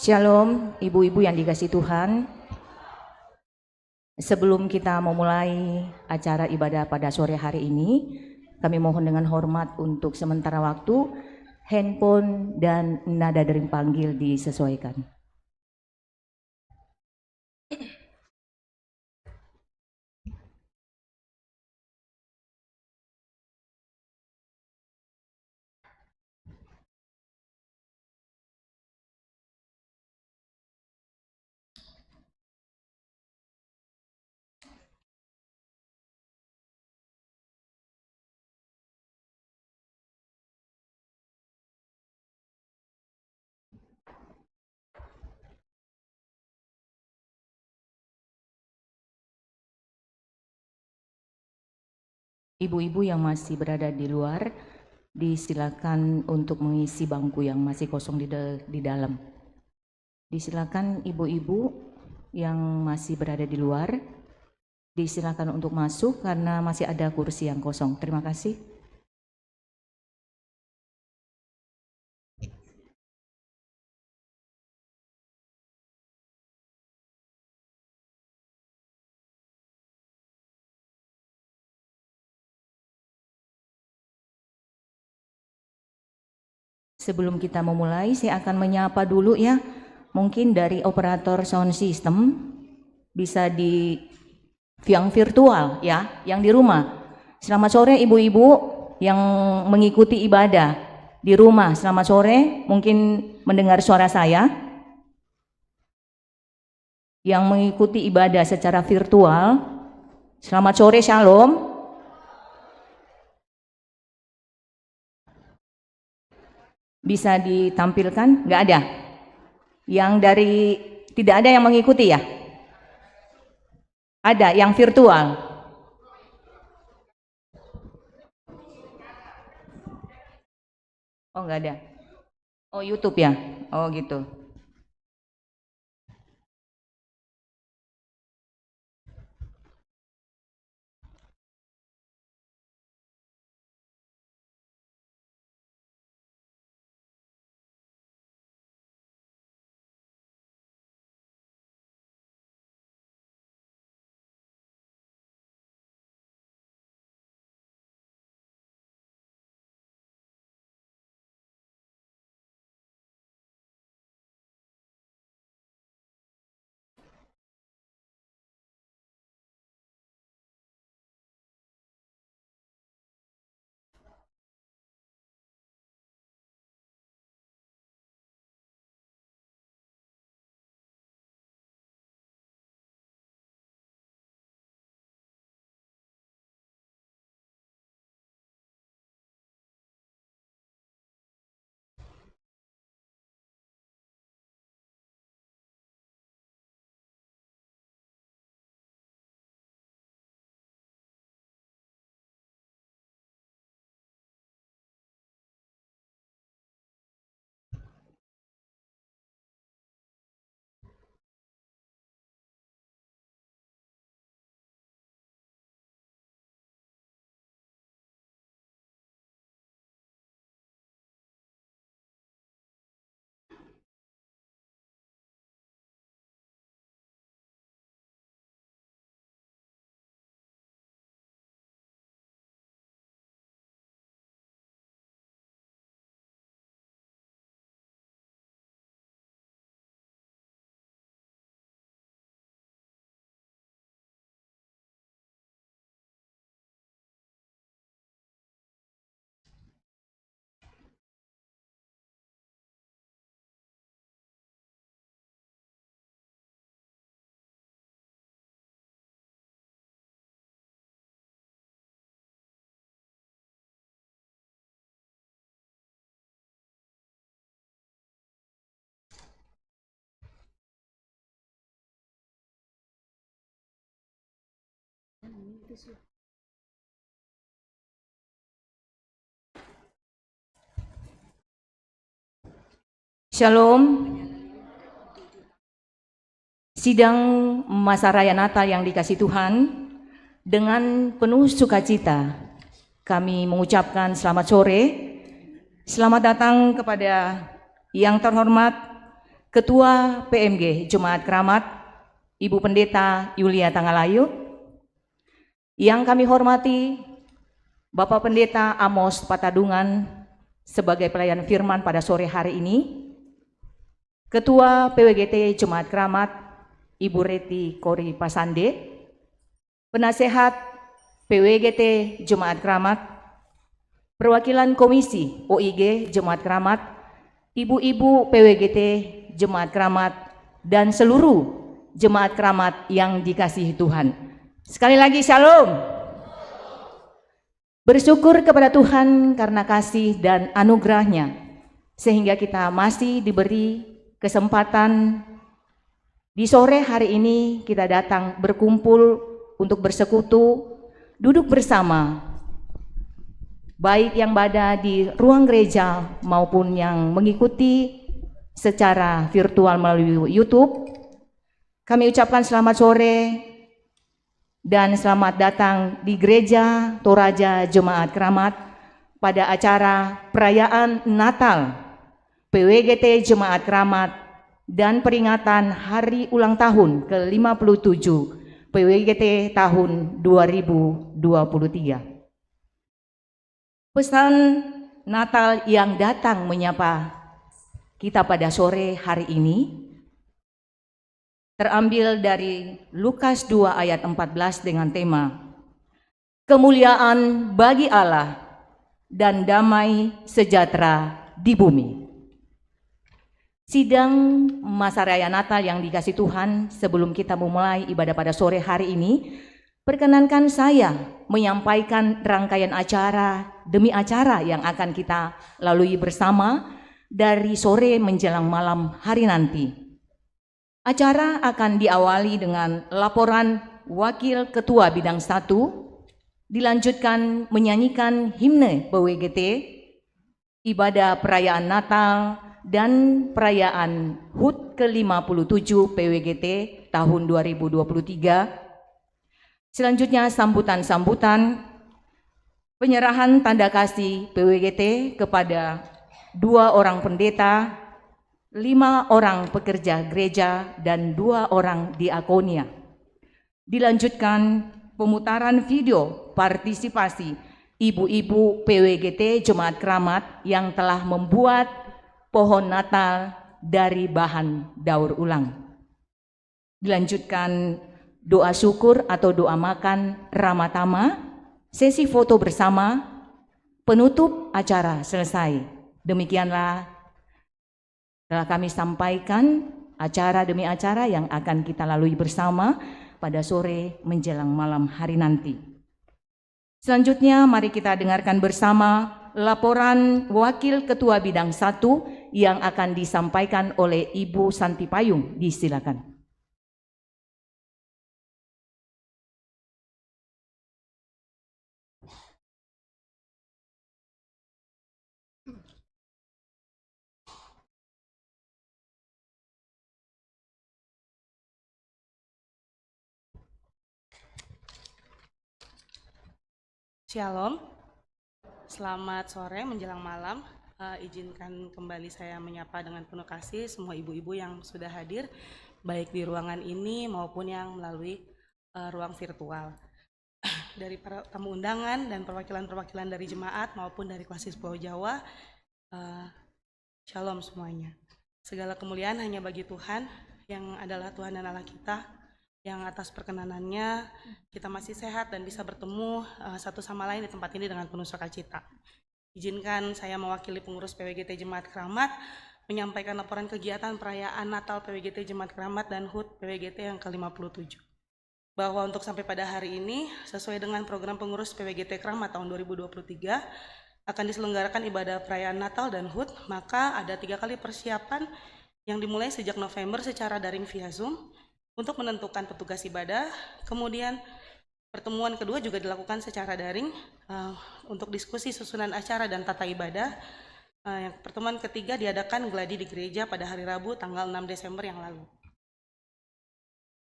Shalom, ibu-ibu yang dikasihi Tuhan. Sebelum kita memulai acara ibadah pada sore hari ini, kami mohon dengan hormat untuk sementara waktu handphone dan nada dering panggil disesuaikan. Ibu-ibu yang masih berada di luar, disilakan untuk mengisi bangku yang masih kosong di dalam. Disilakan ibu-ibu yang masih berada di luar, disilakan untuk masuk karena masih ada kursi yang kosong. Terima kasih. Sebelum kita memulai, saya akan menyapa dulu ya. Mungkin dari operator sound system bisa di yang virtual ya, yang di rumah. Selamat sore ibu-ibu yang mengikuti ibadah di rumah. Selamat sore, mungkin mendengar suara saya. Yang mengikuti ibadah secara virtual, selamat sore, shalom. Bisa ditampilkan? Nggak ada? Yang dari tidak ada yang mengikuti ya? Ada yang virtual. Oh nggak ada. Oh YouTube ya? Oh gitu. Shalom. Sidang masa raya Natal yang dikasihi Tuhan, dengan penuh sukacita kami mengucapkan selamat sore. Selamat datang kepada yang terhormat Ketua PMG Jemaat Keramat, Ibu Pendeta Yulia Tangalayu. Yang kami hormati Bapak Pendeta Amos Patadungan sebagai pelayan firman pada sore hari ini. Ketua PWGT Jemaat Keramat, Ibu Reti Kori Pasande. Penasehat PWGT Jemaat Keramat, perwakilan Komisi OIG Jemaat Keramat, ibu-ibu PWGT Jemaat Keramat, dan seluruh Jemaat Keramat yang dikasihi Tuhan. Sekali lagi Shalom. Bersyukur kepada Tuhan karena kasih dan anugerah-Nya, sehingga kita masih diberi kesempatan di sore hari ini kita datang berkumpul untuk bersekutu, duduk bersama, baik yang berada di ruang gereja maupun yang mengikuti secara virtual melalui YouTube. Kami ucapkan selamat sore dan selamat datang di Gereja Toraja Jemaat Keramat pada acara perayaan Natal PWGT Jemaat Keramat dan peringatan hari ulang tahun ke-57 PWGT tahun 2023. Pesan Natal yang datang menyapa kita pada sore hari ini terambil dari Lukas 2 ayat 14 dengan tema kemuliaan bagi Allah dan damai sejahtera di bumi. Sidang masa raya Natal yang dikasihi Tuhan, sebelum kita memulai ibadah pada sore hari ini, perkenankan saya menyampaikan rangkaian acara demi acara yang akan kita lalui bersama dari sore menjelang malam hari nanti. Acara akan diawali dengan laporan Wakil Ketua Bidang 1, dilanjutkan menyanyikan himne PWGT, ibadah perayaan Natal, dan perayaan HUT ke-57 PWGT tahun 2023. Selanjutnya sambutan-sambutan, penyerahan tanda kasih PWGT kepada 2 orang pendeta, 5 orang pekerja gereja, dan 2 orang diakonia. Dilanjutkan pemutaran video partisipasi ibu-ibu PWGT Jemaat Keramat yang telah membuat pohon Natal dari bahan daur ulang. Dilanjutkan doa syukur atau doa makan Ramatama, sesi foto bersama, penutup acara selesai. Demikianlah telah kami sampaikan acara demi acara yang akan kita lalui bersama pada sore menjelang malam hari nanti. Selanjutnya mari kita dengarkan bersama laporan Wakil Ketua Bidang 1 yang akan disampaikan oleh Ibu Santi Payung. Disilakan. Shalom, selamat sore menjelang malam. Izinkan kembali saya menyapa dengan penuh kasih semua ibu-ibu yang sudah hadir, baik di ruangan ini maupun yang melalui ruang virtual. Dari para tamu undangan dan perwakilan-perwakilan dari jemaat maupun dari Klasis Pulau Jawa, Shalom semuanya. Segala kemuliaan hanya bagi Tuhan yang adalah Tuhan dan Allah kita, yang atas perkenanannya kita masih sehat dan bisa bertemu satu sama lain di tempat ini dengan penuh sukacita. Izinkan saya mewakili pengurus PWGT Jemaat Keramat menyampaikan laporan kegiatan perayaan Natal PWGT Jemaat Keramat dan HUT PWGT yang ke-57. Bahwa untuk sampai pada hari ini, sesuai dengan program pengurus PWGT Keramat tahun 2023, akan diselenggarakan ibadah perayaan Natal dan HUT, maka ada 3 kali persiapan yang dimulai sejak November secara daring via Zoom, untuk menentukan petugas ibadah. Kemudian pertemuan kedua juga dilakukan secara daring untuk diskusi susunan acara dan tata ibadah. Pertemuan ketiga diadakan gladi di gereja pada hari Rabu tanggal 6 Desember yang lalu.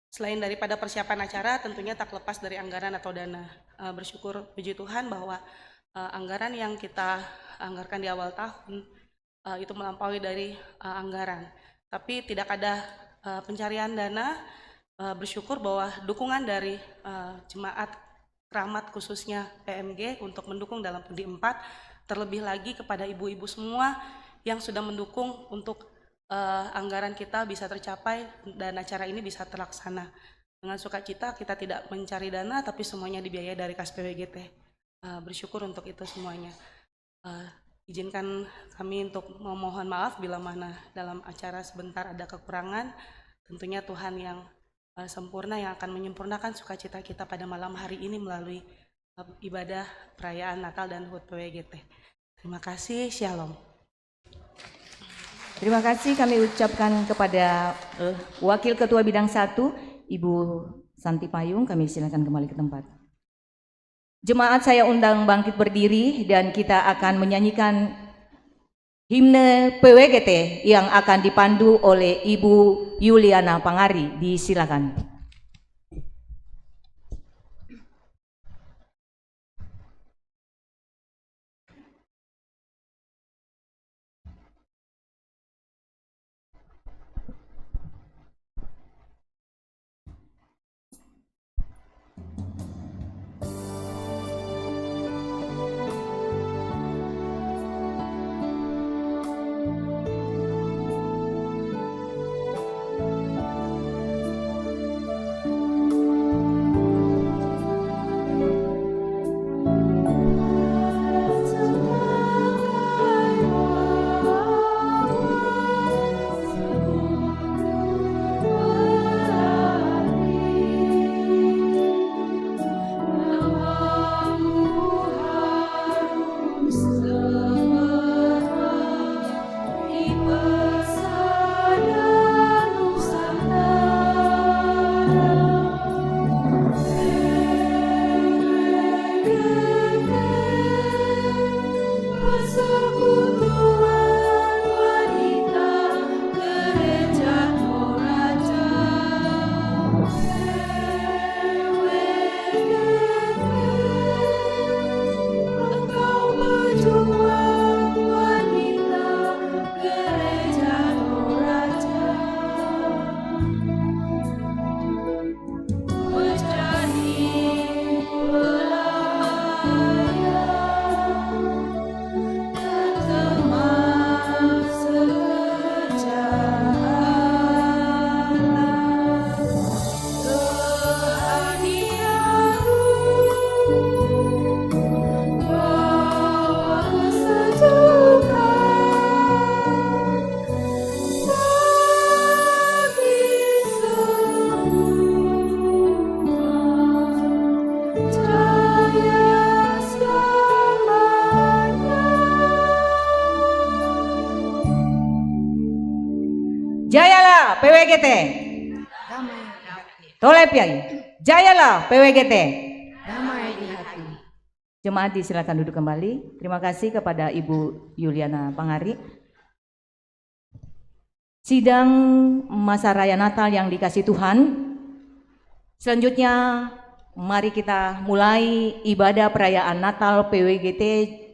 Selain daripada persiapan acara, tentunya tak lepas dari anggaran atau dana. Bersyukur puji Tuhan bahwa anggaran yang kita anggarkan di awal tahun itu melampaui dari anggaran. tapi tidak ada pencarian dana. Bersyukur bahwa dukungan dari jemaat keramat khususnya PMG untuk mendukung dalam Pundi 4, terlebih lagi kepada ibu-ibu semua yang sudah mendukung untuk anggaran kita bisa tercapai dan acara ini bisa terlaksana. Dengan sukacita kita tidak mencari dana, tapi semuanya dibiayai dari kas PWGT. Bersyukur untuk itu semuanya. Izinkan kami untuk memohon maaf bila mana dalam acara sebentar ada kekurangan. Tentunya Tuhan yang sempurna yang akan menyempurnakan sukacita kita pada malam hari ini melalui ibadah perayaan Natal dan HUT PWGT. Terima kasih, Shalom. Terima kasih kami ucapkan kepada Wakil Ketua Bidang 1, Ibu Santi Payung, kami silakan kembali ke tempat. Jemaat saya undang bangkit berdiri dan kita akan menyanyikan himne PWGT yang akan dipandu oleh Ibu Yuliana Pangari. Disilakan. Jayalah PWGT. Tolepiai. Jayalah PWGT. Damai di hati. Jemaat disilakan duduk kembali. Terima kasih kepada Ibu Yuliana Pangari. Sidang masa raya Natal yang dikasih Tuhan. Selanjutnya mari kita mulai ibadah perayaan Natal PWGT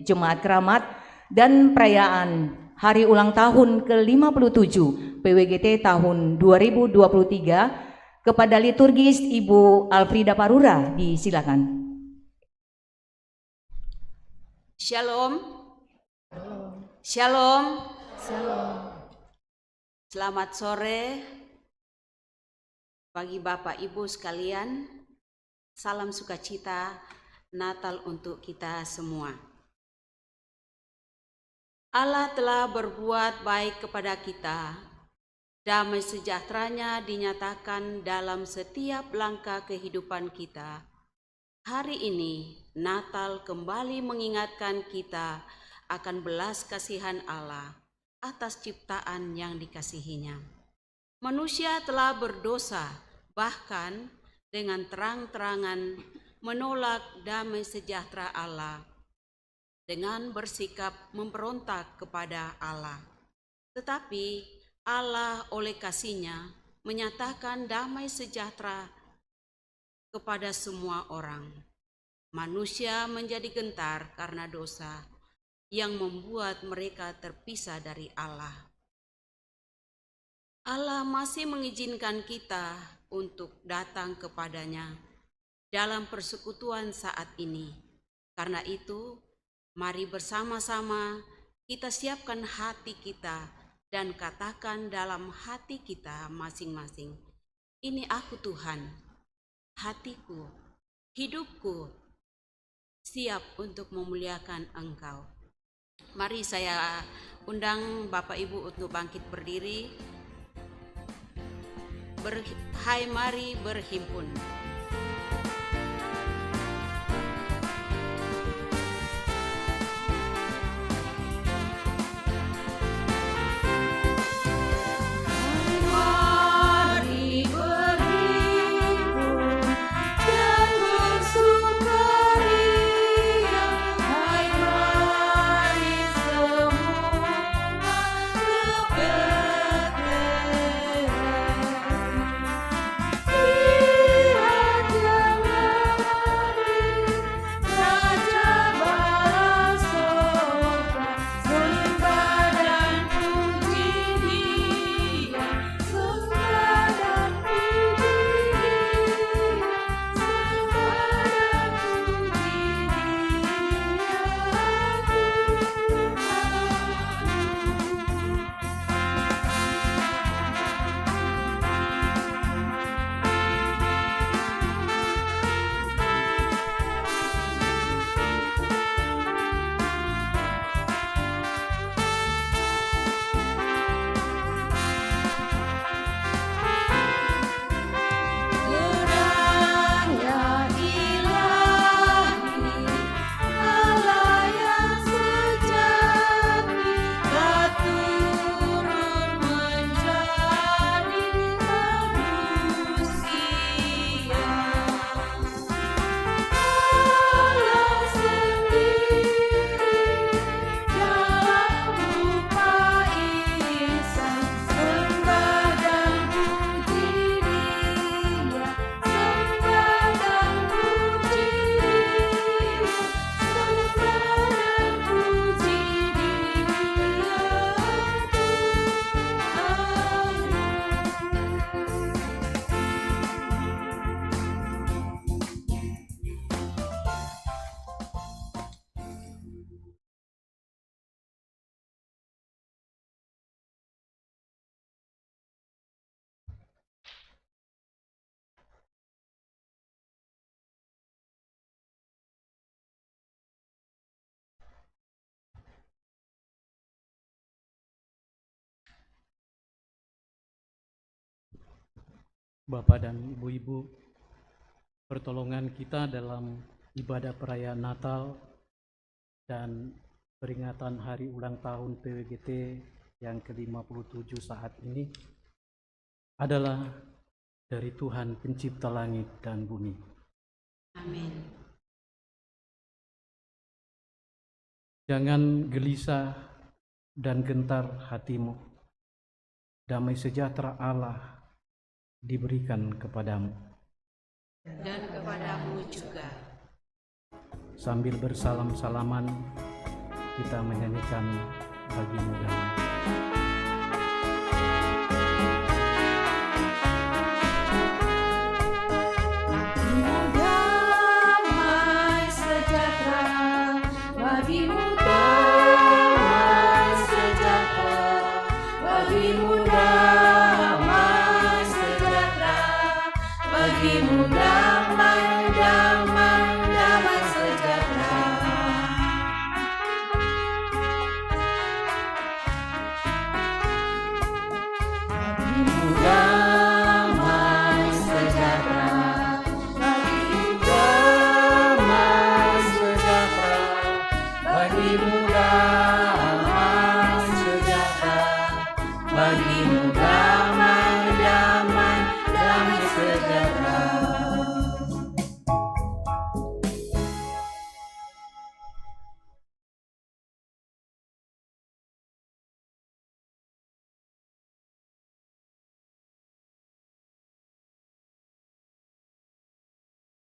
Jemaat Keramat dan perayaan Hari Ulang Tahun ke-57 PWGT tahun 2023 kepada liturgis Ibu Alfrida Parura. Disilakan. Shalom. Shalom. Shalom. Selamat sore bagi Bapak Ibu sekalian. Salam sukacita Natal untuk kita semua. Allah telah berbuat baik kepada kita. Damai sejahteranya dinyatakan dalam setiap langkah kehidupan kita. Hari ini Natal kembali mengingatkan kita akan belas kasihan Allah atas ciptaan yang dikasihinya. Manusia telah berdosa, bahkan dengan terang-terangan menolak damai sejahtera Allah dengan bersikap memberontak kepada Allah. Tetapi Allah oleh kasih-Nya menyatakan damai sejahtera kepada semua orang. Manusia menjadi gentar karena dosa yang membuat mereka terpisah dari Allah. Allah masih mengizinkan kita untuk datang kepadanya dalam persekutuan saat ini. Karena itu, mari bersama-sama kita siapkan hati kita dan katakan dalam hati kita masing-masing, "Ini aku Tuhan, hatiku, hidupku, siap untuk memuliakan Engkau." Mari saya undang Bapak Ibu untuk bangkit berdiri. Hai, mari berhimpun. Bapak dan Ibu-Ibu, pertolongan kita dalam ibadah perayaan Natal dan peringatan hari ulang tahun PWGT yang ke-57 saat ini adalah dari Tuhan Pencipta langit dan bumi. Amin. Jangan gelisah dan gentar hatimu. Damai sejahtera Allah diberikan kepadamu Dan kepadamu juga. Sambil bersalam-salaman kita menyanyikan Bagimu Damai.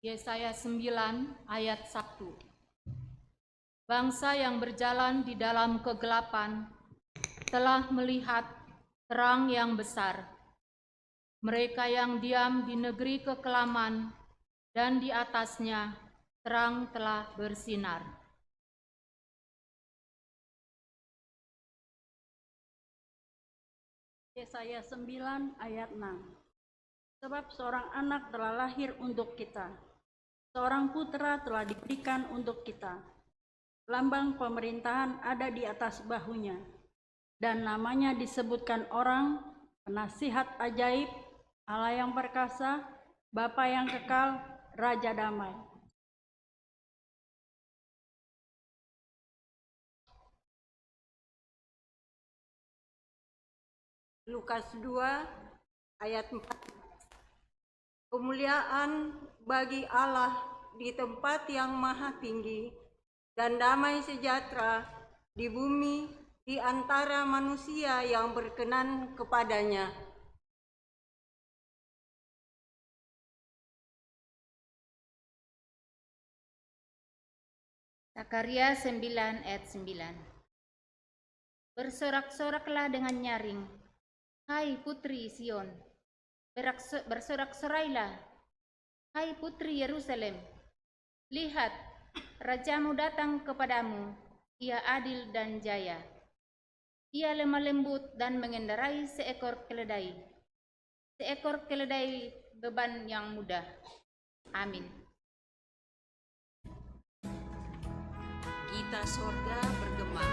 Yesaya 9 ayat 1. Bangsa yang berjalan di dalam kegelapan telah melihat terang yang besar. Mereka yang diam di negeri kekelaman dan di atasnya terang telah bersinar. Yesaya 9 ayat 6. Sebab seorang anak telah lahir untuk kita, seorang putra telah diberikan untuk kita. Lambang pemerintahan ada di atas bahunya, dan namanya disebutkan orang, penasihat ajaib, Allah yang perkasa, Bapa yang kekal, Raja damai. Lukas 2 ayat 4. Kemuliaan bagi Allah di tempat yang maha tinggi dan damai sejahtera di bumi di antara manusia yang berkenan kepadanya. Zakaria 9 ayat 9. Bersorak-soraklah dengan nyaring, hai putri Sion, bersorak-sorailah, hai putri Yerusalem. Lihat, rajamu datang kepadamu, ia adil dan jaya. Ia lemah lembut dan mengendarai seekor keledai beban yang mudah. Amin. Gita sorga bergema.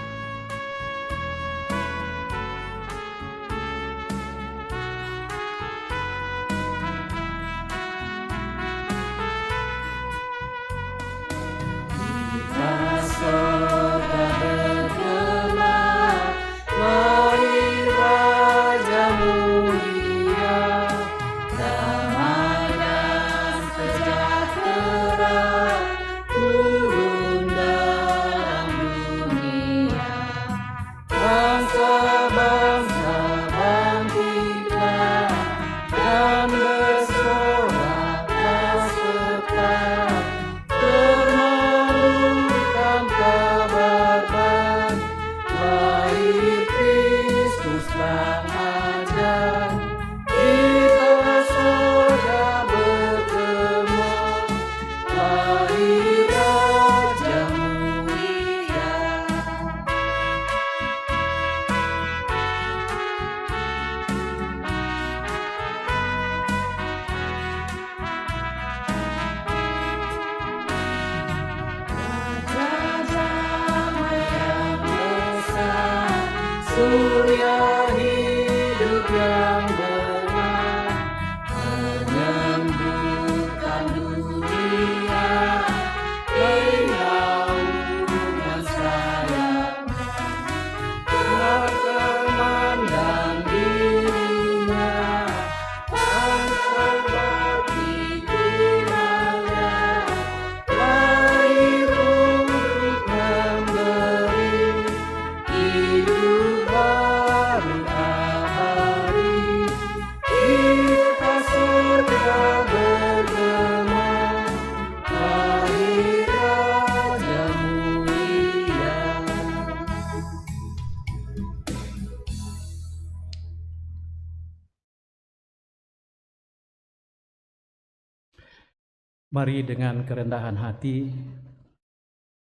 Mari dengan kerendahan hati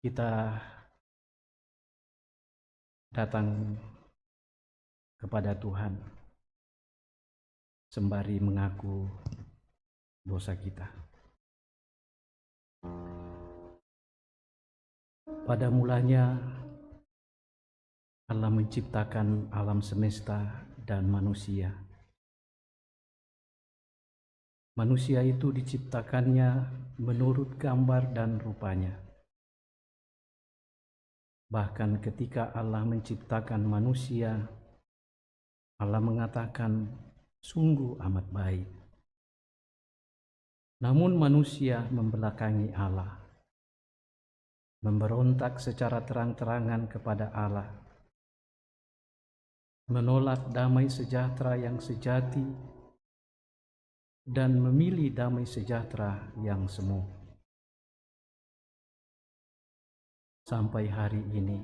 kita datang kepada Tuhan sembari mengaku dosa kita. Pada mulanya Allah menciptakan alam semesta dan manusia. Manusia itu diciptakannya menurut gambar dan rupanya. Bahkan ketika Allah menciptakan manusia, Allah mengatakan sungguh amat baik. Namun manusia membelakangi Allah, memberontak secara terang-terangan kepada Allah, menolak damai sejahtera yang sejati, dan memilih damai sejahtera yang semu. Sampai hari ini,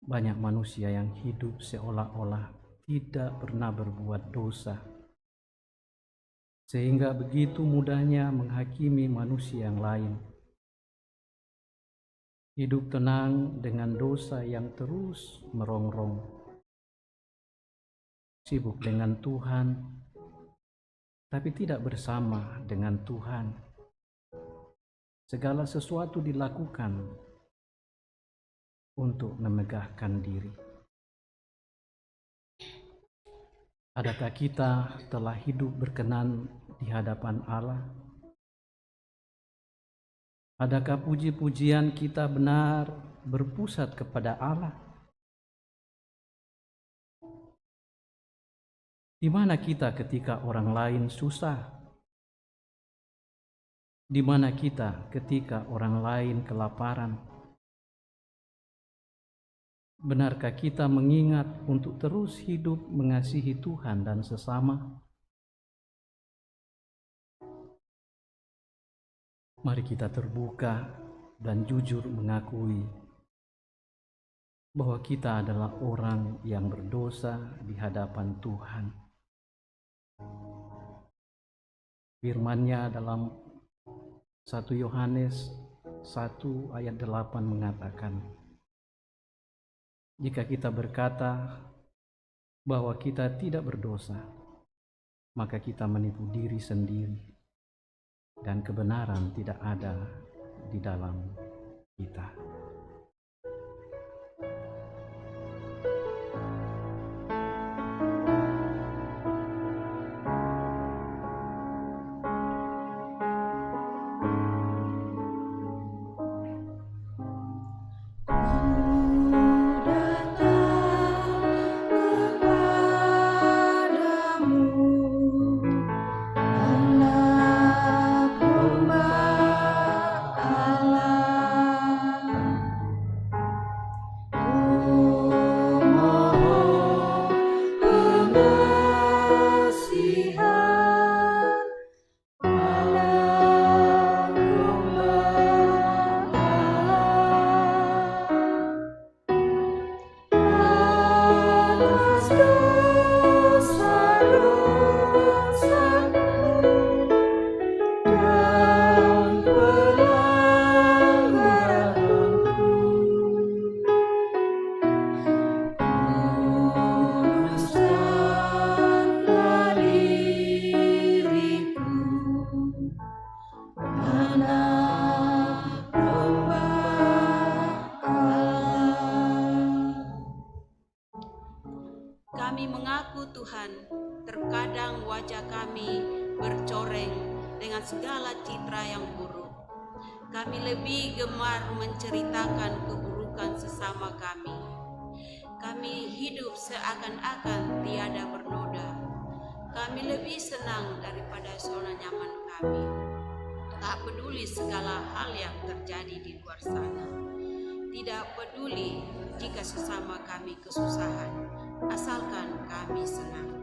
banyak manusia yang hidup seolah-olah tidak pernah berbuat dosa, sehingga begitu mudahnya menghakimi manusia yang lain. Hidup tenang dengan dosa yang terus merongrong, sibuk dengan Tuhan, tapi tidak bersama dengan Tuhan. Segala sesuatu dilakukan untuk memegahkan diri. Adakah kita telah hidup berkenan di hadapan Allah? Adakah puji-pujian kita benar berpusat kepada Allah? Di mana kita ketika orang lain susah? Di mana kita ketika orang lain kelaparan? Benarkah kita mengingat untuk terus hidup mengasihi Tuhan dan sesama? Mari kita terbuka dan jujur mengakui bahwa kita adalah orang yang berdosa di hadapan Tuhan. Firman-Nya dalam 1 Yohanes 1 ayat 8 mengatakan, jika kita berkata bahwa kita tidak berdosa, maka kita menipu diri sendiri dan kebenaran tidak ada di dalam kita. Kami mengaku Tuhan, terkadang wajah kami bercoreng dengan segala citra yang buruk. Kami lebih gemar menceritakan keburukan sesama kami. Kami hidup seakan-akan tiada bernoda. Kami lebih senang daripada zona nyaman kami. Tak peduli segala hal yang terjadi di luar sana. Tidak peduli jika sesama kami kesusahan, asalkan kami senang.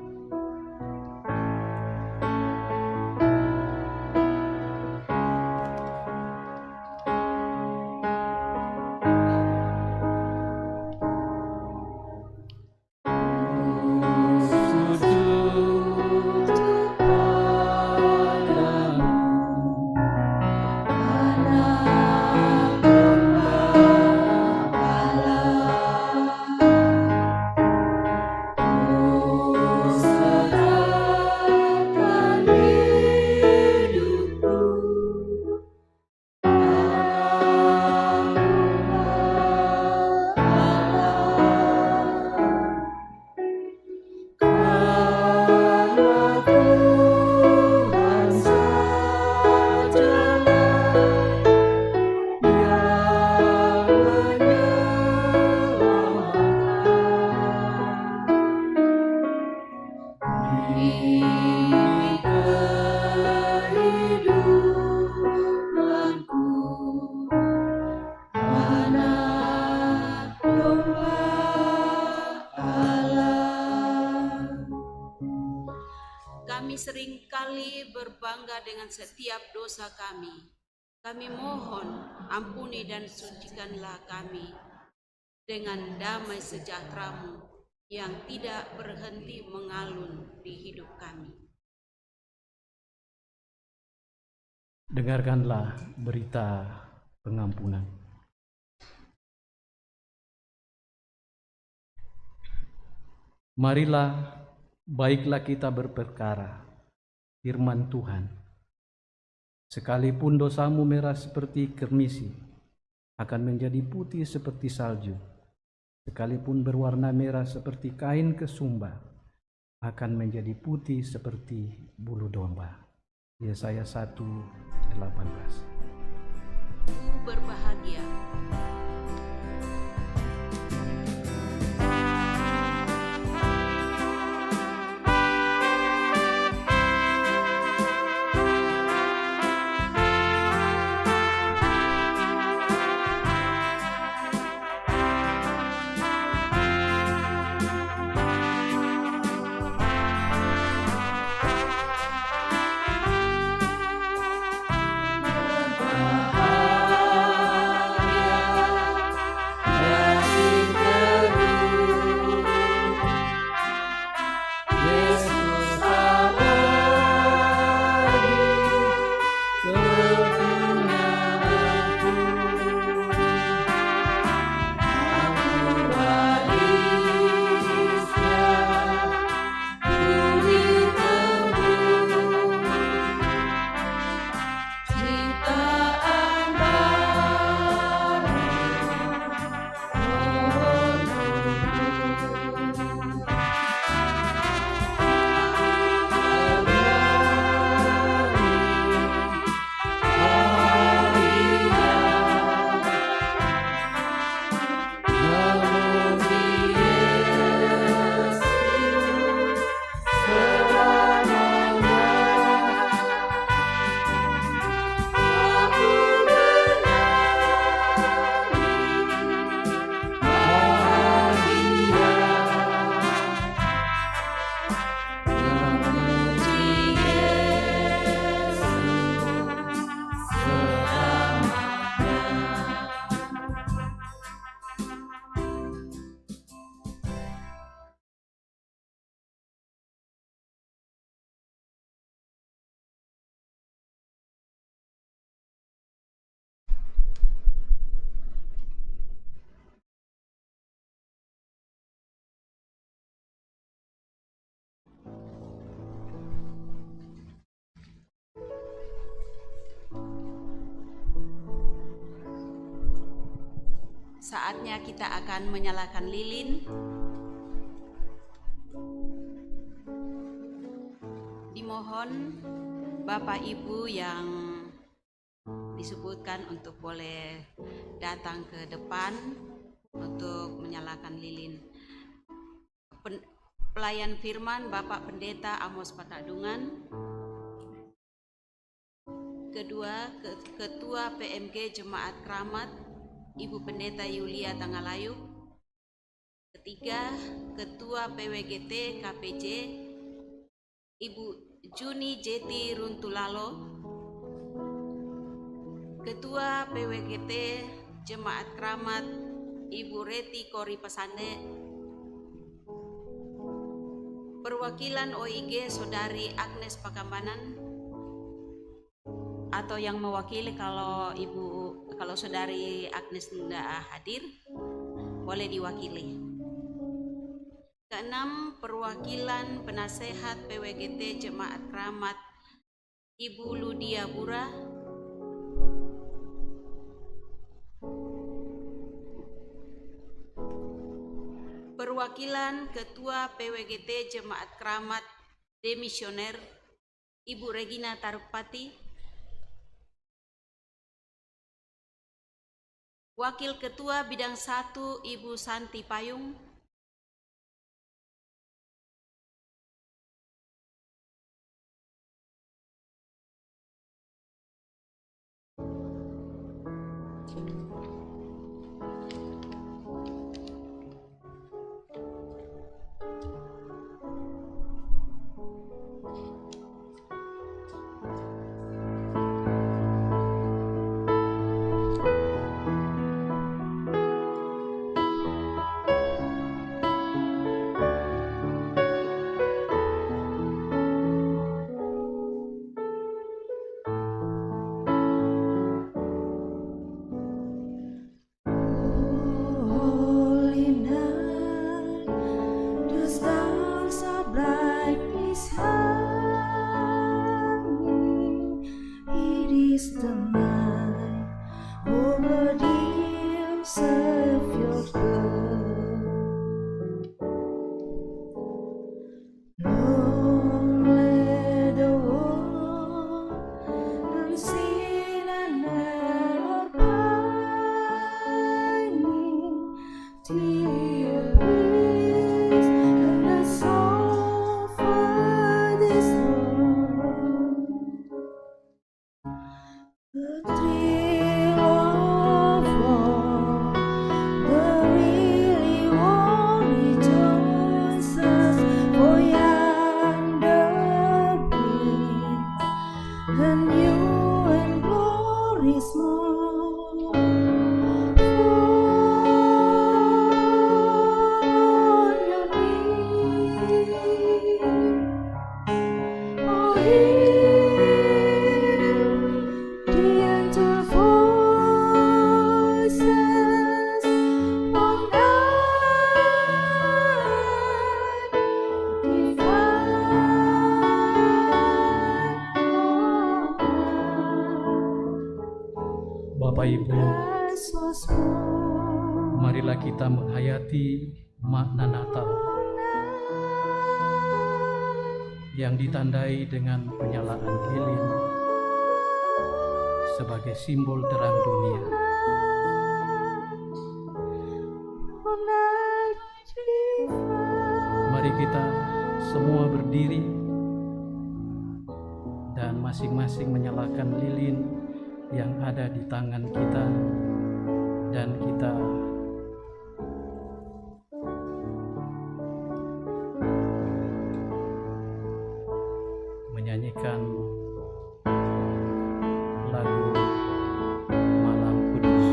Kami seringkali berbangga dengan setiap dosa kami. Kami mohon, ampuni dan sucikanlah kami. dengan damai sejahtera-Mu yang tidak berhenti mengalun di hidup kami. Dengarkanlah berita pengampunan. Marilah, baiklah kita berperkara firman Tuhan. Sekalipun dosamu merah seperti kermisi, akan menjadi putih seperti salju. Sekalipun berwarna merah seperti kain kesumba, akan menjadi putih seperti bulu domba. Yesaya 1:18. Ku berbahagia saatnya kita akan menyalakan lilin. Dimohon Bapak Ibu yang disebutkan untuk boleh datang ke depan untuk menyalakan lilin. Pelayan firman Bapak Pendeta Amos Patadungan. Kedua, Ketua PMG Jemaat Keramat Ibu Pendeta Yulia Tangalayu. Ketiga, Ketua PWGT KPJ Ibu Juni Jeti Runtulalo. Ketua PWGT Jemaat Keramat Ibu Reti Kori Pasande. Perwakilan OIG Saudari Agnes Pakambanan, atau yang mewakili kalau Saudari Agnes tidak hadir, boleh diwakili. Keenam, perwakilan penasehat PWGT Jemaat Keramat Ibu Ludia Bura. Perwakilan Ketua PWGT Jemaat Keramat Demisioner Ibu Regina Tarupati. Wakil Ketua Bidang 1 Ibu Santi Payung. Bapak Ibu, marilah kita menghayati makna Natal yang ditandai dengan penyalaan lilin sebagai simbol terang dunia. Mari kita semua berdiri dan masing-masing menyalakan lilin yang ada di tangan kita, dan kita menyanyikan lagu Malam Kudus.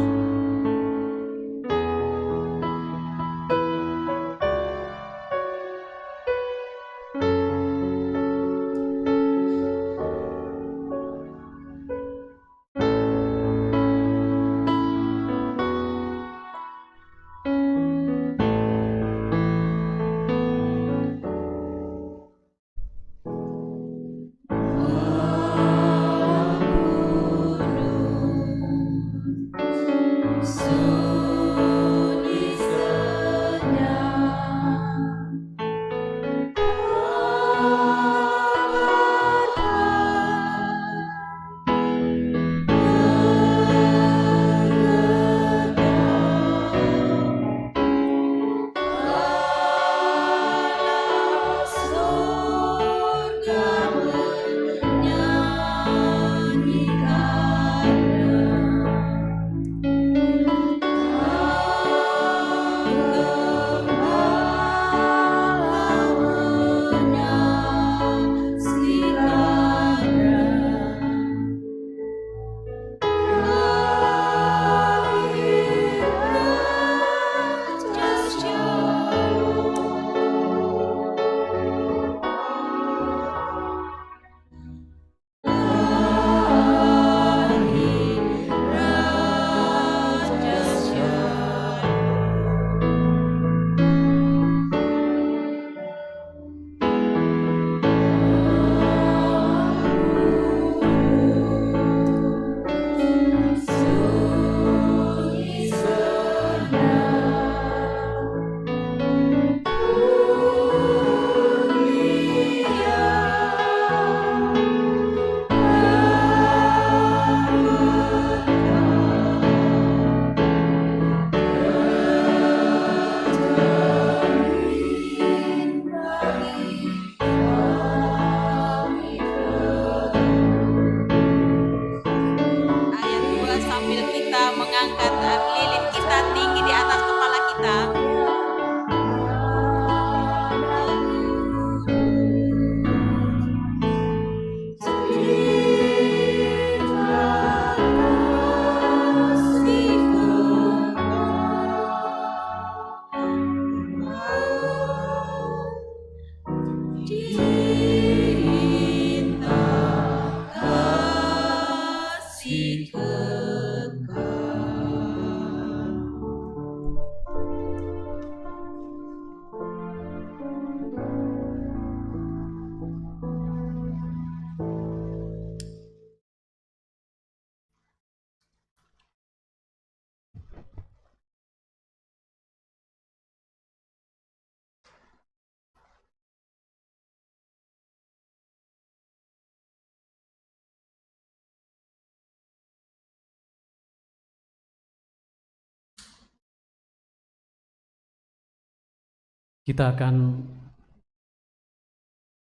Kita akan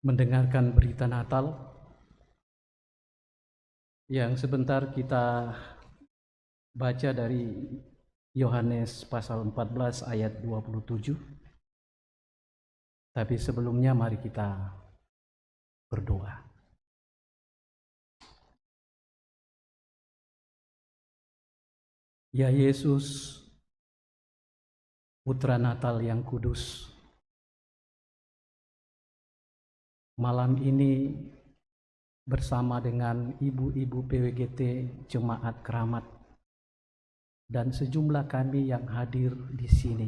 mendengarkan berita Natal yang sebentar kita baca dari Yohanes pasal 14 ayat 27. Tapi sebelumnya mari kita berdoa. Ya Yesus, Putra Natal yang kudus, malam ini bersama dengan ibu-ibu PWGT Jemaat Keramat dan sejumlah kami yang hadir di sini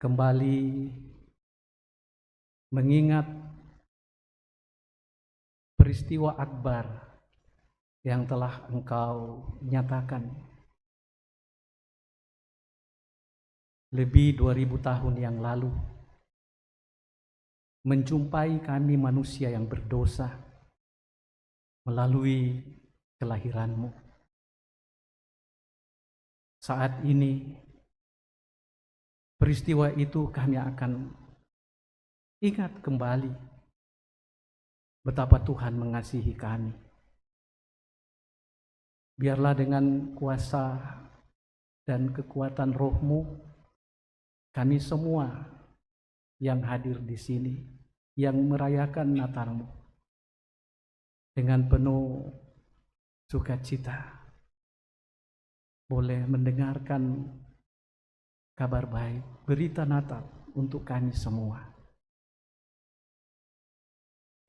kembali mengingat peristiwa akbar yang telah engkau nyatakan lebih 2000 tahun yang lalu, menjumpai kami manusia yang berdosa melalui kelahiranmu. Saat ini peristiwa itu kami akan ingat kembali betapa Tuhan mengasihi kami. Biarlah dengan kuasa dan kekuatan Roh-Mu, kami semua yang hadir di sini, yang merayakan Natal-Mu dengan penuh sukacita, boleh mendengarkan kabar baik, berita Natal untuk kami semua.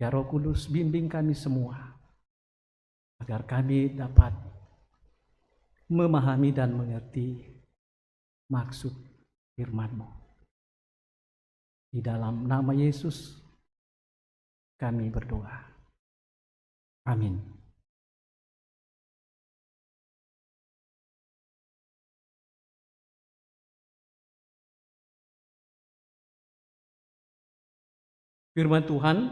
Ya Roh Kudus, bimbing kami semua agar kami dapat memahami dan mengerti maksud firman-Mu. Di dalam nama Yesus kami berdoa. Amin. Firman Tuhan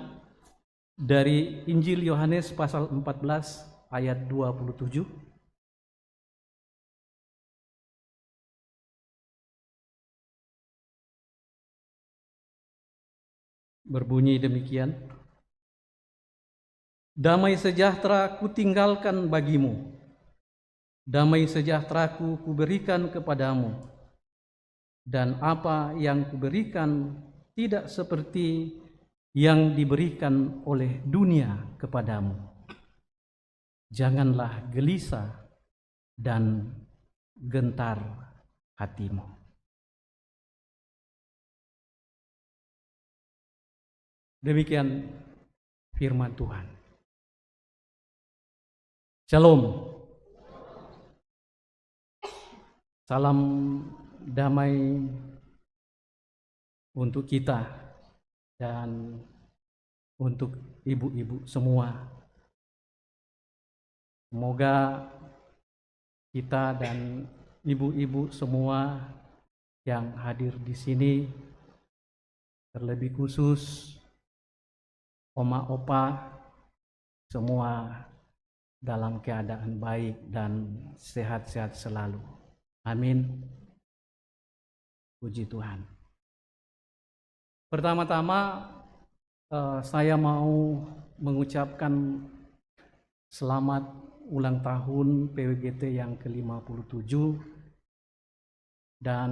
dari Injil Yohanes pasal 14 ayat 27. Berbunyi demikian. Damai sejahtera kutinggalkan bagimu, damai sejahteraku kuberikan kepadamu, dan apa yang kuberikan tidak seperti yang diberikan oleh dunia kepadamu. Janganlah gelisah dan gentar hatimu. Demikian firman Tuhan. Shalom. Salam damai untuk kita dan untuk ibu-ibu semua. Semoga kita dan ibu-ibu semua yang hadir di sini, terlebih khusus oma opa, semua dalam keadaan baik dan sehat-sehat selalu. Amin. Puji Tuhan. Pertama-tama saya mau mengucapkan selamat ulang tahun PWGT yang ke-57 dan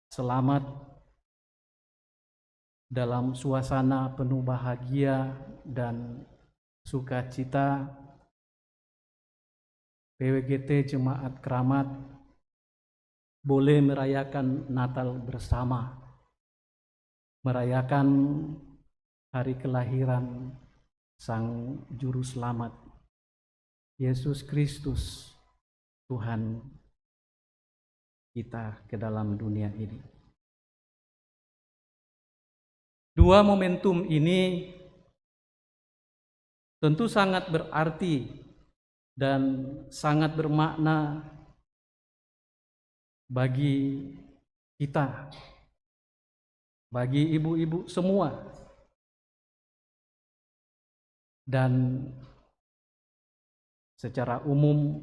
selamat dalam suasana penuh bahagia dan sukacita. PWGT Jemaat Keramat boleh merayakan Natal bersama, merayakan hari kelahiran Sang Juru Selamat, Yesus Kristus, Tuhan kita ke dalam dunia ini. Dua momentum ini tentu sangat berarti dan sangat bermakna bagi kita, bagi ibu-ibu semua, dan secara umum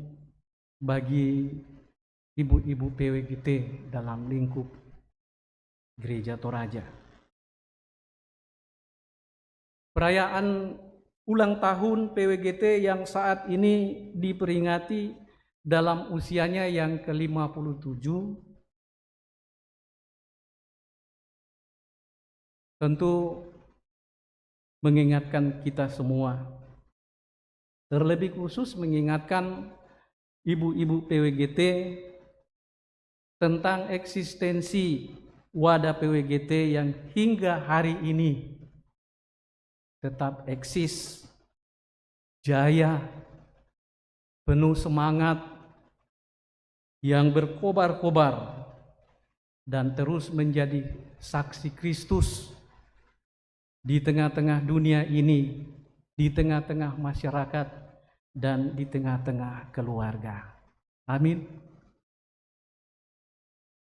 bagi ibu-ibu PWGT dalam lingkup Gereja Toraja. Perayaan ulang tahun PWGT yang saat ini diperingati dalam usianya yang ke-57 tentu mengingatkan kita semua, terlebih khusus mengingatkan ibu-ibu PWGT tentang eksistensi wadah PWGT yang hingga hari ini tetap eksis, jaya, penuh semangat, yang berkobar-kobar dan terus menjadi saksi Kristus di tengah-tengah dunia ini, di tengah-tengah masyarakat, dan di tengah-tengah keluarga. Amin.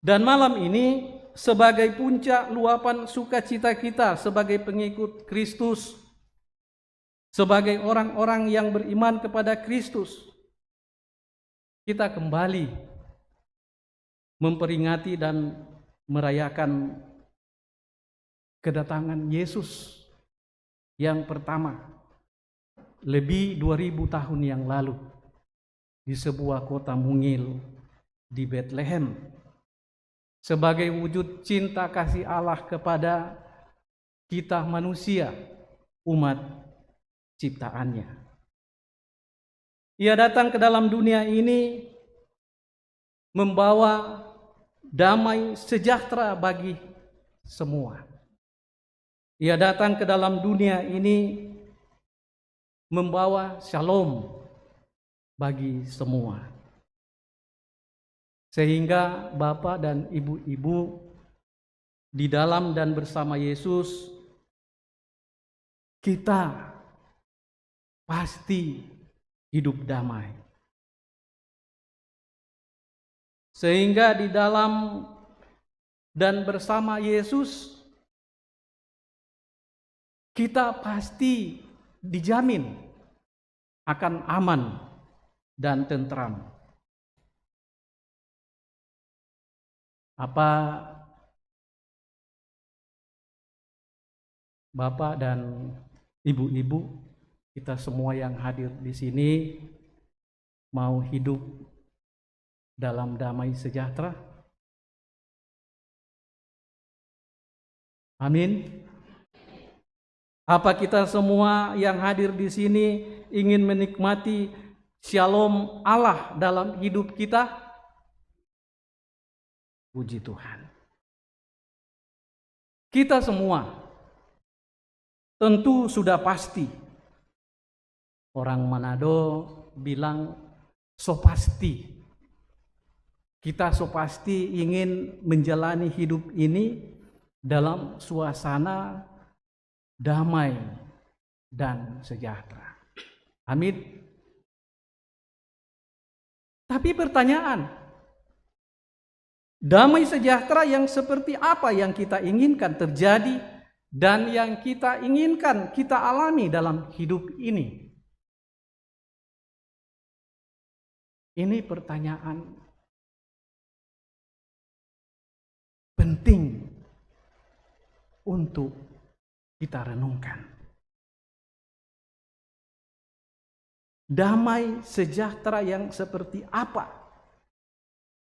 Dan malam ini sebagai puncak luapan sukacita kita sebagai pengikut Kristus, sebagai orang-orang yang beriman kepada Kristus, kita kembali memperingati dan merayakan kedatangan Yesus yang pertama lebih 2000 tahun yang lalu di sebuah kota mungil di Bethlehem sebagai wujud cinta kasih Allah kepada kita manusia, umat ciptaannya. Ia datang ke dalam dunia ini membawa damai sejahtera bagi semua. Ia datang ke dalam dunia ini membawa shalom bagi semua. Sehingga Bapak dan Ibu-ibu di dalam dan bersama Yesus, kita pasti hidup damai. Sehingga di dalam dan bersama Yesus, kita pasti dijamin akan aman dan tentram. Apa Bapak dan Ibu-ibu, kita semua yang hadir di sini mau hidup dalam damai sejahtera? Amin. Apa kita semua yang hadir di sini ingin menikmati shalom Allah dalam hidup kita? Puji Tuhan. Kita semua tentu sudah pasti. Orang Manado bilang so pasti. Kita so pasti ingin menjalani hidup ini dalam suasana damai dan sejahtera. Amin. Tapi pertanyaan, damai sejahtera yang seperti apa yang kita inginkan terjadi dan yang kita inginkan kita alami dalam hidup ini? Ini pertanyaan penting untuk kita renungkan. Damai sejahtera yang seperti apa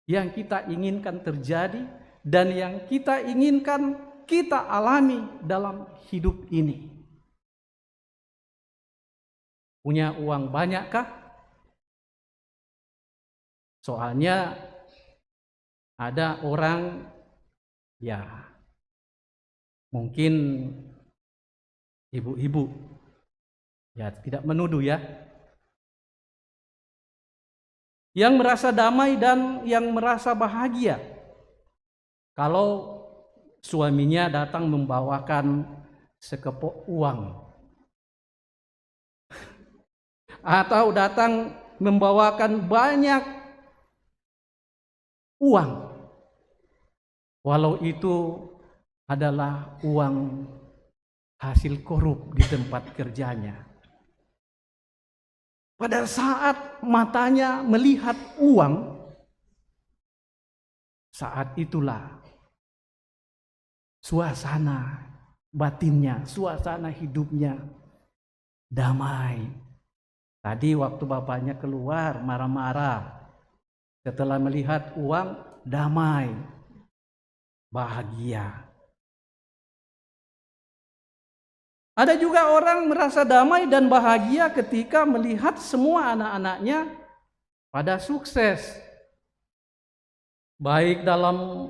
yang kita inginkan terjadi dan yang kita inginkan kita alami dalam hidup ini? Punya uang banyakkah? Soalnya ada orang, ya mungkin ibu-ibu, ya tidak menuduh ya, yang merasa damai dan yang merasa bahagia kalau suaminya datang membawakan sekepok uang atau datang membawakan banyak uang, walau itu adalah uang hasil korup di tempat kerjanya. Pada saat matanya melihat uang, saat itulah suasana batinnya, suasana hidupnya damai. Tadi waktu bapaknya keluar marah-marah, setelah melihat uang damai, bahagia. Ada juga orang merasa damai dan bahagia ketika melihat semua anak-anaknya pada sukses, baik dalam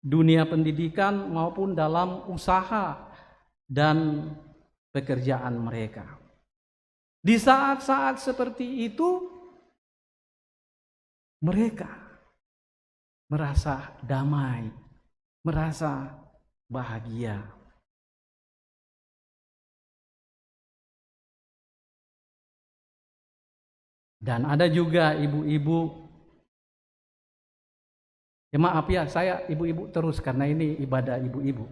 dunia pendidikan maupun dalam usaha dan pekerjaan mereka. Di saat-saat seperti itu, mereka merasa damai, merasa bahagia. Dan ada juga ibu-ibu, ya maaf ya, saya ibu-ibu terus karena ini ibadah ibu-ibu.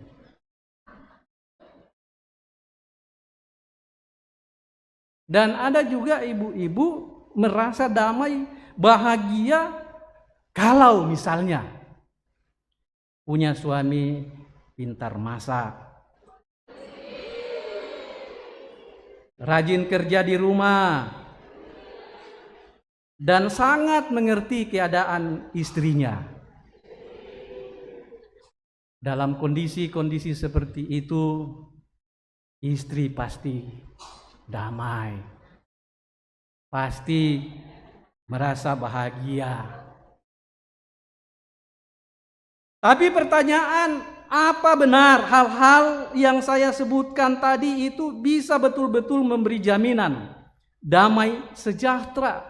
Dan ada juga ibu-ibu merasa damai, bahagia kalau misalnya punya suami pintar masak, rajin kerja di rumah, dan sangat mengerti keadaan istrinya. Dalam kondisi-kondisi seperti itu, istri pasti damai, pasti merasa bahagia. Tapi pertanyaan, apa benar hal-hal yang saya sebutkan tadi itu bisa betul-betul memberi jaminan damai sejahtera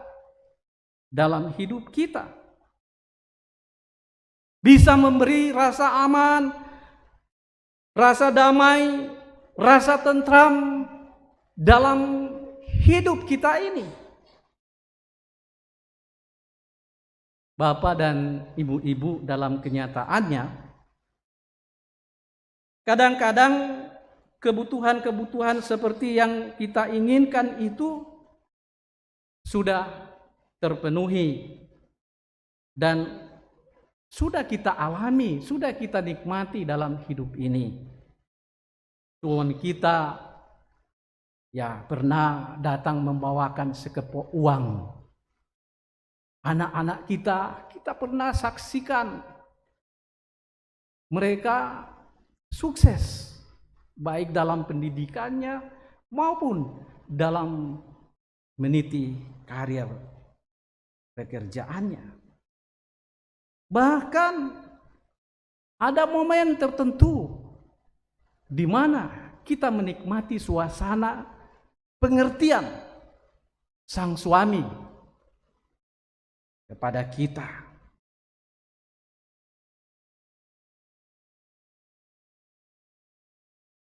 dalam hidup kita? Bisa memberi rasa aman, rasa damai, rasa tentram dalam hidup kita ini? Bapak dan ibu-ibu, dalam kenyataannya kadang-kadang kebutuhan-kebutuhan seperti yang kita inginkan itu sudah terpenuhi dan sudah kita alami, sudah kita nikmati dalam hidup ini. Tuhan kita ya pernah datang membawakan sekepok uang. Anak-anak kita pernah saksikan mereka sukses baik dalam pendidikannya maupun dalam meniti karir pekerjaannya. Bahkan ada momen tertentu di mana kita menikmati suasana pengertian sang suami kepada kita.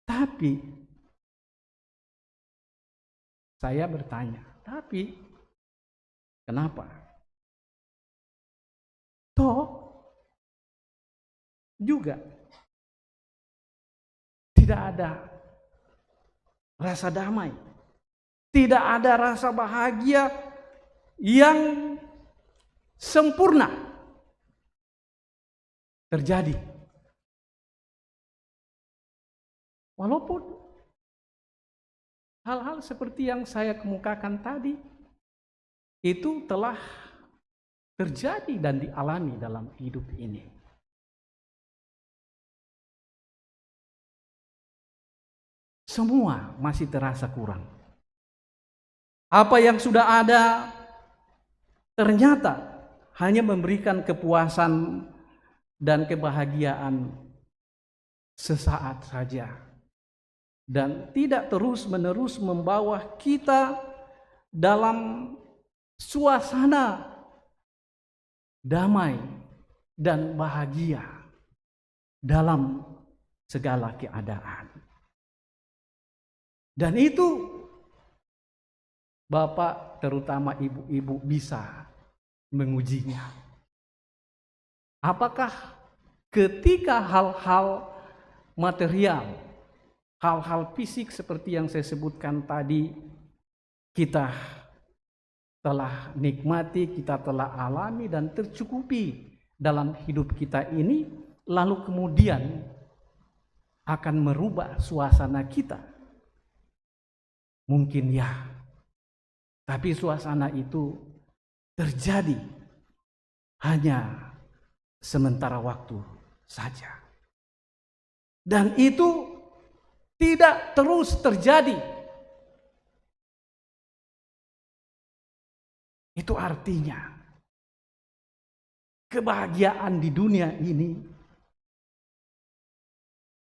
Tapi saya bertanya, tapi kenapa? Toh juga tidak ada rasa damai, tidak ada rasa bahagia yang sempurna terjadi. Walaupun hal-hal seperti yang saya kemukakan tadi itu telah terjadi dan dialami dalam hidup ini. Semua masih terasa kurang. Apa yang sudah ada ternyata hanya memberikan kepuasan dan kebahagiaan sesaat saja, dan tidak terus-menerus membawa kita dalam suasana damai dan bahagia dalam segala keadaan. Dan itu Bapak, terutama ibu-ibu, bisa mengujinya. Apakah ketika hal-hal material, hal-hal fisik seperti yang saya sebutkan tadi, kita telah nikmati, kita telah alami dan tercukupi dalam hidup kita ini, lalu kemudian akan merubah suasana kita? Mungkin ya, tapi suasana itu terjadi hanya sementara waktu saja. Dan itu tidak terus terjadi. Itu artinya kebahagiaan di dunia ini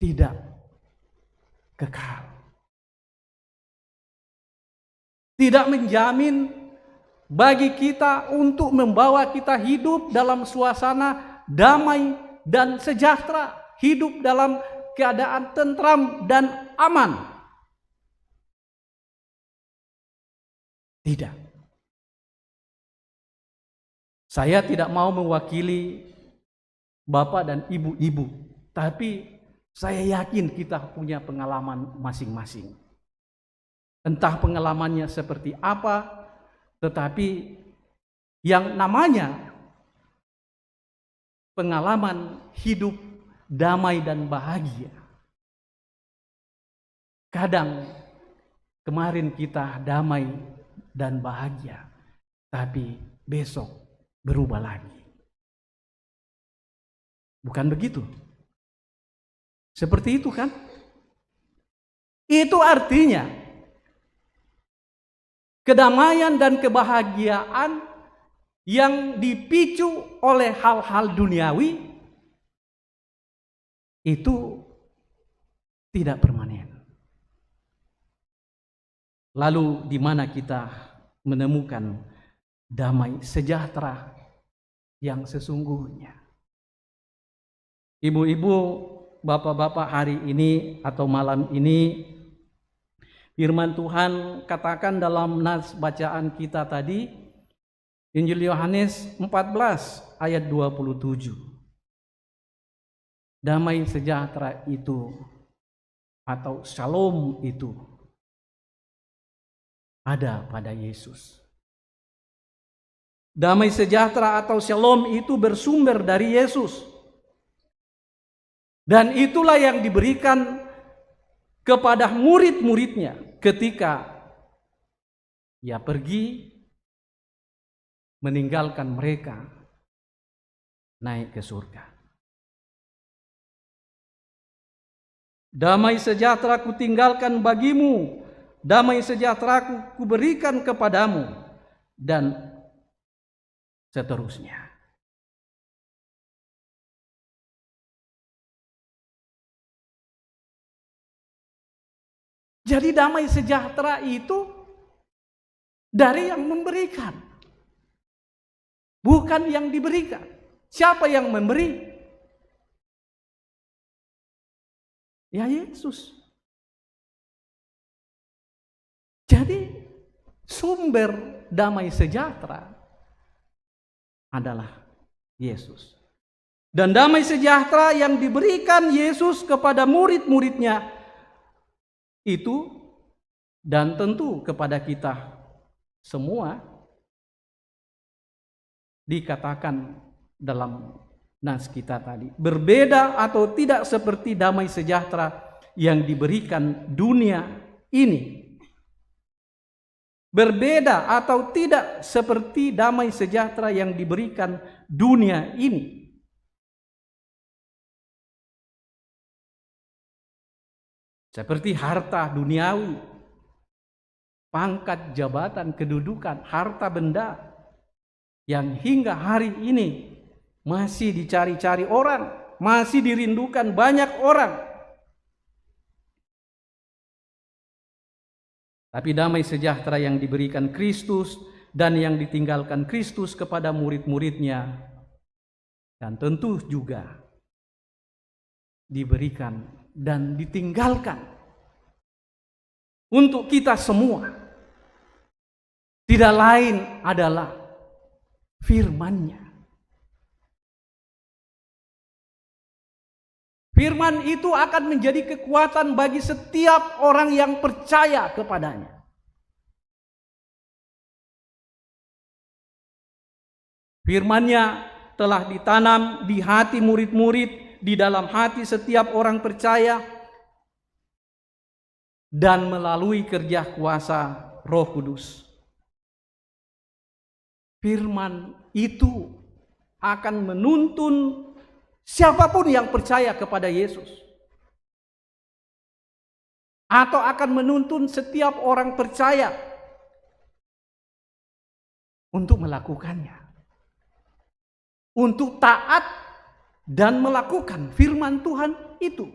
tidak kekal. tidak menjamin bagi kita untuk membawa kita hidup dalam suasana damai dan sejahtera, hidup dalam keadaan tentram dan aman. Tidak. Saya tidak mau mewakili Bapak dan Ibu-ibu, tapi saya yakin kita punya pengalaman masing-masing. Entah pengalamannya seperti apa, tetapi yang namanya pengalaman hidup damai dan bahagia. Kadang kemarin kita damai dan bahagia, tapi besok berubah lagi. Bukan begitu? Seperti itu kan? Itu artinya kedamaian dan kebahagiaan yang dipicu oleh hal-hal duniawi itu tidak permanen. Lalu di mana kita menemukan damai sejahtera yang sesungguhnya? Ibu-ibu, bapak-bapak, hari ini atau malam ini firman Tuhan katakan dalam nas bacaan kita tadi, Injil Yohanes 14 ayat 27. Damai sejahtera itu atau shalom itu ada pada Yesus. Damai sejahtera atau shalom itu bersumber dari Yesus. Dan itulah yang diberikan kepada murid-muridnya ketika ia pergi meninggalkan mereka naik ke surga. Damai sejahtera kutinggalkan bagimu, damai sejahtera kuberikan kepadamu, dan seterusnya. Jadi damai sejahtera itu dari yang memberikan, bukan yang diberikan. Siapa yang memberi? Ya Yesus. Jadi sumber damai sejahtera adalah Yesus. Dan damai sejahtera yang diberikan Yesus kepada murid-muridnya itu, dan tentu kepada kita semua, dikatakan dalam nas kita tadi, berbeda atau tidak seperti damai sejahtera yang diberikan dunia ini. Berbeda atau tidak seperti damai sejahtera yang diberikan dunia ini. Seperti harta duniawi, pangkat, jabatan, kedudukan, harta benda yang hingga hari ini masih dicari-cari orang, masih dirindukan banyak orang. Tapi damai sejahtera yang diberikan Kristus dan yang ditinggalkan Kristus kepada murid-muridnya, dan tentu juga diberikan dan ditinggalkan untuk kita semua, tidak lain adalah firman-Nya. Firman itu akan menjadi kekuatan bagi setiap orang yang percaya kepadanya. Firman-Nya telah ditanam di hati murid-murid, di dalam hati setiap orang percaya, dan melalui kerja kuasa Roh Kudus. Firman itu akan menuntun siapapun yang percaya kepada Yesus, atau akan menuntun setiap orang percaya untuk melakukannya, untuk taat dan melakukan firman Tuhan itu.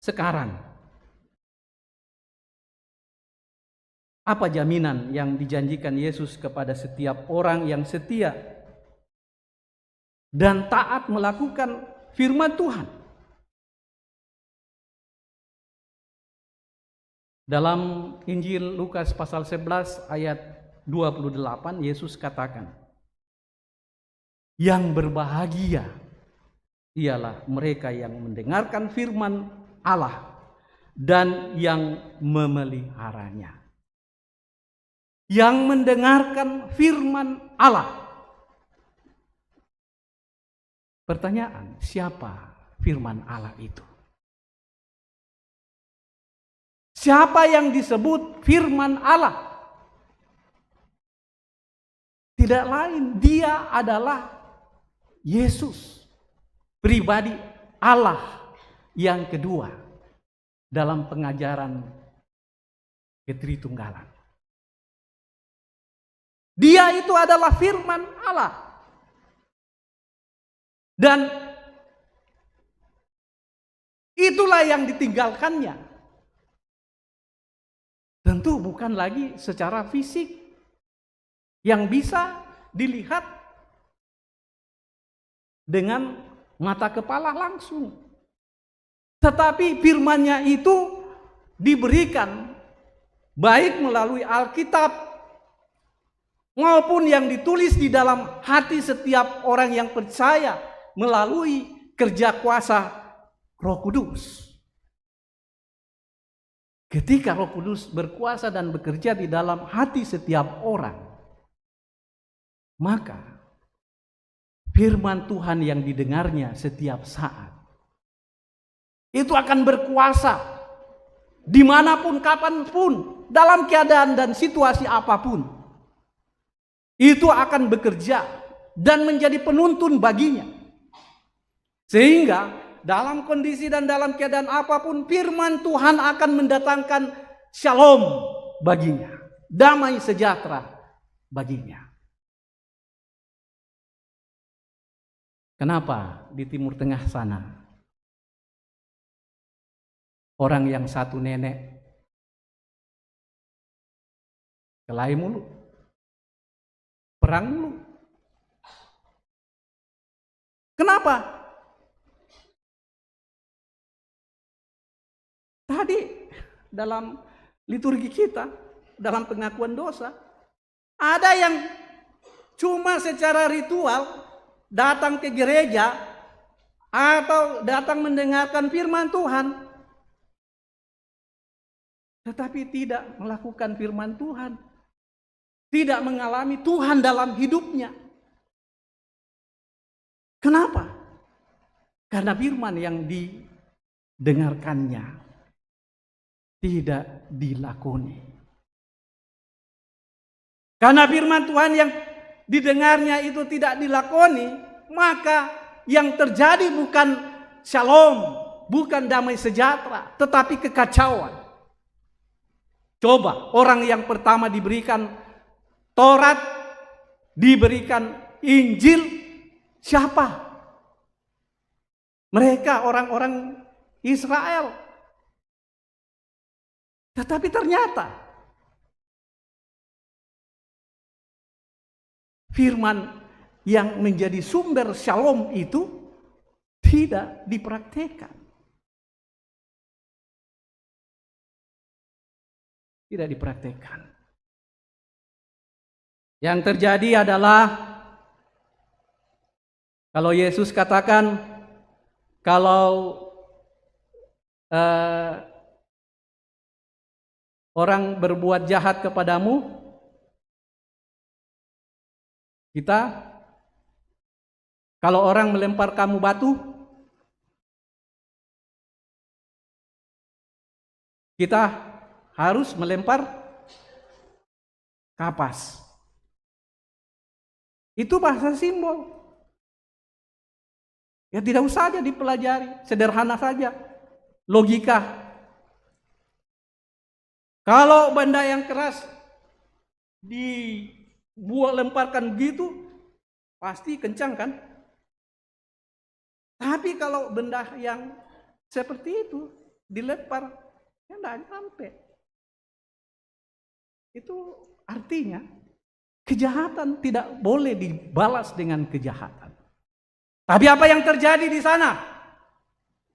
sekarang. Apa jaminan yang dijanjikan Yesus kepada setiap orang yang setia dan taat melakukan firman Tuhan? Dalam Injil Lukas pasal 11 ayat 28, Yesus katakan, yang berbahagia ialah mereka yang mendengarkan firman Allah dan yang memeliharanya. Yang mendengarkan firman Allah. Pertanyaan, siapa firman Allah itu? Siapa yang disebut firman Allah? Tidak lain, dia adalah Yesus, pribadi Allah yang kedua dalam pengajaran ketritunggalan. Dia itu adalah firman Allah. Dan itulah yang ditinggalkannya. Tentu bukan lagi secara fisik yang bisa dilihat dengan mata kepala langsung. Tetapi firman-Nya itu diberikan baik melalui Alkitab maupun yang ditulis di dalam hati setiap orang yang percaya melalui kerja kuasa Roh Kudus. Ketika Roh Kudus berkuasa dan bekerja di dalam hati setiap orang, maka firman Tuhan yang didengarnya setiap saat itu akan berkuasa dimanapun, kapanpun, dalam keadaan dan situasi apapun. Itu akan bekerja dan menjadi penuntun baginya. Sehingga dalam kondisi dan dalam keadaan apapun, firman Tuhan akan mendatangkan shalom baginya, damai sejahtera baginya. Kenapa di Timur Tengah sana orang yang satu nenek kelahi mulu, perang mulu? Kenapa? Tadi dalam liturgi kita, dalam pengakuan dosa, ada yang cuma secara ritual datang ke gereja atau datang mendengarkan firman Tuhan, tetapi tidak melakukan firman Tuhan, tidak mengalami Tuhan dalam hidupnya. Kenapa? Karena firman yang didengarkannya tidak dilakoni. Karena firman Tuhan yang didengarnya itu tidak dilakoni, maka yang terjadi bukan shalom, bukan damai sejahtera, tetapi kekacauan. Coba orang yang pertama diberikan Taurat, diberikan Injil, siapa? Mereka orang-orang Israel. Tetapi ternyata firman yang menjadi sumber shalom itu tidak dipraktekkan. Tidak dipraktekkan. Yang terjadi adalah kalau Yesus katakan kalau orang berbuat jahat kepadamu, kalau orang melempar kamu batu, kita harus melempar kapas. Itu bahasa simbol. Ya tidak usah aja dipelajari, sederhana saja, logika. Kalau benda yang keras lemparkan begitu, pasti kencang kan? Tapi kalau benda yang seperti itu dilempar, ya enggak sampai. Itu artinya kejahatan tidak boleh dibalas dengan kejahatan. Tapi apa yang terjadi di sana?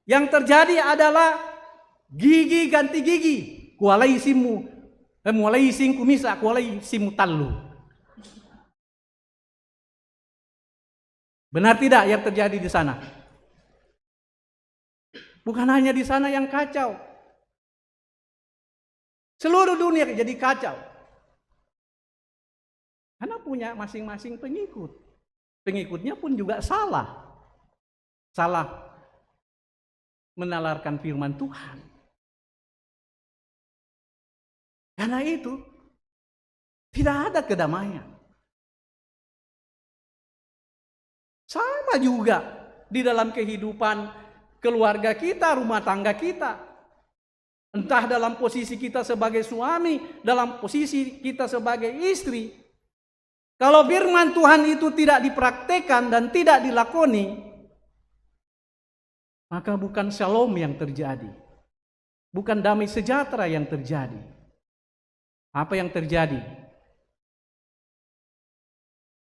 Yang terjadi adalah gigi ganti gigi. Kualai simu, mulai sing kumisa, kualai simu talu. Benar tidak yang terjadi di sana? Bukan hanya di sana yang kacau. Seluruh dunia jadi kacau. Karena punya masing-masing pengikut. Pengikutnya pun juga salah. Salah menalarkan firman Tuhan. Karena itu tidak ada kedamaian. Sama juga di dalam kehidupan keluarga kita, rumah tangga kita. Entah dalam posisi kita sebagai suami, dalam posisi kita sebagai istri. Kalau firman Tuhan itu tidak dipraktekkan dan tidak dilakoni, maka bukan shalom yang terjadi. Bukan damai sejahtera yang terjadi. Apa yang terjadi?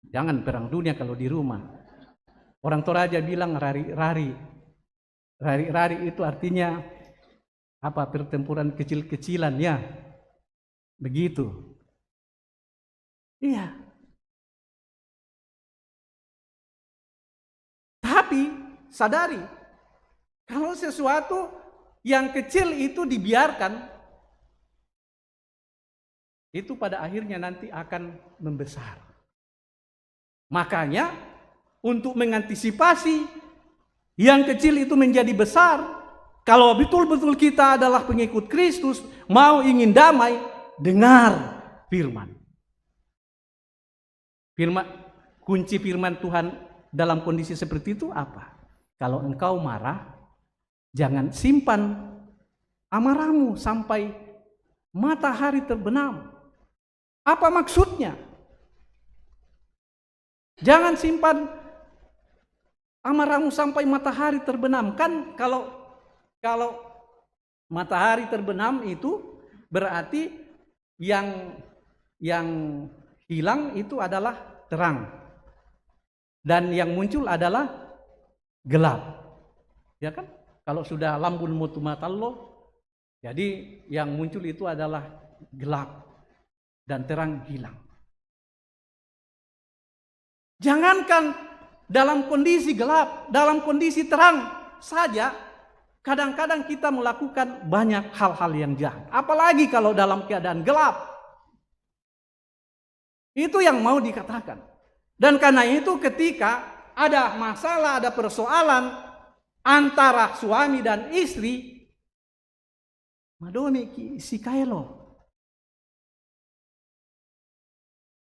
Jangan perang dunia kalau di rumah. Orang Toraja bilang rari-rari. Rari-rari itu artinya apa? Pertempuran kecil-kecilan ya. Begitu. Iya. Tapi sadari, kalau sesuatu yang kecil itu dibiarkan, itu pada akhirnya nanti akan membesar. Makanya untuk mengantisipasi yang kecil itu menjadi besar, kalau betul-betul kita adalah pengikut Kristus, mau ingin damai, dengar firman. Kunci firman Tuhan dalam kondisi seperti itu apa? Kalau engkau marah, jangan simpan amarahmu sampai matahari terbenam. Apa maksudnya? Jangan simpan amarahmu sampai matahari terbenam. Kan kalau matahari terbenam itu berarti yang hilang itu adalah terang. Dan yang muncul adalah gelap. Ya kan? Kalau sudah lambun mutu matallo, jadi yang muncul itu adalah gelap dan terang hilang. Jangankan dalam kondisi gelap, dalam kondisi terang saja, kadang-kadang kita melakukan banyak hal-hal yang jahat. Apalagi kalau dalam keadaan gelap. Itu yang mau dikatakan. Dan karena itu ketika ada masalah, ada persoalan antara suami dan istri, madome si kaelo.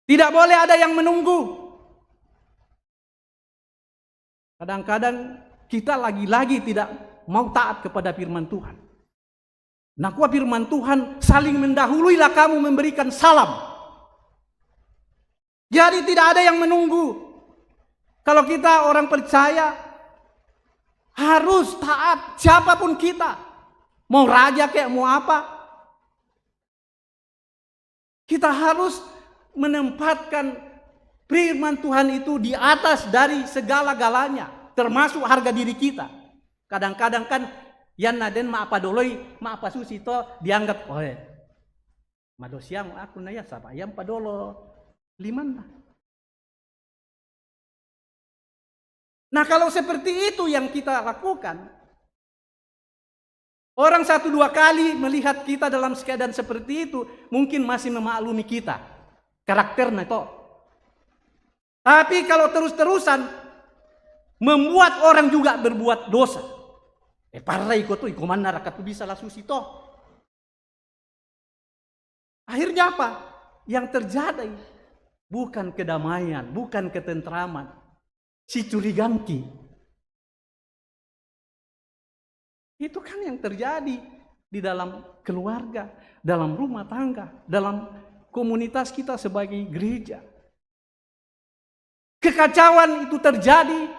Tidak boleh ada yang menunggu. Kadang-kadang kita lagi-lagi tidak mau taat kepada firman Tuhan. Nah, firman Tuhan saling mendahuluilah kamu memberikan salam. Jadi tidak ada yang menunggu. Kalau kita orang percaya harus taat siapapun kita. Mau raja kayak mau apa. Kita harus menempatkan firman Tuhan itu di atas dari segala-galanya, termasuk harga diri kita. Kadang-kadang kan yan naden ma apa doloi, ma apa susi to dianggap madosiang aku naya sapa yang padolo liman. Nah, kalau seperti itu yang kita lakukan, orang 1-2 kali melihat kita dalam keadaan seperti itu, mungkin masih memaklumi kita. Karakternya itu. Tapi kalau terus-terusan membuat orang juga berbuat dosa. Parai ko tuh ikuman rakat tuh bisa langsung situ. Akhirnya apa? Yang terjadi bukan kedamaian, bukan ketentraman, si curiganki. Itu kan yang terjadi di dalam keluarga, dalam rumah tangga, dalam komunitas kita sebagai gereja. Kekacauan itu terjadi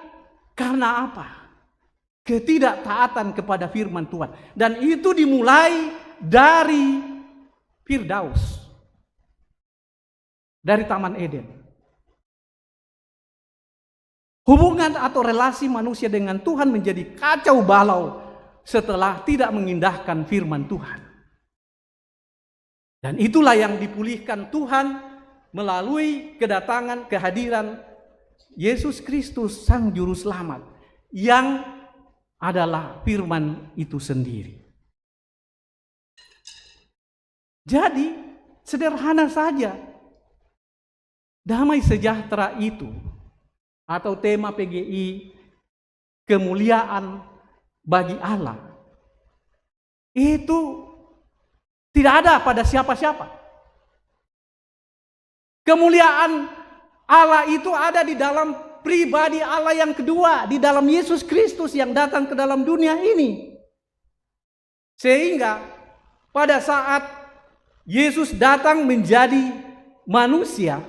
karena apa? ketidaktaatan kepada firman Tuhan. Dan itu dimulai dari Firdaus, dari Taman Eden. Hubungan atau relasi manusia dengan Tuhan menjadi kacau balau setelah tidak mengindahkan firman Tuhan. Dan itulah yang dipulihkan Tuhan melalui kedatangan, kehadiran Yesus Kristus, Sang Juru Selamat, yang adalah firman itu sendiri. Jadi, sederhana saja, damai sejahtera itu, atau tema PGI, kemuliaan bagi Allah, itu tidak ada pada siapa-siapa. Kemuliaan Allah itu ada di dalam pribadi Allah yang kedua, di dalam Yesus Kristus yang datang ke dalam dunia ini. Sehingga pada saat Yesus datang menjadi manusia,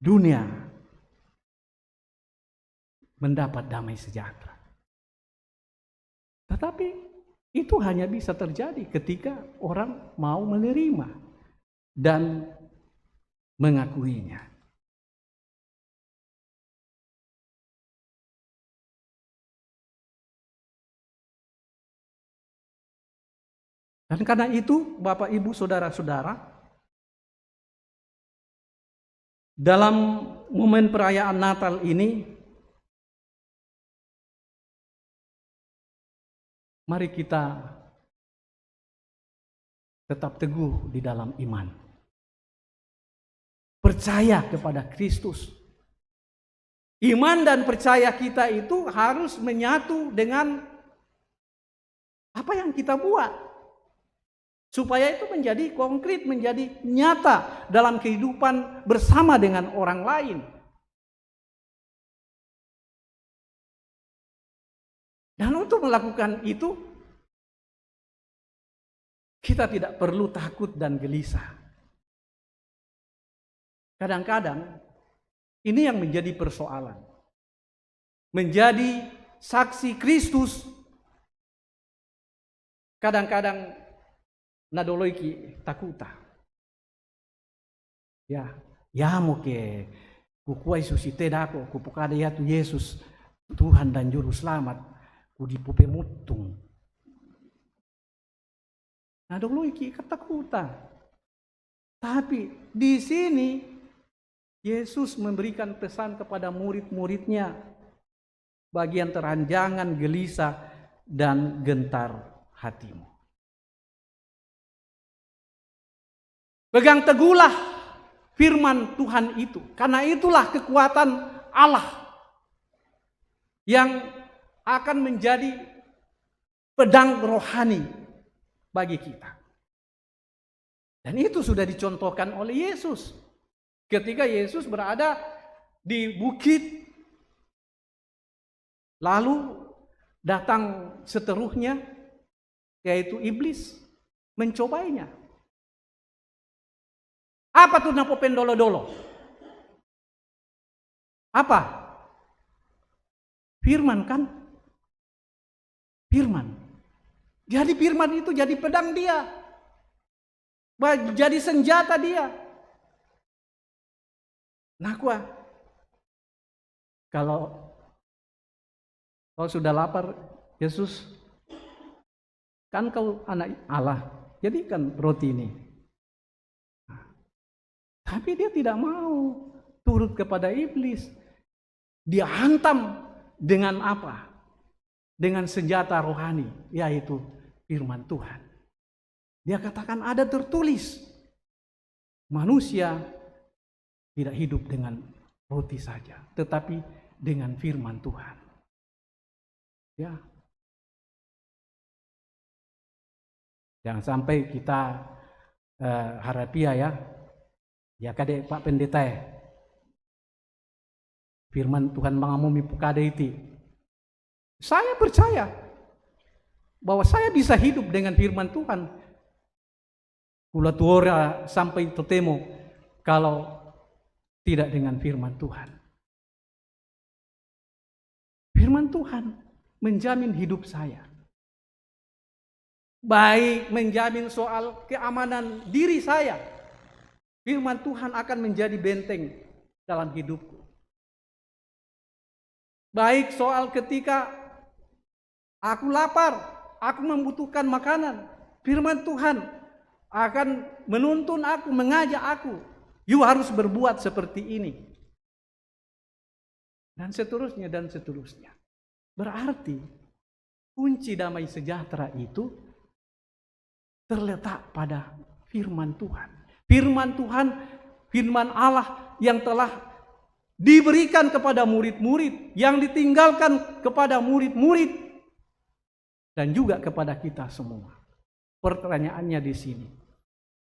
dunia mendapat damai sejahtera. Tetapi itu hanya bisa terjadi ketika orang mau menerima dan mengakuinya. Dan karena itu, Bapak, Ibu, Saudara-saudara, dalam momen perayaan Natal ini, mari kita tetap teguh di dalam iman. Percaya kepada Kristus. Iman dan percaya kita itu harus menyatu dengan apa yang kita buat. Supaya itu menjadi konkret, menjadi nyata dalam kehidupan bersama dengan orang lain. Dan untuk melakukan itu, kita tidak perlu takut dan gelisah. Kadang-kadang, ini yang menjadi persoalan. Menjadi saksi Kristus, kadang-kadang nadoloiki takuta. Ya mo ke kukuai susite dako, kupukada ya tu Yesus, Tuhan dan Juru Selamat, kudipupe mutung. Nadoloiki ketakutan. Tapi di sini Yesus memberikan pesan kepada murid-muridnya, bagian teranjangan, gelisah, dan gentar hatimu. Pegang teguhlah firman Tuhan itu, karena itulah kekuatan Allah yang akan menjadi pedang rohani bagi kita. Dan itu sudah dicontohkan oleh Yesus. Ketika Yesus berada di bukit, lalu datang seteruhnya, yaitu iblis, mencobainya. Apa tuh napo pendolo-dolo? Apa? Firman kan? Firman. Jadi firman itu jadi pedang dia. Jadi senjata dia. Nah, kalau sudah lapar, Yesus, kan kau anak Allah, jadikan roti ini. Tapi dia tidak mau turut kepada iblis. Dia hantam dengan apa? Dengan senjata rohani, yaitu firman Tuhan. Dia katakan ada tertulis, manusia tidak hidup dengan roti saja, tetapi dengan firman Tuhan. Ya. Jangan sampai kita harapia ya kade Pak Pendeta firman Tuhan mengamumi pukade itu. Saya percaya bahwa saya bisa hidup dengan firman Tuhan. Kula tuora sampai totemo kalau tidak dengan firman Tuhan. Firman Tuhan menjamin hidup saya. Baik menjamin soal keamanan diri saya. Firman Tuhan akan menjadi benteng dalam hidupku. Baik soal ketika aku lapar, aku membutuhkan makanan. Firman Tuhan akan menuntun aku, mengajak aku. You harus berbuat seperti ini. Dan seterusnya dan seterusnya. Berarti kunci damai sejahtera itu terletak pada firman Tuhan. Firman Tuhan, firman Allah yang telah diberikan kepada murid-murid, yang ditinggalkan kepada murid-murid, dan juga kepada kita semua. Pertanyaannya di sini,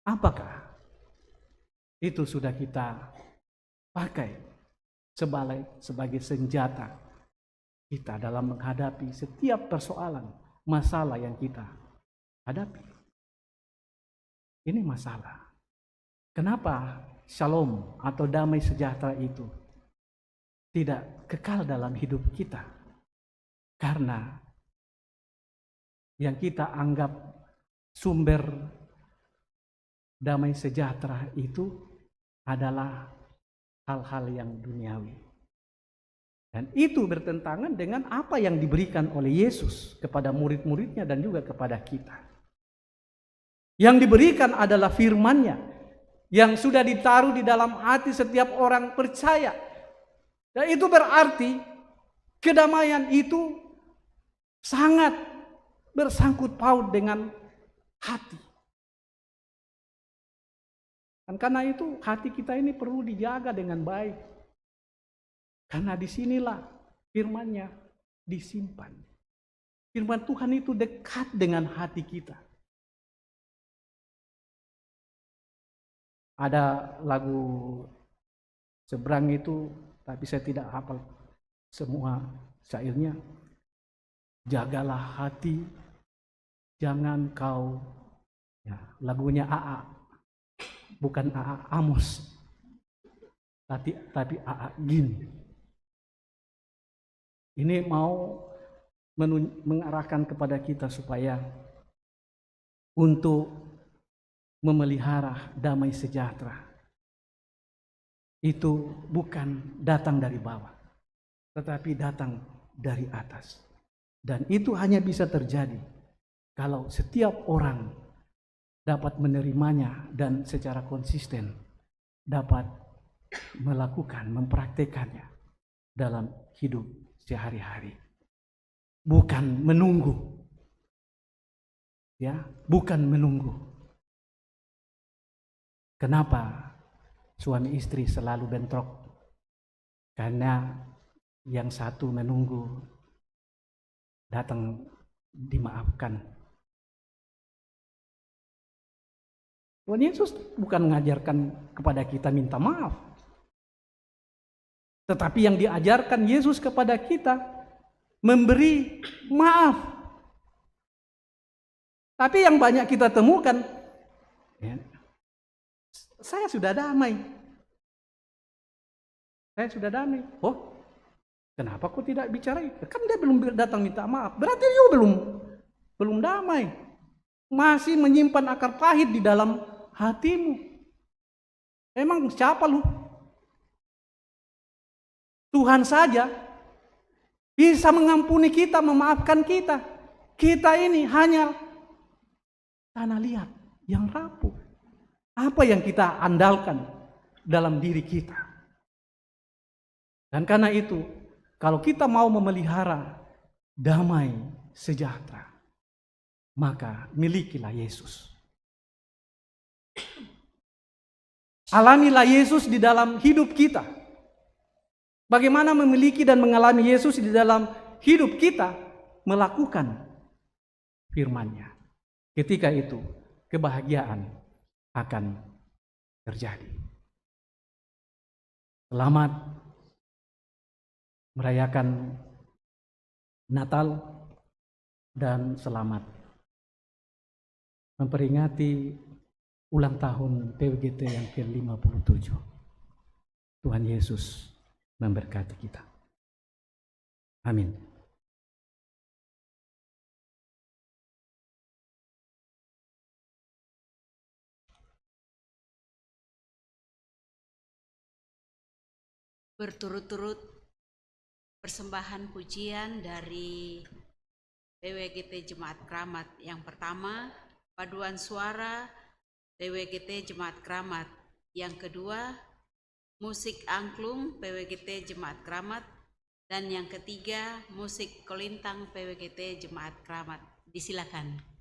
apakah itu sudah kita pakai sebagai senjata kita dalam menghadapi setiap persoalan, masalah yang kita hadapi? Ini masalah. Kenapa shalom atau damai sejahtera itu tidak kekal dalam hidup kita? Karena yang kita anggap sumber damai sejahtera itu adalah hal-hal yang duniawi. Dan itu bertentangan dengan apa yang diberikan oleh Yesus kepada murid-muridnya dan juga kepada kita. Yang diberikan adalah firman-Nya yang sudah ditaruh di dalam hati setiap orang percaya. Dan itu berarti kedamaian itu sangat bersangkut paut dengan hati. Dan karena itu hati kita ini perlu dijaga dengan baik. Karena disinilah firman-Nya disimpan. Firman Tuhan itu dekat dengan hati kita. Ada lagu seberang itu, tapi saya tidak hafal semua syairnya. Jagalah hati, jangan kau, ya, lagunya AA. Bukan AA Amos, tapi AA Gin. Ini mau mengarahkan kepada kita supaya untuk memelihara damai sejahtera itu bukan datang dari bawah, tetapi datang dari atas. Dan itu hanya bisa terjadi kalau setiap orang dapat menerimanya dan secara konsisten dapat melakukan, mempraktekannya dalam hidup sehari-hari. Bukan menunggu. Ya, bukan menunggu. Kenapa suami istri selalu bentrok? Karena yang satu menunggu datang dimaafkan. Tuhan Yesus bukan mengajarkan kepada kita minta maaf. Tetapi yang diajarkan Yesus kepada kita memberi maaf. Tapi yang banyak kita temukan, ya, saya sudah damai. Saya sudah damai. Oh, kenapa kok tidak bicara itu? Kan dia belum datang minta maaf. Berarti dia belum damai. Masih menyimpan akar pahit di dalam hatimu. Emang siapa lu? Tuhan saja bisa mengampuni kita, memaafkan kita. Kita ini hanya tanah liat yang rapuh. Apa yang kita andalkan dalam diri kita? Dan karena itu, kalau kita mau memelihara damai sejahtera, maka milikilah Yesus. Alamilah Yesus di dalam hidup kita. Bagaimana memiliki dan mengalami Yesus di dalam hidup kita? Melakukan firman-Nya. Ketika itu, kebahagiaan akan terjadi. Selamat merayakan Natal dan selamat memperingati ulang tahun PWGT yang ke-57. Tuhan Yesus memberkati kita. Amin. Berturut-turut persembahan pujian dari PWGT Jemaat Keramat. Yang pertama, paduan suara PWGT Jemaat Keramat. Yang kedua, musik angklung PWGT Jemaat Keramat. Dan yang ketiga, musik kolintang PWGT Jemaat Keramat. Disilakan.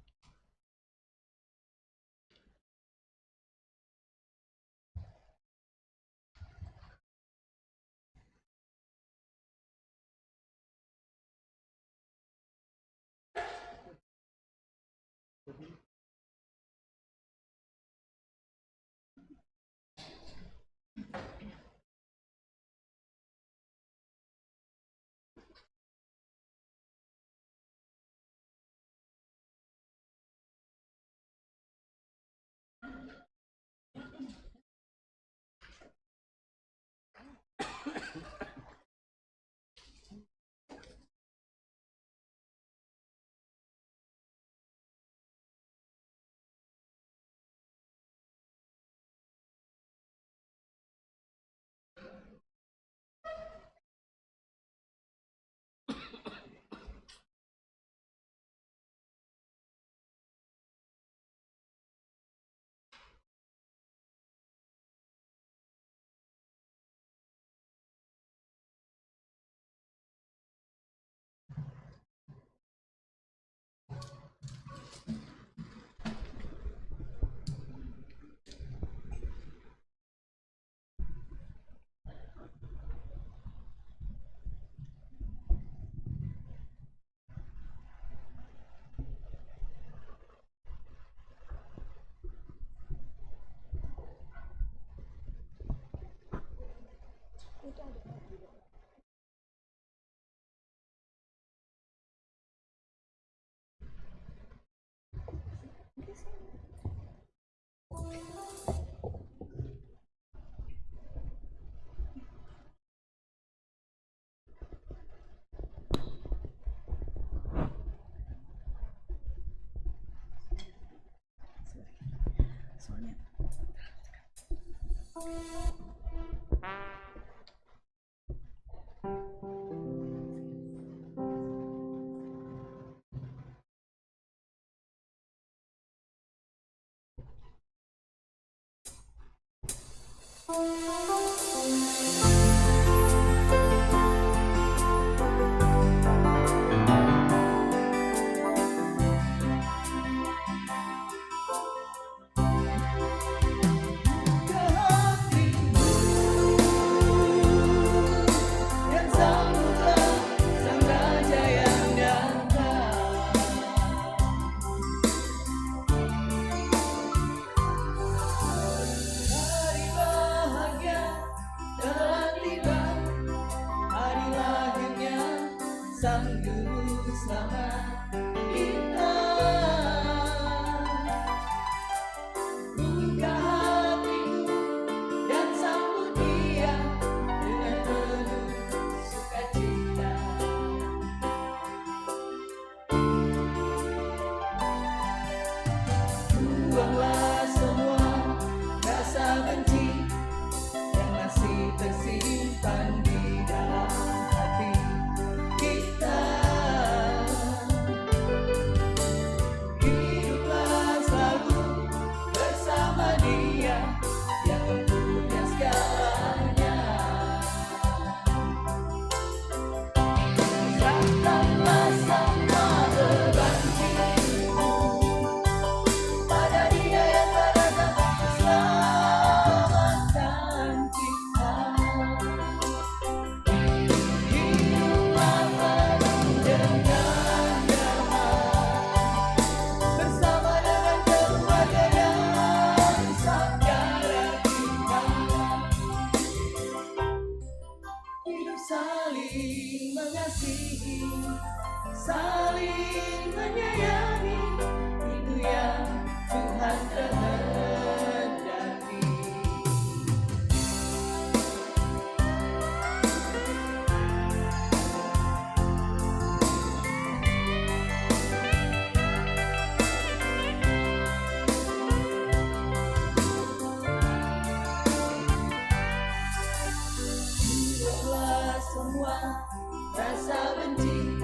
rasa benci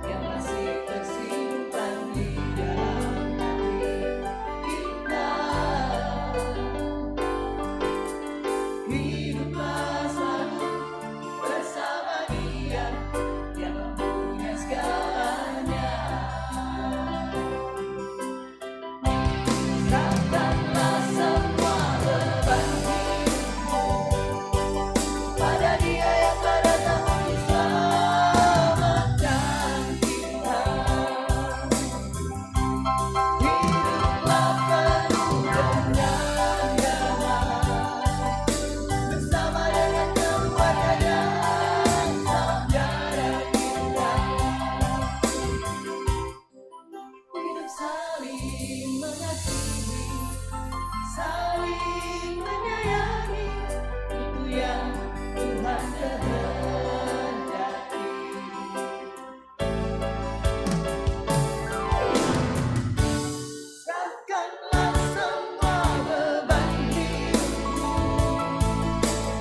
yang masih tersimpan di dalam hati kita. Hiduplah selalu bersama Dia yang mempunyai segalanya. Serahkanlah semua beban hidupmu pada Dia yang telah datang untuk selamatkan kita. Hiduplah penuh dengan damai bersama dengan keluarga dan saudara kita. Hidup saling mengasihi, saling menyayangi, itu yang Tuhan kehendaki. Serahkanlah semua beban hidupmu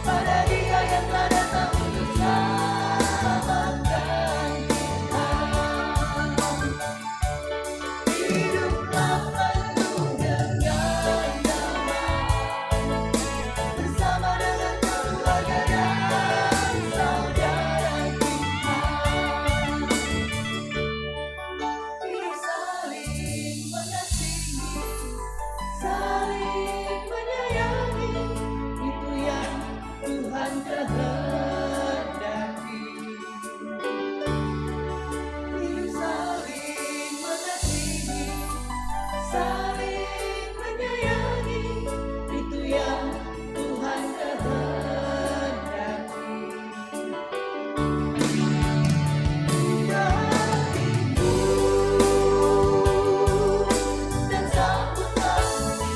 pada Dia yang telah datang untuk selamatkan kita. Hiduplah penuh dengan damai bersama dengan keluarga dan saudara kita. Hidup saling mengasihi, saling menyayangi, itu yang Tuhan kehendaki. Hidup saling mengasihi, saling menyayangi, itu yang Tuhan kehendaki. Hatimu dan sambutlah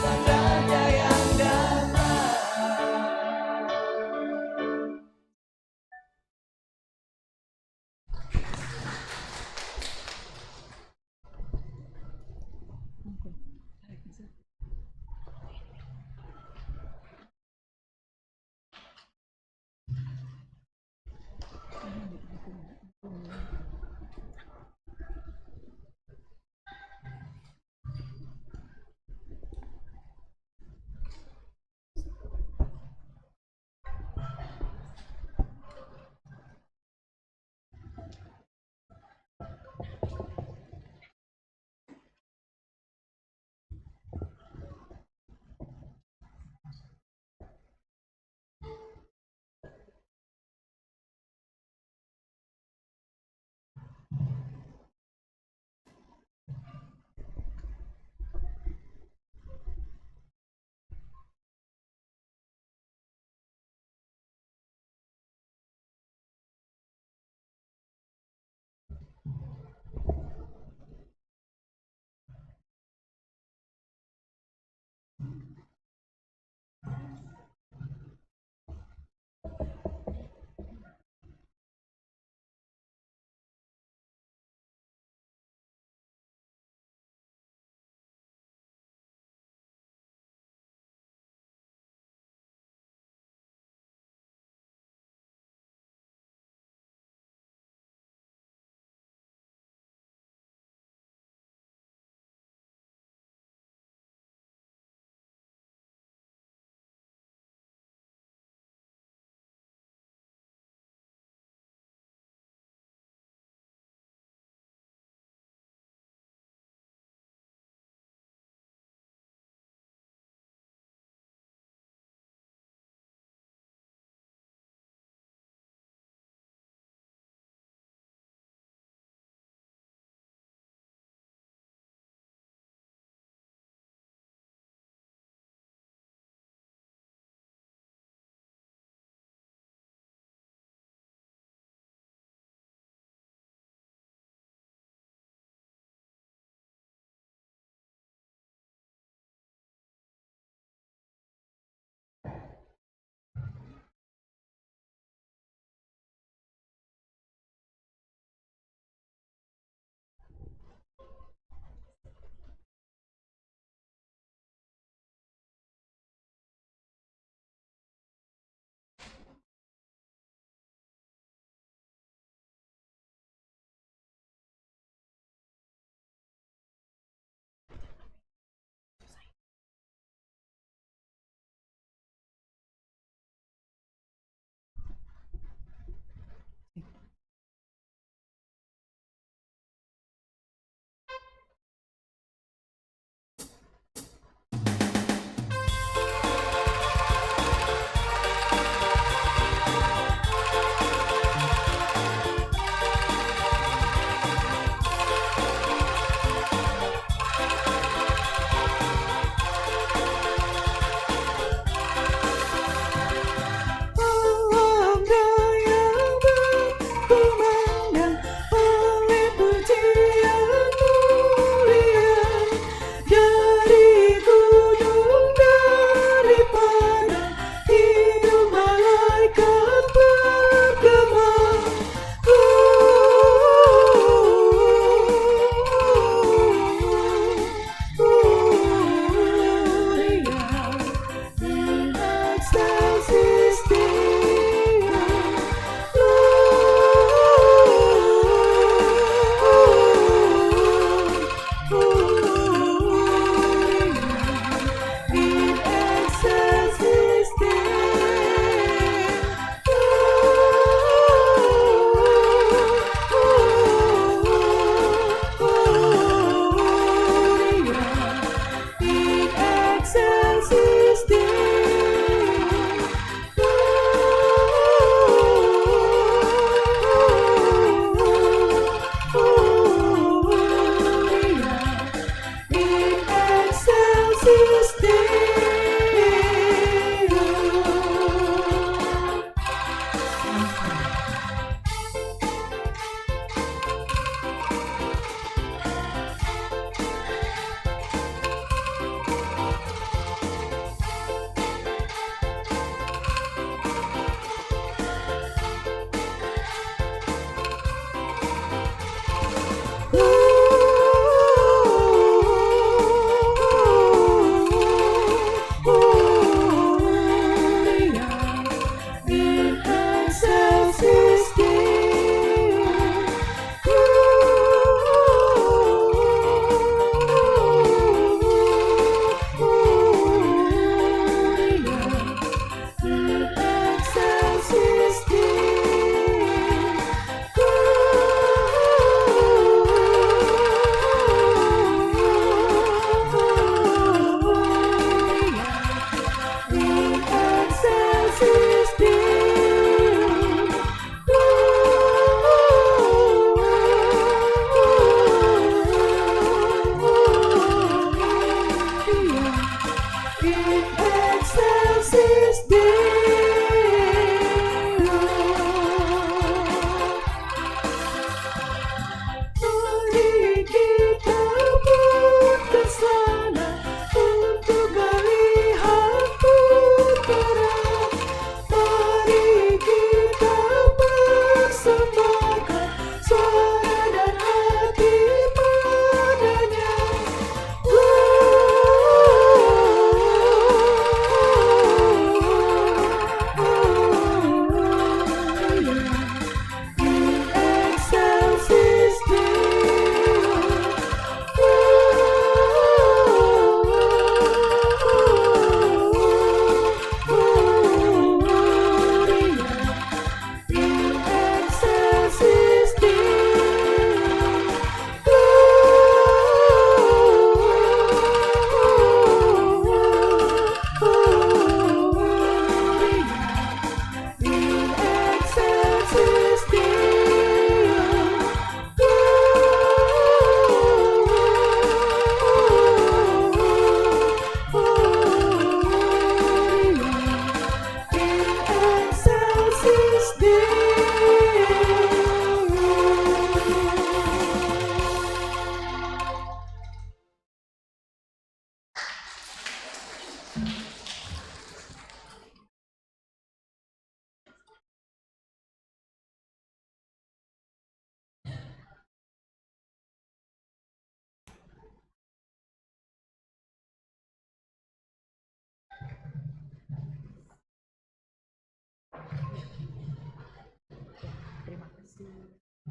Sang Raja yang datang.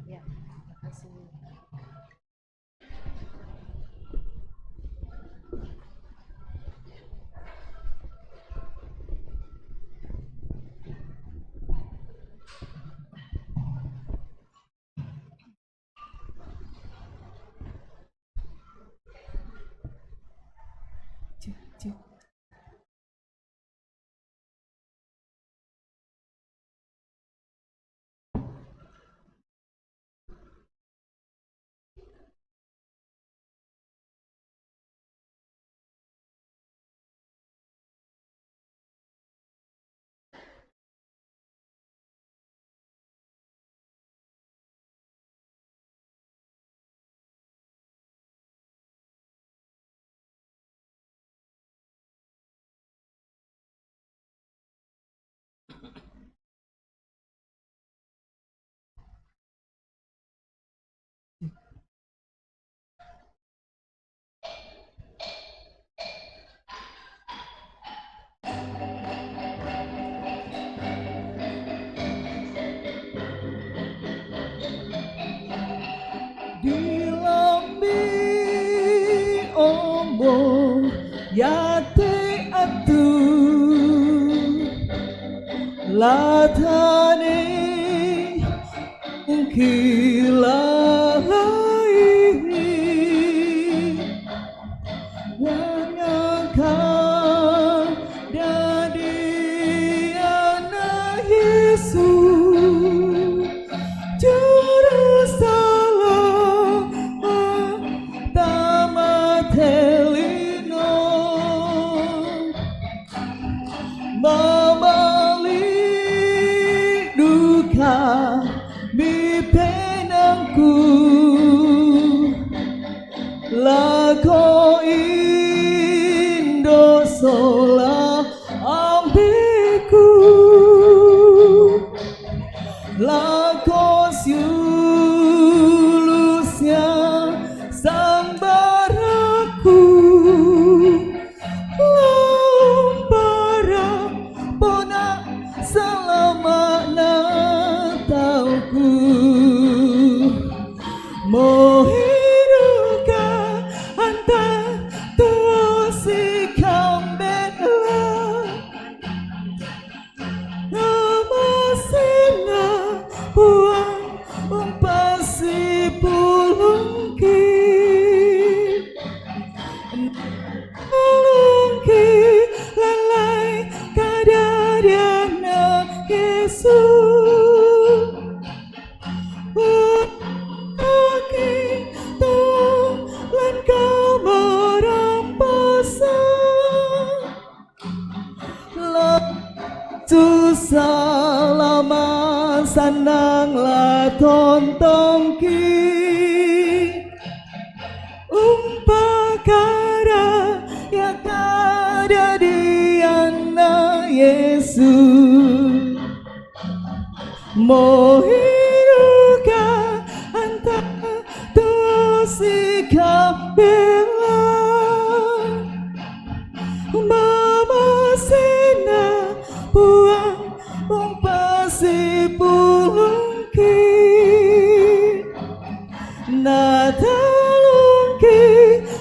Ya, terima kasih. Di lambi ombo yate atu latane ungkilaini Wanyangka dari anak Yesus Juru selamat tamatelino Mamali duka bipenangku Lako indo sola ambiku Lako siulusnya sang baraku Lampara pona selama natauku Mohiruka anta tuosi kambela Namasina buang umpasi pulungki Pulungki lalai kadariana Yesus Aki tulan kamarampasan Susah lama sananglah tontongki Umpakara ya kada di anak Yesus Mohiruka antara dosi kabela Mama sena buang umpasi pulungki Natalungki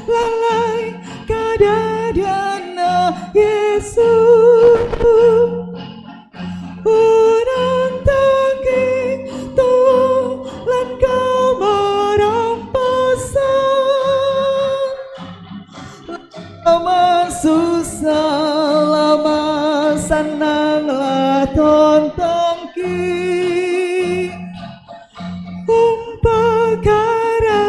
lalai kadadiana Yesus Unantangi tulan kamarampasan Lama susah lama senanglah tontongki Umpakara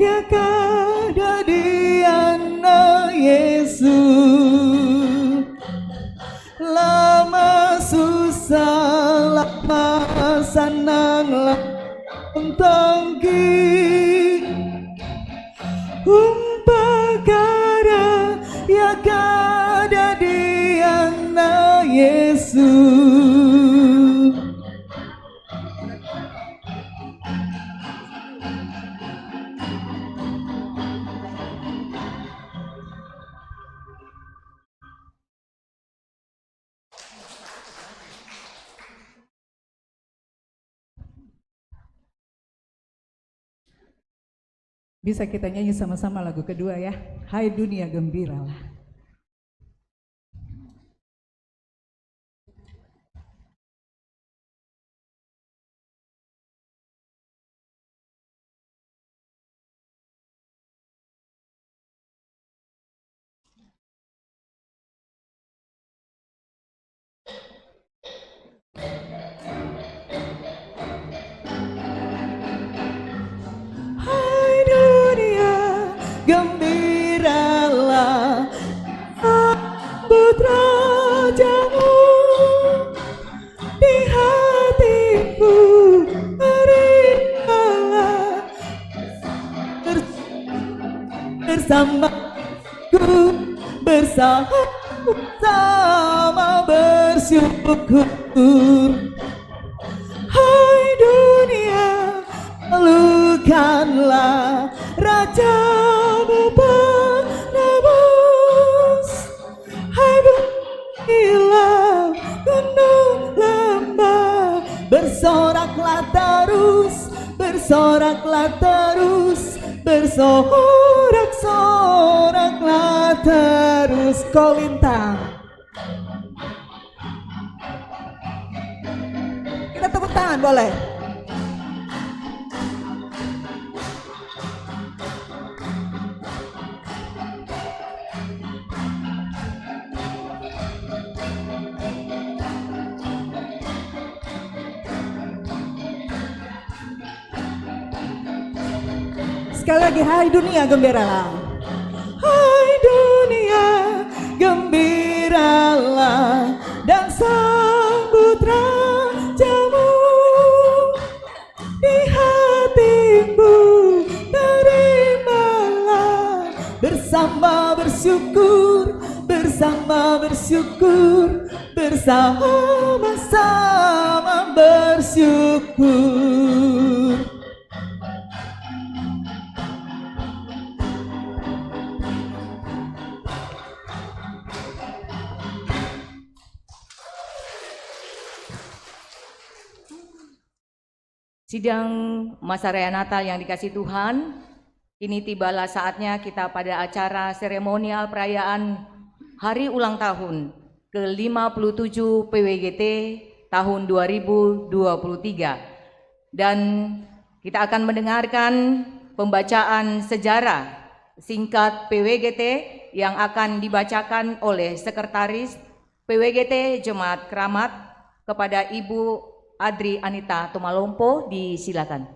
ya kada di anak Yesus Lama susah lama senanglah tontongki Umpakara ya kada di anak Yesus Bisa kita nyanyi sama-sama lagu kedua ya. Hai dunia gembiralah. Hai dunia gembiralah, sambut rajamu di hatimu, terimalah bersamaku, bersama bersyukur. Hai dunia, lalukanlah rajamu penebus. Hai buktilah gunung lembah, bersoraklah terus, bersoraklah terus, bersorak-soraklah terus. Kolintang, kita tepuk tangan boleh? Sekali lagi, hai dunia gembiralah. Hai dunia gembiralah dan sambut rajamu di hatimu, terimalah bersama bersyukur, bersama bersyukur, bersama-sama bersyukur. Sidang masa raya Natal yang dikasihi Tuhan, kini tibalah saatnya kita pada acara seremonial perayaan Hari Ulang Tahun ke-57 PWGT tahun 2023. Dan kita akan mendengarkan pembacaan sejarah singkat PWGT yang akan dibacakan oleh Sekretaris PWGT Jemaat Keramat kepada Ibu Adri Anita Tumalompo, disilakan.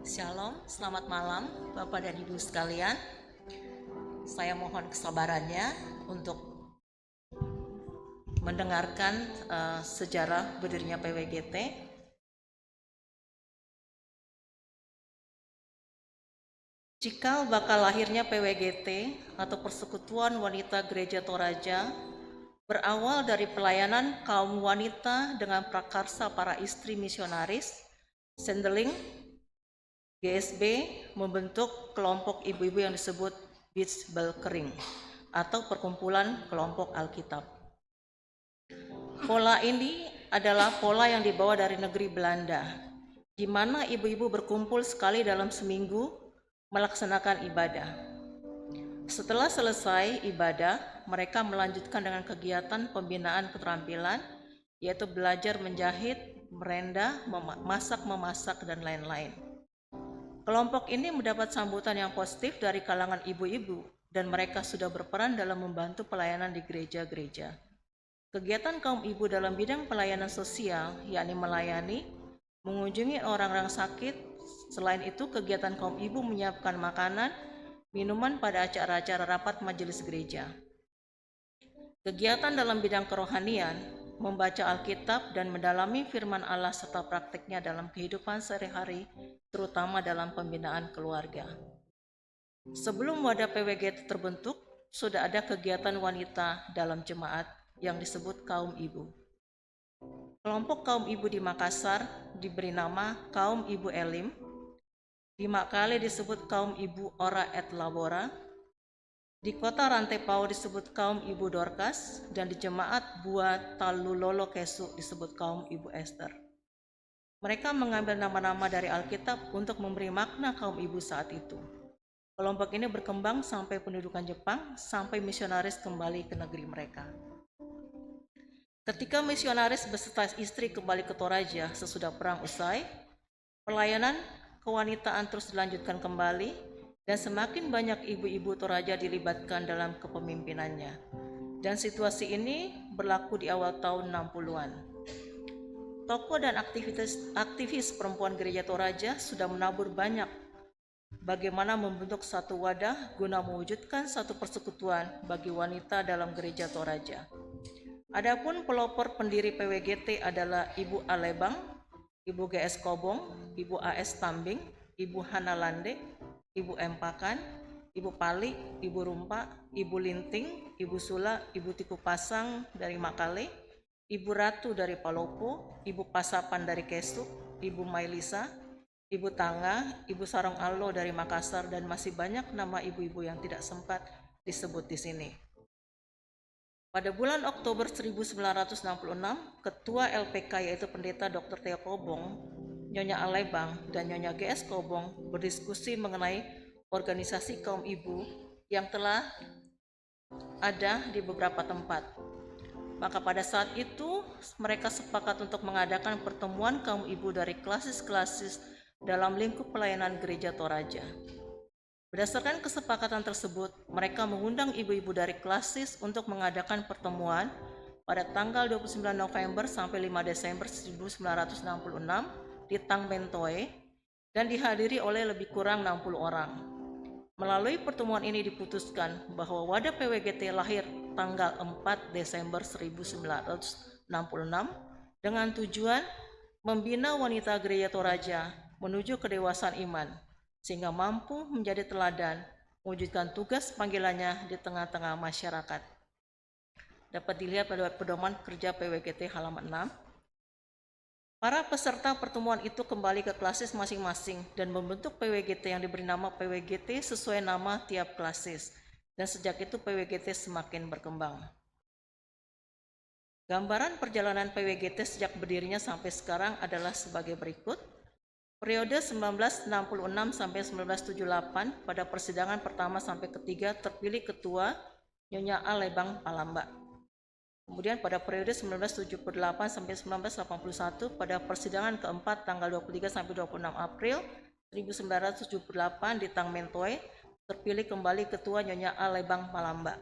Shalom, selamat malam Bapak dan Ibu sekalian. Saya mohon kesabarannya untuk mendengarkan sejarah berdirinya PWGT. Cikal bakal lahirnya PWGT atau Persekutuan Wanita Gereja Toraja berawal dari pelayanan kaum wanita dengan prakarsa para istri misionaris. Sendeling GSB membentuk kelompok ibu-ibu yang disebut Beach Belkering atau Perkumpulan Kelompok Alkitab. Pola ini adalah pola yang dibawa dari negeri Belanda, di mana ibu-ibu berkumpul sekali dalam seminggu melaksanakan ibadah. Setelah selesai ibadah, mereka melanjutkan dengan kegiatan pembinaan keterampilan, yaitu belajar menjahit, merendah, memasak, dan lain-lain. Kelompok ini mendapat sambutan yang positif dari kalangan ibu-ibu, dan mereka sudah berperan dalam membantu pelayanan di gereja-gereja. Kegiatan kaum ibu dalam bidang pelayanan sosial, yakni melayani, mengunjungi orang-orang sakit. Selain itu, kegiatan kaum ibu menyiapkan makanan, minuman pada acara-acara rapat majelis gereja. Kegiatan dalam bidang kerohanian, membaca Alkitab dan mendalami firman Allah serta praktiknya dalam kehidupan sehari-hari, terutama dalam pembinaan keluarga. Sebelum wadah PWGT terbentuk, sudah ada kegiatan wanita dalam jemaat yang disebut kaum ibu. Kelompok kaum ibu di Makassar diberi nama kaum Ibu Elim, di Makale disebut kaum Ibu Ora et Labora, di kota Rantepao disebut kaum Ibu Dorcas, dan di jemaat Bua Talulolo Kesu disebut kaum Ibu Esther. Mereka mengambil nama-nama dari Alkitab untuk memberi makna kaum ibu saat itu. Kelompok ini berkembang sampai pendudukan Jepang, sampai misionaris kembali ke negeri mereka. Ketika misionaris beserta istri kembali ke Toraja sesudah perang usai, pelayanan kewanitaan terus dilanjutkan kembali, dan semakin banyak ibu-ibu Toraja dilibatkan dalam kepemimpinannya. Dan situasi ini berlaku di awal tahun 60-an. Tokoh dan aktivis perempuan gereja Toraja sudah menabur banyak bagaimana membentuk satu wadah guna mewujudkan satu persekutuan bagi wanita dalam gereja Toraja. Adapun pelopor pendiri PWGT adalah Ibu Alebang, Ibu GS Kobong, Ibu AS Tambing, Ibu Hana Lande, Ibu Empakan, Ibu Pali, Ibu Rumpa, Ibu Linting, Ibu Sula, Ibu Tiku Pasang dari Makale, Ibu Ratu dari Palopo, Ibu Pasapan dari Kesuk, Ibu Mailisa, Ibu Tangga, Ibu Sarong Allo dari Makassar, dan masih banyak nama ibu-ibu yang tidak sempat disebut di sini. Pada bulan Oktober 1966, Ketua LPK yaitu Pendeta Dr. Theo Kobong, Nyonya Alebang, dan Nyonya GS Kobong berdiskusi mengenai organisasi kaum ibu yang telah ada di beberapa tempat. Maka pada saat itu mereka sepakat untuk mengadakan pertemuan kaum ibu dari klasis-klasis dalam lingkup pelayanan gereja Toraja. Berdasarkan kesepakatan tersebut, mereka mengundang ibu-ibu dari klasis untuk mengadakan pertemuan pada tanggal 29 November sampai 5 Desember 1966 di Tangbentoe dan dihadiri oleh lebih kurang 60 orang. Melalui pertemuan ini diputuskan bahwa wadah PWGT lahir tanggal 4 Desember 1966 dengan tujuan membina wanita gereja Toraja menuju kedewasaan iman sehingga mampu menjadi teladan mewujudkan tugas panggilannya di tengah-tengah masyarakat. Dapat dilihat pada pedoman kerja PWGT halaman 6. Para peserta pertemuan itu kembali ke klasis masing-masing dan membentuk PWGT yang diberi nama PWGT sesuai nama tiap klasis. Dan sejak itu PWGT semakin berkembang. Gambaran perjalanan PWGT sejak berdirinya sampai sekarang adalah sebagai berikut. Periode 1966 sampai 1978 pada persidangan pertama sampai ketiga terpilih ketua Nyonya Alebang Palamba. Kemudian pada periode 1978 sampai 1981 pada persidangan keempat tanggal 23 sampai 26 April 1978 di Tangmentoe terpilih kembali ketua Nyonya Alebang Palamba.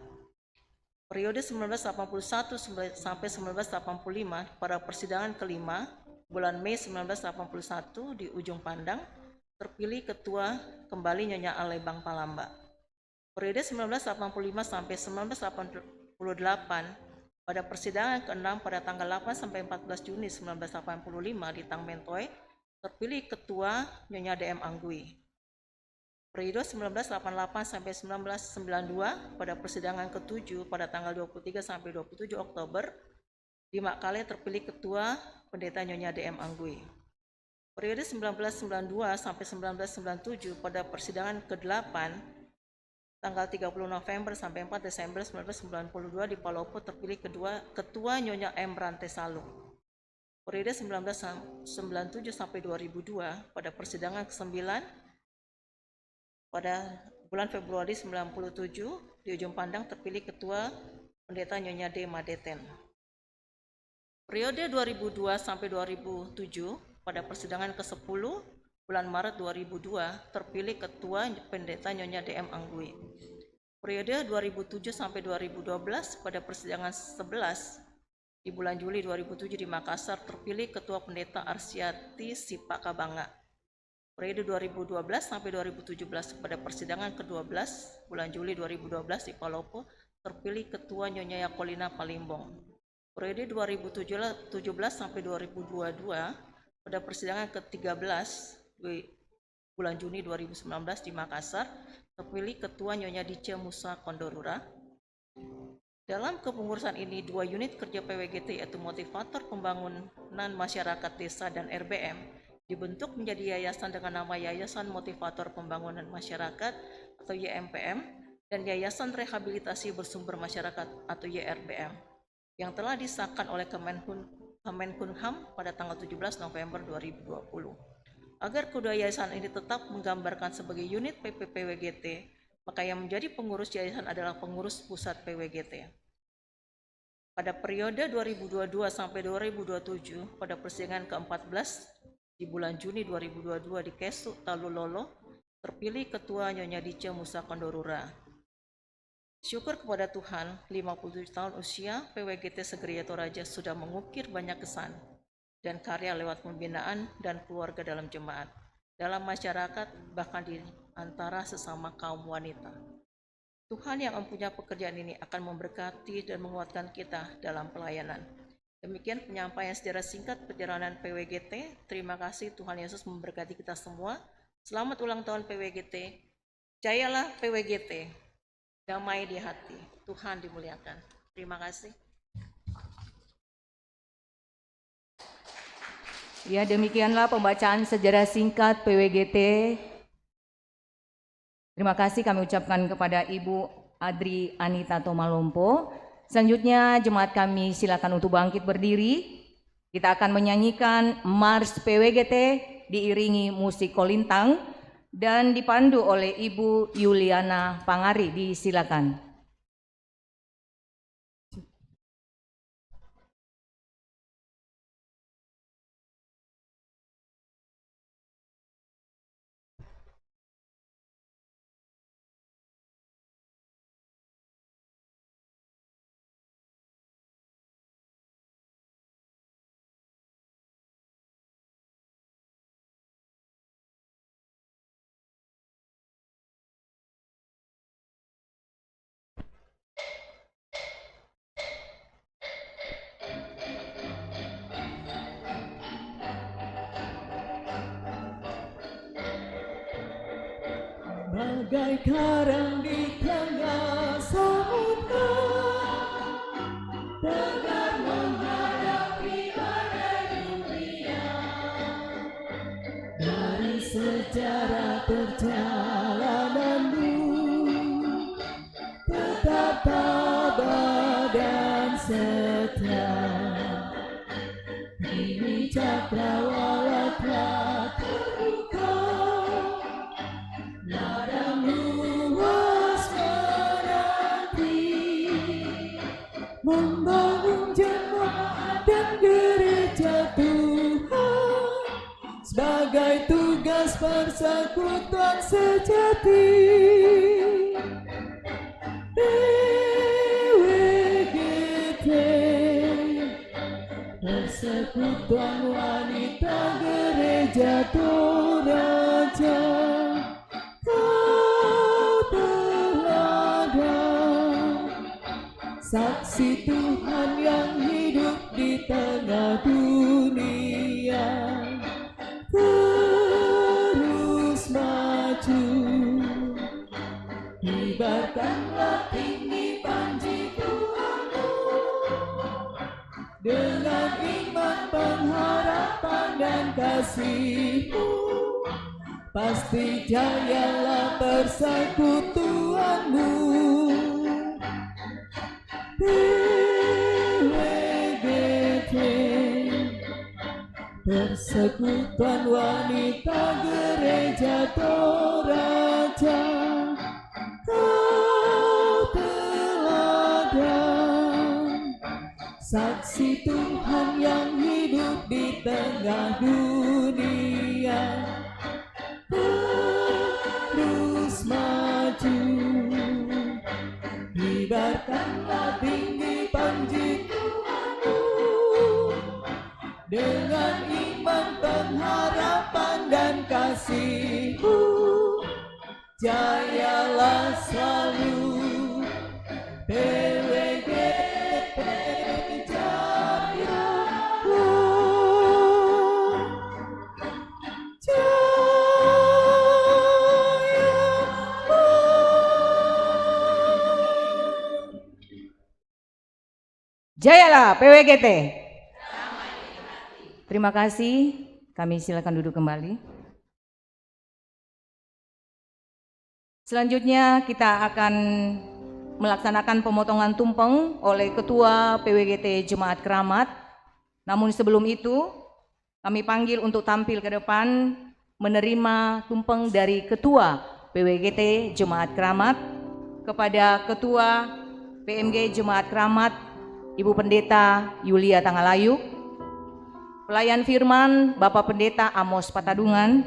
Periode 1981 sampai 1985 pada persidangan kelima bulan Mei 1981 di Ujung Pandang terpilih ketua kembali Nyonya Alebang Palamba. Periode 1985 sampai 1988 pada persidangan ke-6 pada tanggal 8 sampai 14 Juni 1985 di Tangmentoe terpilih ketua Nyonya DM Anggui. Periode 1988 sampai 1992 pada persidangan ke-7 pada tanggal 23 sampai 27 Oktober di Makale terpilih ketua Pendeta Nyonya DM Anggui. Periode 1992 sampai 1997 pada persidangan ke-8 tanggal 30 November sampai 4 Desember 1992 di Palopo terpilih ketua Nyonya M. Rantesalu. Periode 1997 sampai 2002 pada persidangan ke-9 pada bulan Februari 1997 di Ujung Pandang terpilih ketua Pendeta Nyonya D. Madeten. Periode 2002 sampai 2007 pada persidangan ke-10 bulan Maret 2002 terpilih ketua Pendeta Nyonya DM Anggui. Periode 2007 sampai 2012 pada persidangan 11 di bulan Juli 2007 di Makassar terpilih ketua Pendeta Arsiati Sipaka Banga. Periode 2012 sampai 2017 pada persidangan ke-12 bulan Juli 2012 di Palopo terpilih ketua Nyonya Yakolina Palimbong. Periode 2017 sampai 2022 pada persidangan ke-13 di bulan Juni 2019 di Makassar terpilih ketua Nyonya Dice Musa Kondorura. Dalam kepengurusan ini, 2 unit kerja PWGT yaitu Motivator Pembangunan Masyarakat Desa dan RBM dibentuk menjadi yayasan dengan nama Yayasan Motivator Pembangunan Masyarakat atau YMPM dan Yayasan Rehabilitasi Bersumber Masyarakat atau YRBM yang telah disahkan oleh Kemenkumham pada tanggal 17 November 2020. Agar kedua yayasan ini tetap menggambarkan sebagai unit PPPWGT, maka yang menjadi pengurus yayasan adalah pengurus pusat PWGT. Pada periode 2022 sampai 2027, pada persidangan ke-14 di bulan Juni 2022 di Kesuk Talulolo, terpilih Ketua Nyonya Dice Musa Kondorura. Syukur kepada Tuhan, 57 tahun usia PWGT Segereja Toraja sudah mengukir banyak kesan dan karya lewat pembinaan dan keluarga dalam jemaat, dalam masyarakat, bahkan di antara sesama kaum wanita. Tuhan yang mempunyai pekerjaan ini akan memberkati dan menguatkan kita dalam pelayanan. Demikian penyampaian secara singkat perjalanan PWGT. Terima kasih, Tuhan Yesus memberkati kita semua. Selamat ulang tahun PWGT. Jayalah PWGT. Damai di hati. Tuhan dimuliakan. Terima kasih. Ya, demikianlah pembacaan sejarah singkat PWGT. Terima kasih kami ucapkan kepada Ibu Adri Anita Tomalompo. Selanjutnya jemaat kami silakan untuk bangkit berdiri. Kita akan menyanyikan Mars PWGT diiringi musik kolintang dan dipandu oleh Ibu Yuliana Pangari. Disilakan. Bagai karang di tengah samudra, tegar menghadapi badai dunia. Dari sejarah perjalananmu, tetap tabah dan setia. Kini cakrawala telah terbuka, ladang luas menanti, membangun jemaat dan gereja Tuhan sebagai tugas persekutuan sejati. PWGT, Persekutuan Wanita Gereja Toraja. Saksi Tuhan yang hidup di tengah dunia, terus maju. Kibarkanlah tinggi panji Tuhanmu, dengan iman, pengharapan dan kasih-Mu. Pasti jayalah persekutuanmu. PWGT, Persekutuan Wanita Gereja Toraja. Kau teladan, saksi Tuhan yang hidup di tengah dunia, terus maju. Kibarkanlah tinggi panji Tuhanmu, dengan iman, pengharapan dan kasih-Mu. Jayalah selalu. Jayalah PWGT. Terima kasih. Kami silakan duduk kembali. Selanjutnya kita akan melaksanakan pemotongan tumpeng oleh Ketua PWGT Jemaat Keramat. Namun sebelum itu, kami panggil untuk tampil ke depan menerima tumpeng dari Ketua PWGT Jemaat Keramat kepada Ketua PMG Jemaat Keramat Ibu Pendeta Yulia Tangalayu, Pelayan Firman Bapak Pendeta Amos Patadungan,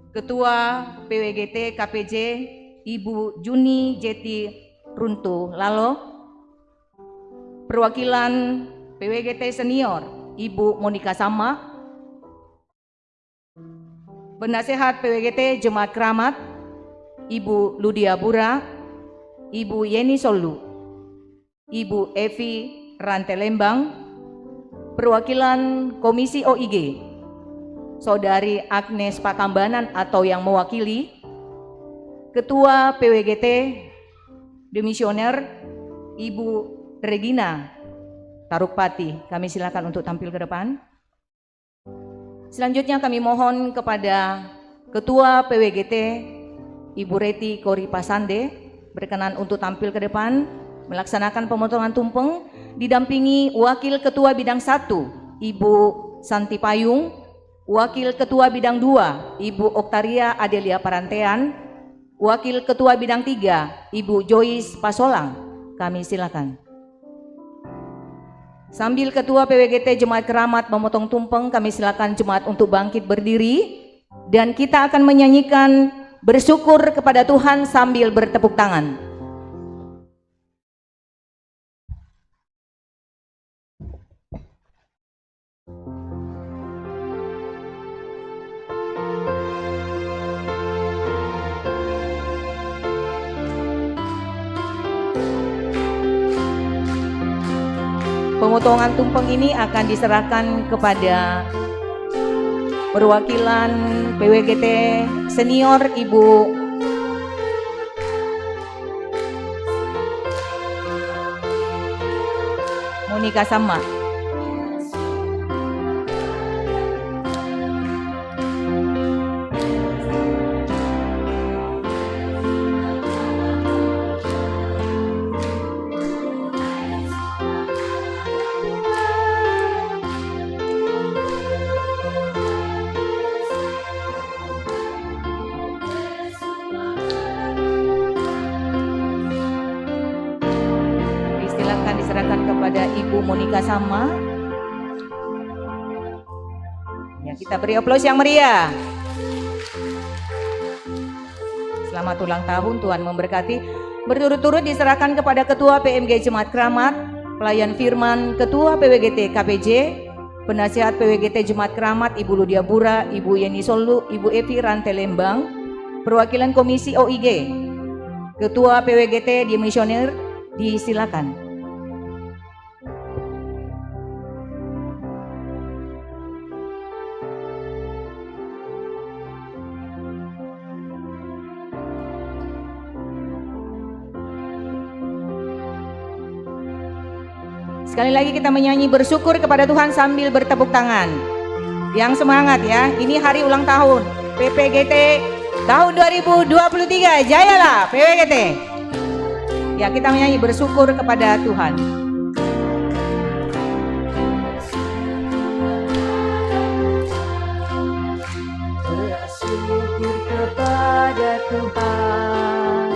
Ketua PWGT KPJ Ibu Juni Jeti Runtu Lalo, perwakilan PWGT Senior Ibu Monika Sama, Penasehat PWGT Jemaat Keramat Ibu Ludia Bura, Ibu Yeni Solu, Ibu Evi Rantelembang, perwakilan Komisi OIG Saudari Agnes Pakambanan atau yang mewakili, Ketua PWGT Demisioner Ibu Regina Tarukpati. Kami silakan untuk tampil ke depan. Selanjutnya kami mohon kepada Ketua PWGT Ibu Reti Kori Pasande berkenan untuk tampil ke depan melaksanakan pemotongan tumpeng didampingi Wakil Ketua Bidang 1 Ibu Santi Payung, Wakil Ketua Bidang 2 Ibu Oktaria Adelia Parantean, Wakil Ketua Bidang 3 Ibu Joyce Pasolang. Kami silakan. Sambil Ketua PWGT Jemaat Keramat memotong tumpeng, kami silakan jemaat untuk bangkit berdiri dan kita akan menyanyikan bersyukur kepada Tuhan sambil bertepuk tangan. Pemotongan tumpeng ini akan diserahkan kepada perwakilan PWGT Senior Ibu Monika Sama. Ibu Monika Sama. Ya, kita beri aplaus yang meriah. Selamat ulang tahun, Tuhan memberkati. Berturut-turut diserahkan kepada Ketua PMG Jemaat Keramat, Pelayan Firman Ketua PWGT KPJ, Penasihat PWGT Jemaat Keramat Ibu Ludia Bura, Ibu Yeni Solu, Ibu Evi Rantelembang, perwakilan Komisi OIG, Ketua PWGT Demisioner, disilakan. Sekali lagi kita menyanyi bersyukur kepada Tuhan sambil bertepuk tangan. Yang semangat ya, ini hari ulang tahun PPGT tahun 2023. Jayalah PWGT. Ya, kita menyanyi bersyukur kepada Tuhan. Bersyukur kepada Tuhan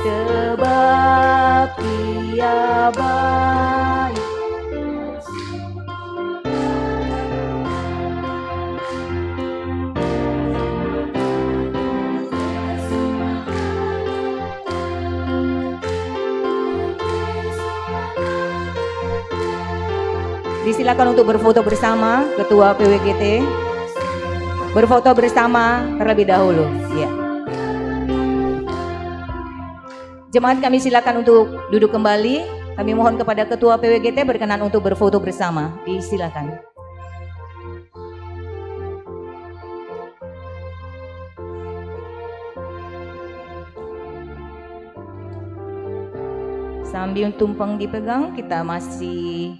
sebab Dia baik. Disilakan untuk berfoto bersama Ketua PWGT. Berfoto bersama terlebih dahulu. Ya. Jemaat kami silakan untuk duduk kembali. Kami mohon kepada Ketua PWGT berkenan untuk berfoto bersama. Disilakan. Sambil tumpeng dipegang, kita masih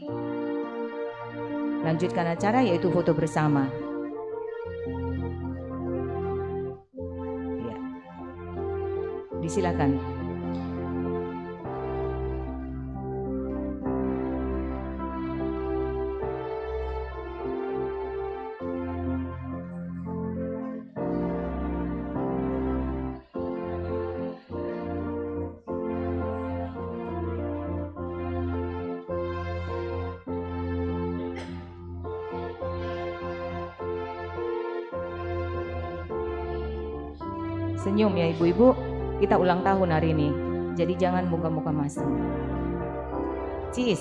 lanjutkan acara yaitu foto bersama. Ya. Disilakan. Senyum ya ibu-ibu, kita ulang tahun hari ini, jadi jangan muka-muka masam. Cheers.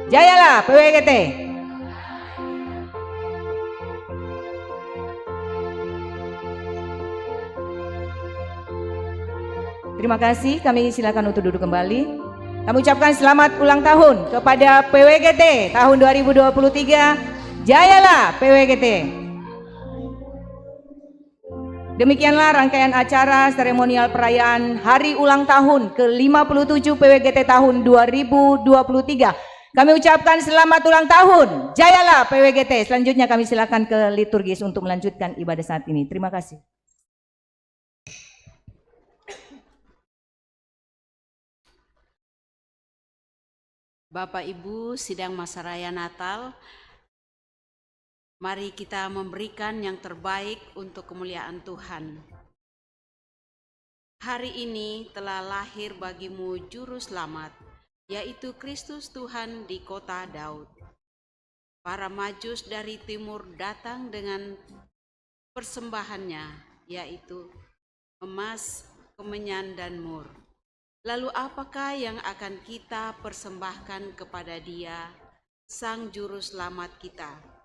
Jayalah PWGT. Terima kasih, kami silakan untuk duduk kembali. Kami ucapkan selamat ulang tahun kepada PWGT tahun 2023. Jayalah PWGT. Demikianlah rangkaian acara seremonial perayaan Hari Ulang Tahun ke-57 PWGT tahun 2023. Kami ucapkan selamat ulang tahun, jayalah PWGT. Selanjutnya kami silakan ke liturgis untuk melanjutkan ibadah saat ini. Terima kasih. Bapak Ibu, sidang masa raya Natal, mari kita memberikan yang terbaik untuk kemuliaan Tuhan. Hari ini telah lahir bagimu Juru Selamat, yaitu Kristus Tuhan di kota Daud. Para Majus dari timur datang dengan persembahannya, yaitu emas, kemenyan, dan mur. Lalu apakah yang akan kita persembahkan kepada Dia, Sang Juru Selamat kita?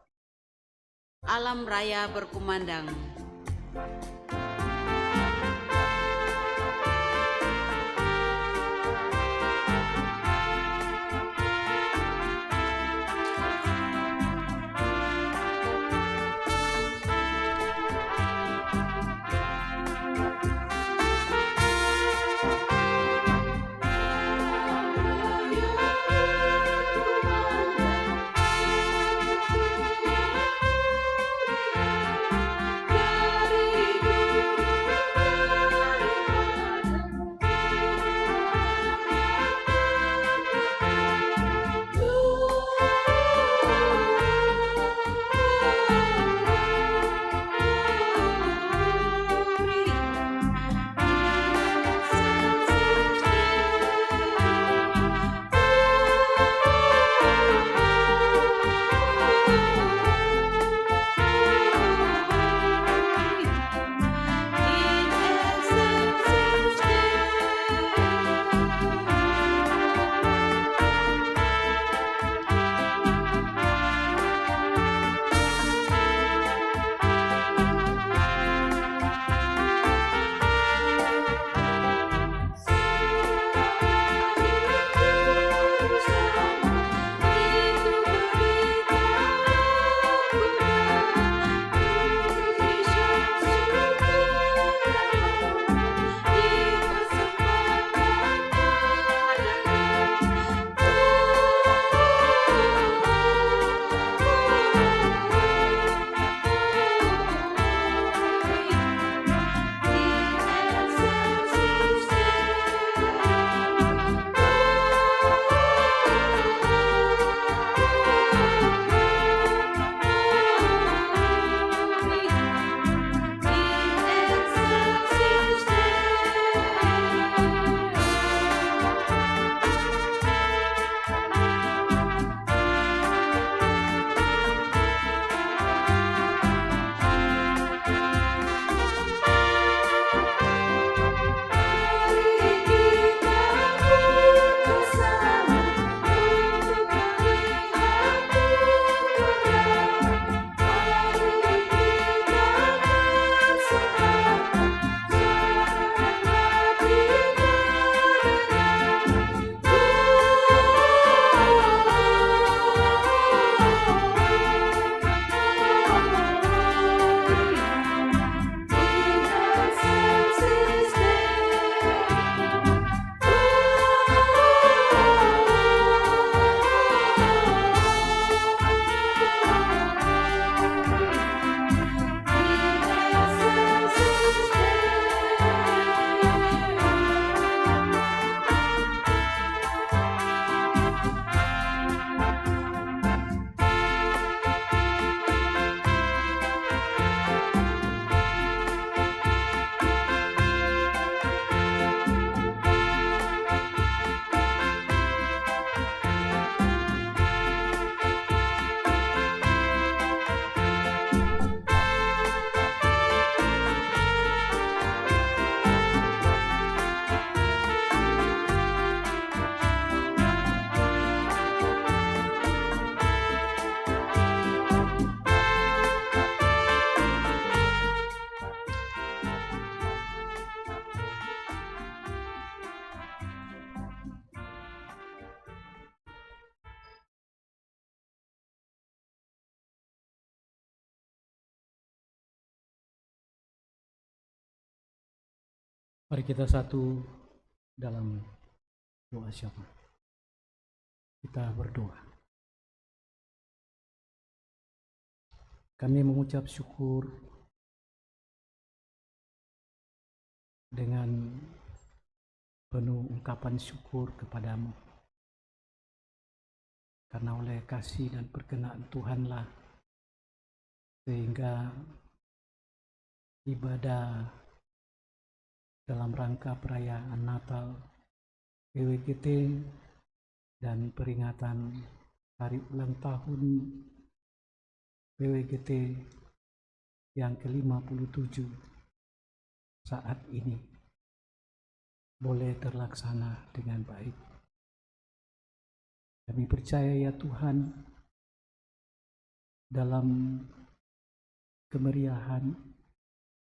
Alam raya berkumandang. Mari kita satu dalam doa syafaat. Kita berdoa. Kami mengucap syukur dengan penuh ungkapan syukur kepadamu. Karena oleh kasih dan perkenaan Tuhanlah, sehingga ibadah dalam rangka perayaan Natal, PWGT, dan peringatan hari ulang tahun PWGT yang ke-57 saat ini boleh terlaksana dengan baik. Kami percaya ya Tuhan, dalam kemeriahan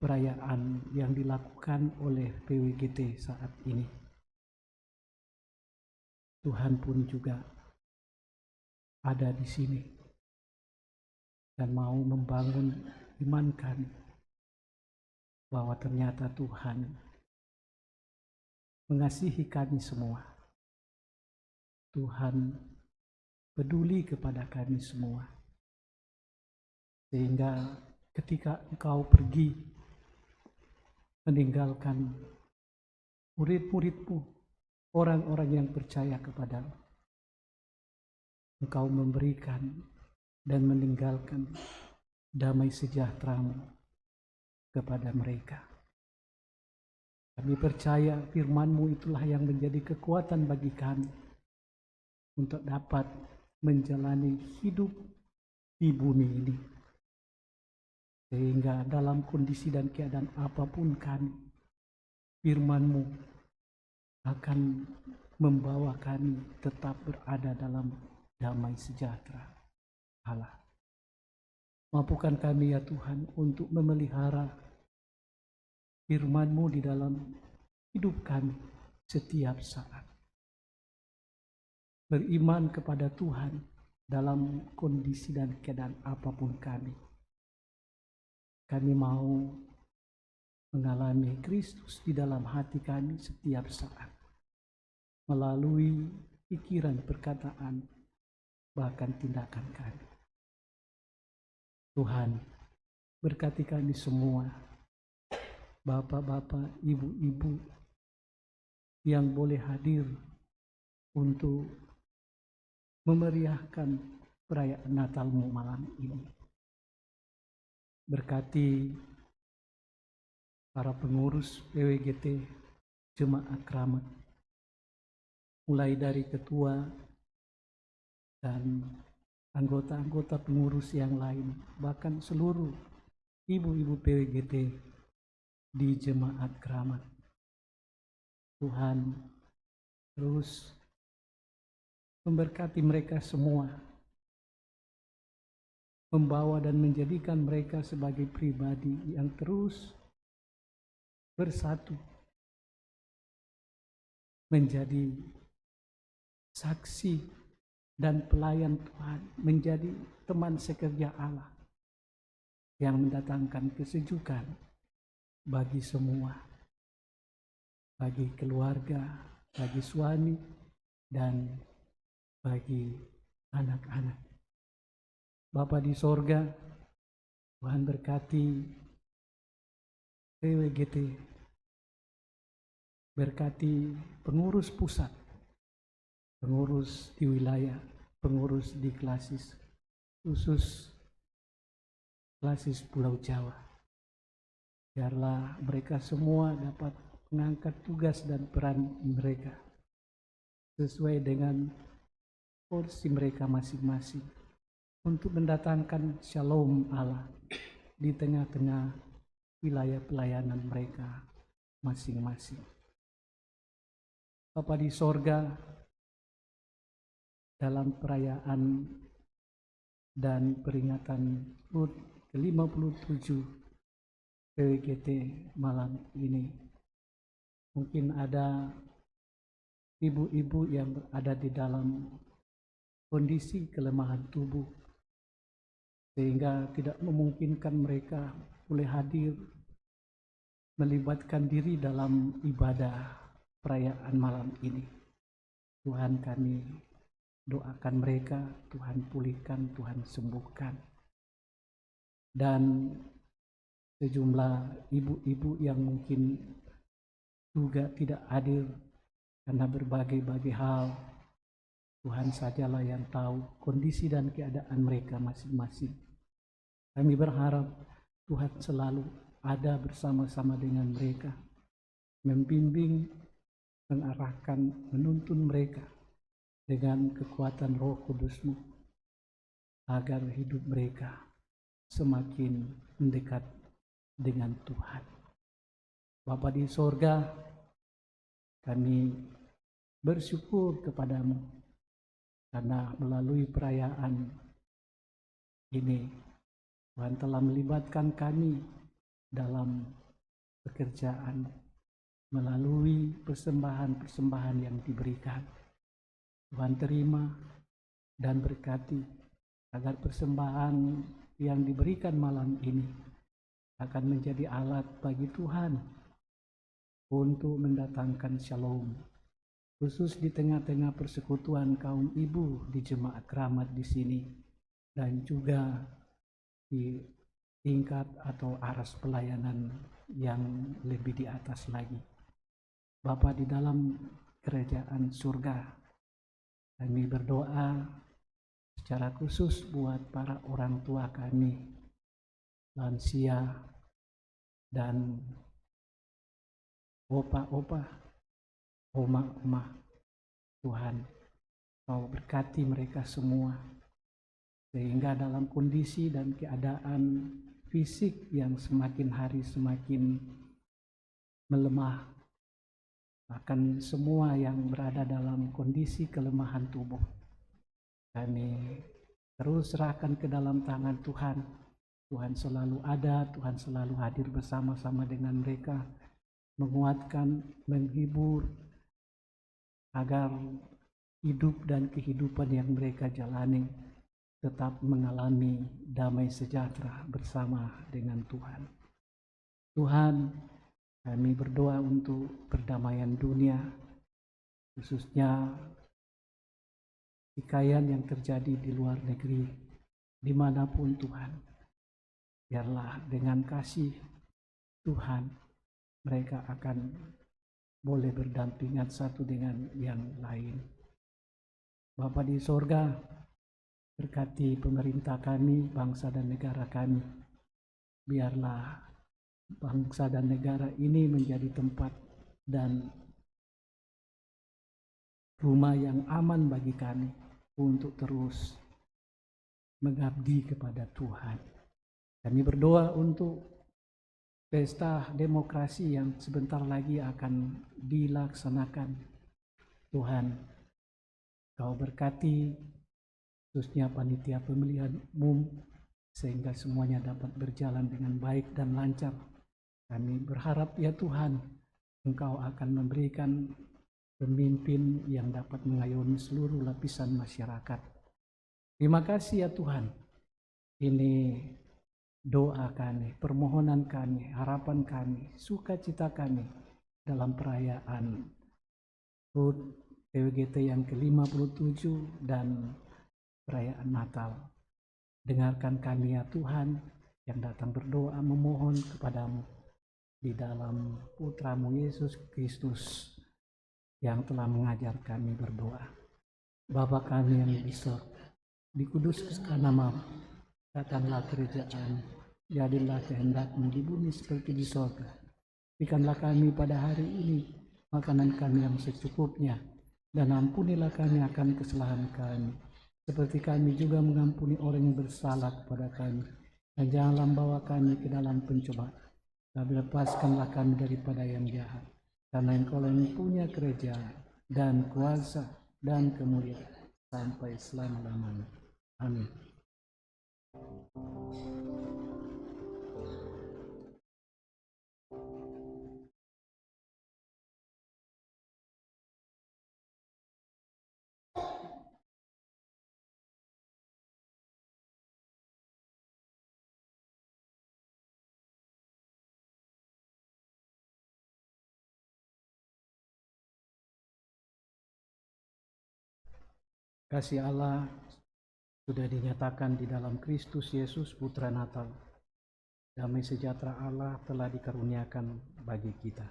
perayaan yang dilakukan oleh PWGT saat ini, Tuhan pun juga ada di sini dan mau membangun iman kami bahwa ternyata Tuhan mengasihi kami semua. Tuhan peduli kepada kami semua, sehingga ketika Engkau pergi meninggalkan murid-murid-Mu, orang-orang yang percaya kepadamu, Engkau memberikan dan meninggalkan damai sejahtera-Mu kepada mereka. Kami percaya firman-Mu itulah yang menjadi kekuatan bagi kami untuk dapat menjalani hidup di bumi ini. Sehingga dalam kondisi dan keadaan apapun kami, firman-Mu akan membawa kami tetap berada dalam damai sejahtera Allah. Mampukan kami ya Tuhan untuk memelihara firman-Mu di dalam hidup kami setiap saat. Beriman kepada Tuhan dalam kondisi dan keadaan apapun kami. Kami mau mengalami Kristus di dalam hati kami setiap saat, melalui pikiran, perkataan, bahkan tindakan kami. Tuhan, berkati kami semua, bapak-bapak, ibu-ibu yang boleh hadir untuk memeriahkan perayaan Natal-Mu malam ini. Berkati para pengurus PWGT Jemaat Keramat, mulai dari ketua dan anggota-anggota pengurus yang lain, bahkan seluruh ibu-ibu PWGT di Jemaat Keramat. Tuhan terus memberkati mereka semua, membawa dan menjadikan mereka sebagai pribadi yang terus bersatu, menjadi saksi dan pelayan Tuhan, menjadi teman sekerja Allah yang mendatangkan kesejukan bagi semua, bagi keluarga, bagi suami, dan bagi anak-anak. Bapa di sorga, Tuhan berkati PWGT, berkati pengurus pusat, pengurus di wilayah, pengurus di klasis, khusus klasis Pulau Jawa. Biarlah mereka semua dapat mengangkat tugas dan peran mereka sesuai dengan porsi mereka masing-masing untuk mendatangkan shalom Allah di tengah-tengah wilayah pelayanan mereka masing-masing. Bapa di sorga, dalam perayaan dan peringatan HUT ke-57 PWGT malam ini, mungkin ada ibu-ibu yang berada di dalam kondisi kelemahan tubuh, sehingga tidak memungkinkan mereka boleh hadir melibatkan diri dalam ibadah perayaan malam ini. Tuhan, kami doakan mereka, Tuhan pulihkan, Tuhan sembuhkan. Dan sejumlah ibu-ibu yang mungkin juga tidak hadir karena berbagai-bagai hal, Tuhan sajalah yang tahu kondisi dan keadaan mereka masing-masing. Kami berharap Tuhan selalu ada bersama-sama dengan mereka, membimbing, mengarahkan, menuntun mereka dengan kekuatan Roh Kudus-Mu, agar hidup mereka semakin mendekat dengan Tuhan. Bapa di sorga, kami bersyukur kepadamu karena melalui perayaan ini Tuhan telah melibatkan kami dalam pekerjaan melalui persembahan-persembahan yang diberikan. Tuhan terima dan berkati agar persembahan yang diberikan malam ini akan menjadi alat bagi Tuhan untuk mendatangkan shalom, khusus di tengah-tengah persekutuan kaum ibu di Jemaat Keramat di sini, dan juga di tingkat atau aras pelayanan yang lebih di atas lagi. Bapa di dalam kerajaan surga, kami berdoa secara khusus buat para orang tua kami, lansia, dan opa-opa, oma-oma. Tuhan, Kau berkati mereka semua, sehingga dalam kondisi dan keadaan fisik yang semakin hari semakin melemah, bahkan semua yang berada dalam kondisi kelemahan tubuh, kami terus serahkan ke dalam tangan Tuhan. Tuhan selalu ada, Tuhan selalu hadir bersama-sama dengan mereka, menguatkan, menghibur, agar hidup dan kehidupan yang mereka jalani tetap mengalami damai sejahtera bersama dengan Tuhan. Tuhan, kami berdoa untuk perdamaian dunia, khususnya pertikaian yang terjadi di luar negeri, dimanapun Tuhan. Biarlah dengan kasih Tuhan, mereka akan boleh berdampingan satu dengan yang lain. Bapa di sorga, berkati pemerintah kami, bangsa dan negara kami. Biarlah bangsa dan negara ini menjadi tempat dan rumah yang aman bagi kami untuk terus mengabdi kepada Tuhan. Kami berdoa untuk pesta demokrasi yang sebentar lagi akan dilaksanakan. Tuhan, Kau berkati khususnya panitia pemilihan umum, sehingga semuanya dapat berjalan dengan baik dan lancar. Kami berharap ya Tuhan, Engkau akan memberikan pemimpin yang dapat mengayomi seluruh lapisan masyarakat. Terima kasih ya Tuhan. Ini doa kami, permohonan kami, harapan kami, sukacita kami dalam perayaan HUT PWGT yang ke-57 dan perayaan Natal. Dengarkan kami ya Tuhan, yang datang berdoa memohon kepadamu di dalam Putra-Mu Yesus Kristus yang telah mengajar kami berdoa. Bapa kami yang di surga, dikuduskan namamu, datanglah kerajaan, jadilah kehendak-Mu di bumi seperti di surga. Berikanlah kami pada hari ini makanan kami yang secukupnya, dan ampunilah kami akan kesalahan kami, seperti kami juga mengampuni orang yang bersalah kepada kami. Dan janganlah membawa kami ke dalam pencobaan, tapi lepaskanlah kami daripada yang jahat. Karena Engkau yang punya kerajaan dan kuasa dan kemuliaan sampai selama-lamanya. Amin. Kasih Allah sudah dinyatakan di dalam Kristus Yesus Putra Natal. Damai sejahtera Allah telah dikaruniakan bagi kita.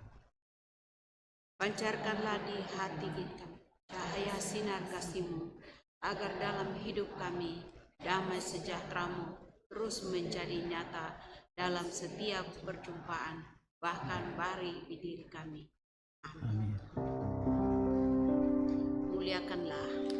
Pancarkanlah di hati kita cahaya sinar kasih-Mu, agar dalam hidup kami damai sejahtera-Mu terus menjadi nyata dalam setiap perjumpaan, bahkan bari di diri kami. Amin. Muliakanlah.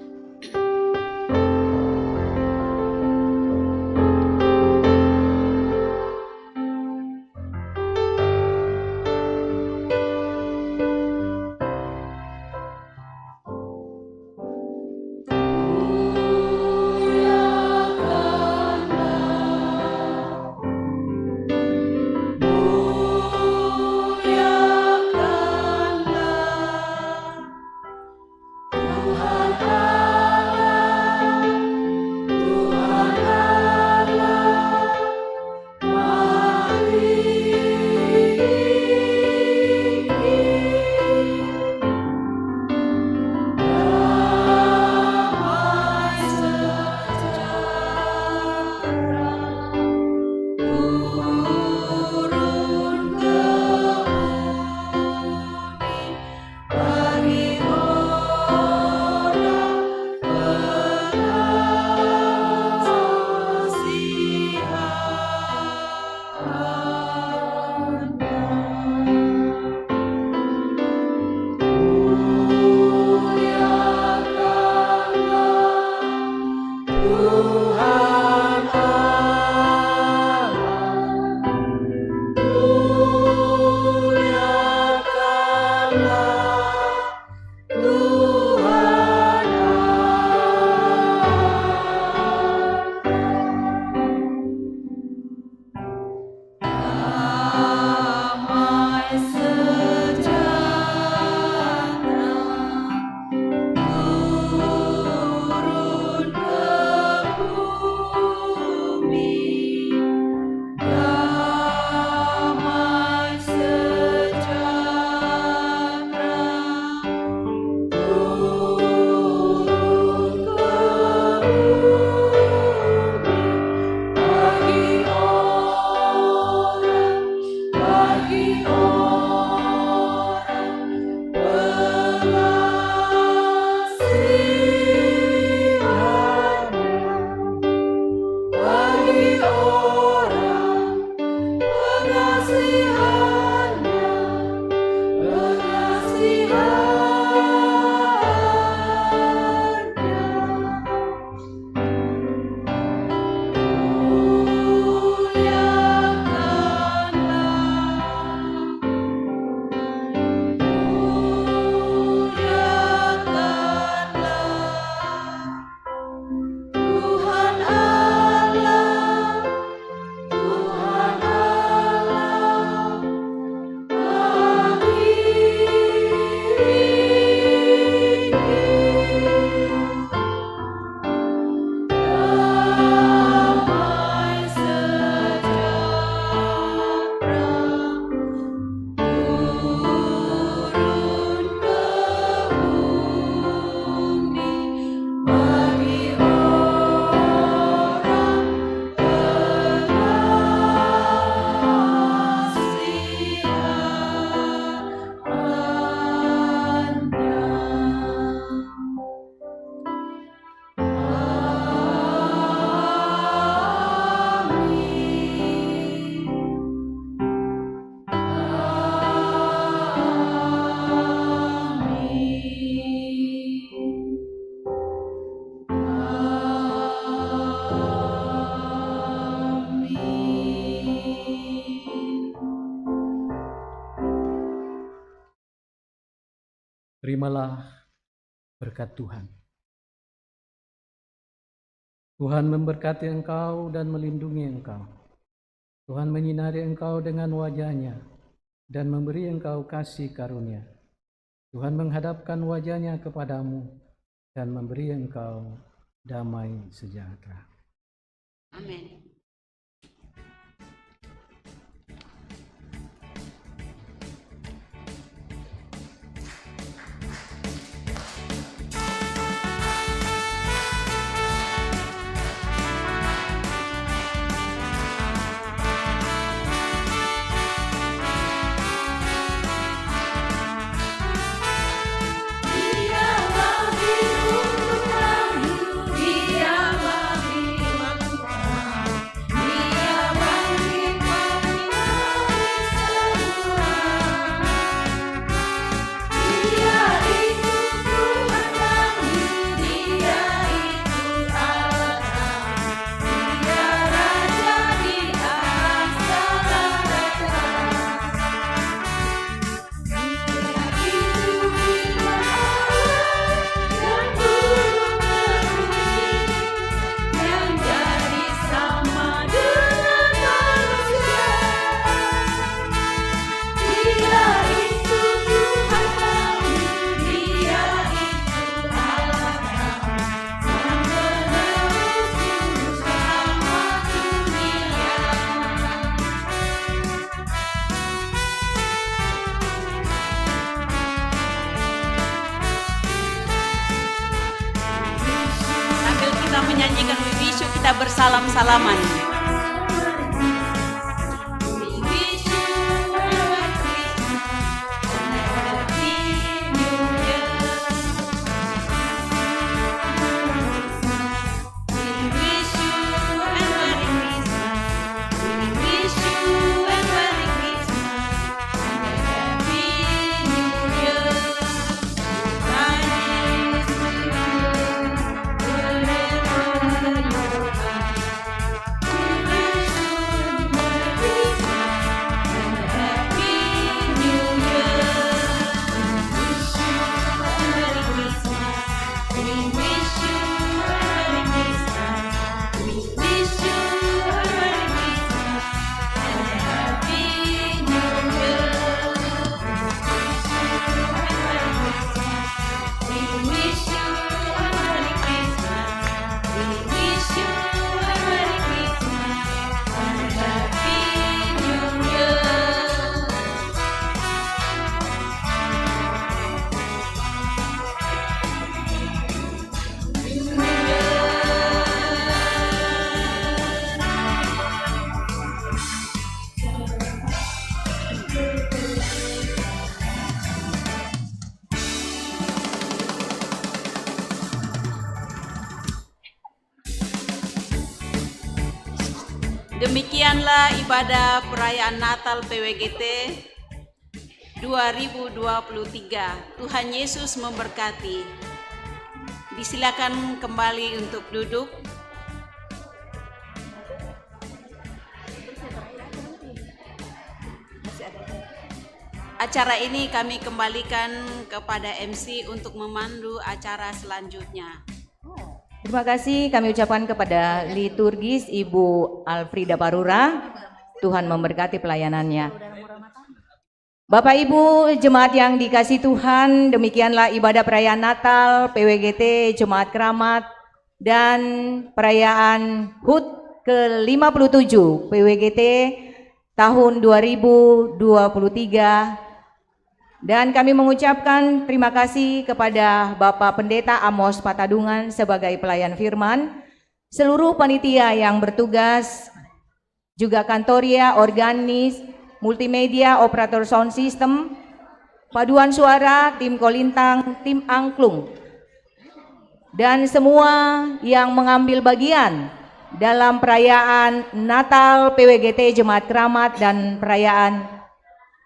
Terimalah berkat Tuhan. Tuhan memberkati engkau dan melindungi engkau. Tuhan menyinari engkau dengan wajah-Nya dan memberi engkau kasih karunia. Tuhan menghadapkan wajah-Nya kepadamu dan memberi engkau damai sejahtera. Amin. izinkan Wibisu kita bersalam-salaman. Demikianlah ibadah perayaan Natal PWGT 2023. Tuhan Yesus memberkati. Disilakan kembali untuk duduk. Acara ini kami kembalikan kepada MC untuk memandu acara selanjutnya. Terima kasih kami ucapkan kepada liturgis Ibu Alfrida Parura. Tuhan memberkati pelayanannya. Bapak Ibu jemaat yang dikasih Tuhan, demikianlah ibadah perayaan Natal PWGT Jemaat Keramat dan perayaan HUT ke-57 PWGT tahun 2023. Dan kami mengucapkan terima kasih kepada Bapak Pendeta Amos Patadungan sebagai pelayan firman, seluruh panitia yang bertugas, juga kantoria, organis, multimedia, operator sound system, paduan suara, tim kolintang, tim angklung, dan semua yang mengambil bagian dalam perayaan Natal PWGT Jemaat Keramat dan perayaan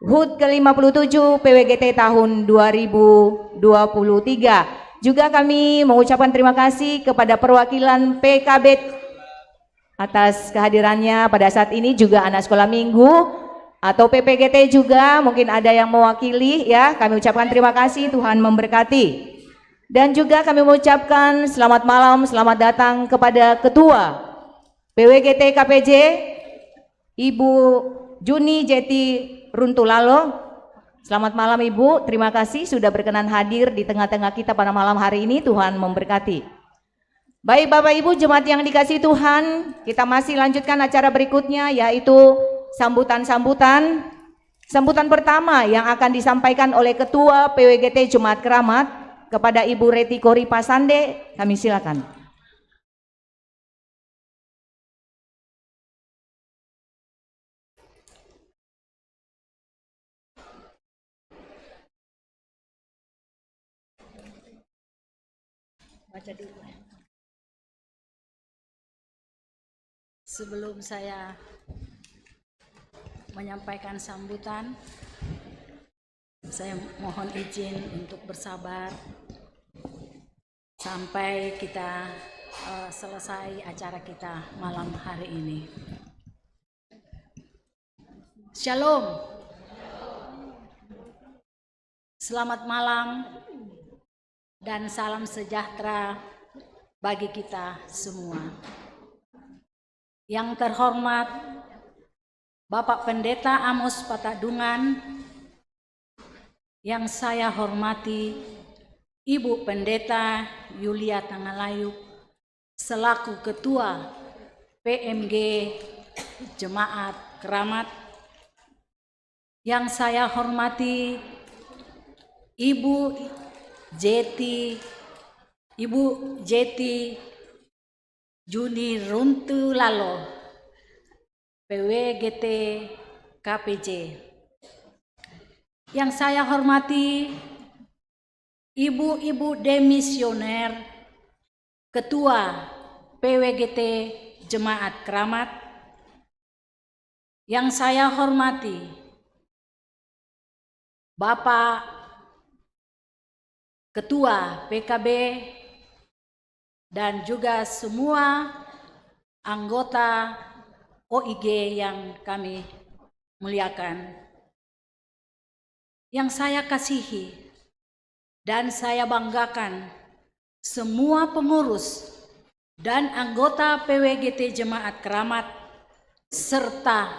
HUT ke-57 PWGT tahun 2023. Juga kami mengucapkan terima kasih kepada perwakilan PKB atas kehadirannya pada saat ini, juga anak sekolah minggu atau PPGT juga mungkin ada yang mewakili ya. Kami ucapkan terima kasih, Tuhan memberkati. Dan juga kami mengucapkan selamat malam, selamat datang kepada Ketua PWGT KPJ Ibu Juni Jeti Runtulalo. Selamat malam Ibu, terima kasih sudah berkenan hadir di tengah-tengah kita pada malam hari ini. Tuhan memberkati. Baik Bapak Ibu jemaat yang dikasih Tuhan, kita masih lanjutkan acara berikutnya, yaitu sambutan pertama yang akan disampaikan oleh Ketua PWGT Jemaat Keramat kepada Ibu Reti Kori Pasande. Kami silakan. Baca dulu. Sebelum saya menyampaikan sambutan, saya mohon izin untuk bersabar sampai kita selesai acara kita malam hari ini. Shalom. Selamat malam dan salam sejahtera bagi kita semua. Yang terhormat Bapak Pendeta Amos Patadungan, yang saya hormati Ibu Pendeta Yulia Tangalayuk selaku Ketua PMG Jemaat Keramat, yang saya hormati Ibu Jeti Juni Runtu Lalo, PWGT KPJ. Yang saya hormati Ibu-ibu demisioner, Ketua PWGT Jemaat Keramat. Yang saya hormati Bapak Ketua PKB dan juga semua anggota OIG yang kami muliakan. Yang saya kasihi dan saya banggakan semua pengurus dan anggota PWGT Jemaat Keramat serta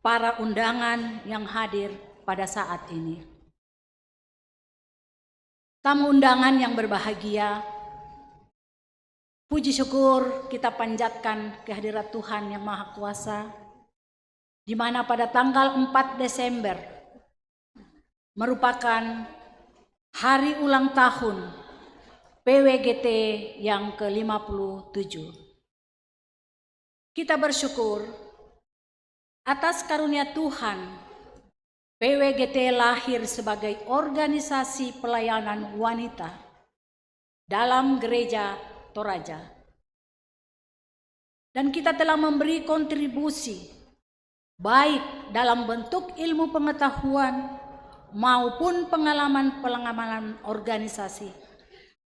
para undangan yang hadir pada saat ini. Tamu undangan yang berbahagia, puji syukur kita panjatkan kehadirat Tuhan yang Maha Kuasa, di mana pada tanggal 4 Desember merupakan hari ulang tahun PWGT yang ke-57. Kita bersyukur atas karunia Tuhan, PWGT lahir sebagai organisasi pelayanan wanita dalam Gereja Toraja. Dan kita telah memberi kontribusi baik dalam bentuk ilmu pengetahuan maupun pengalaman organisasi,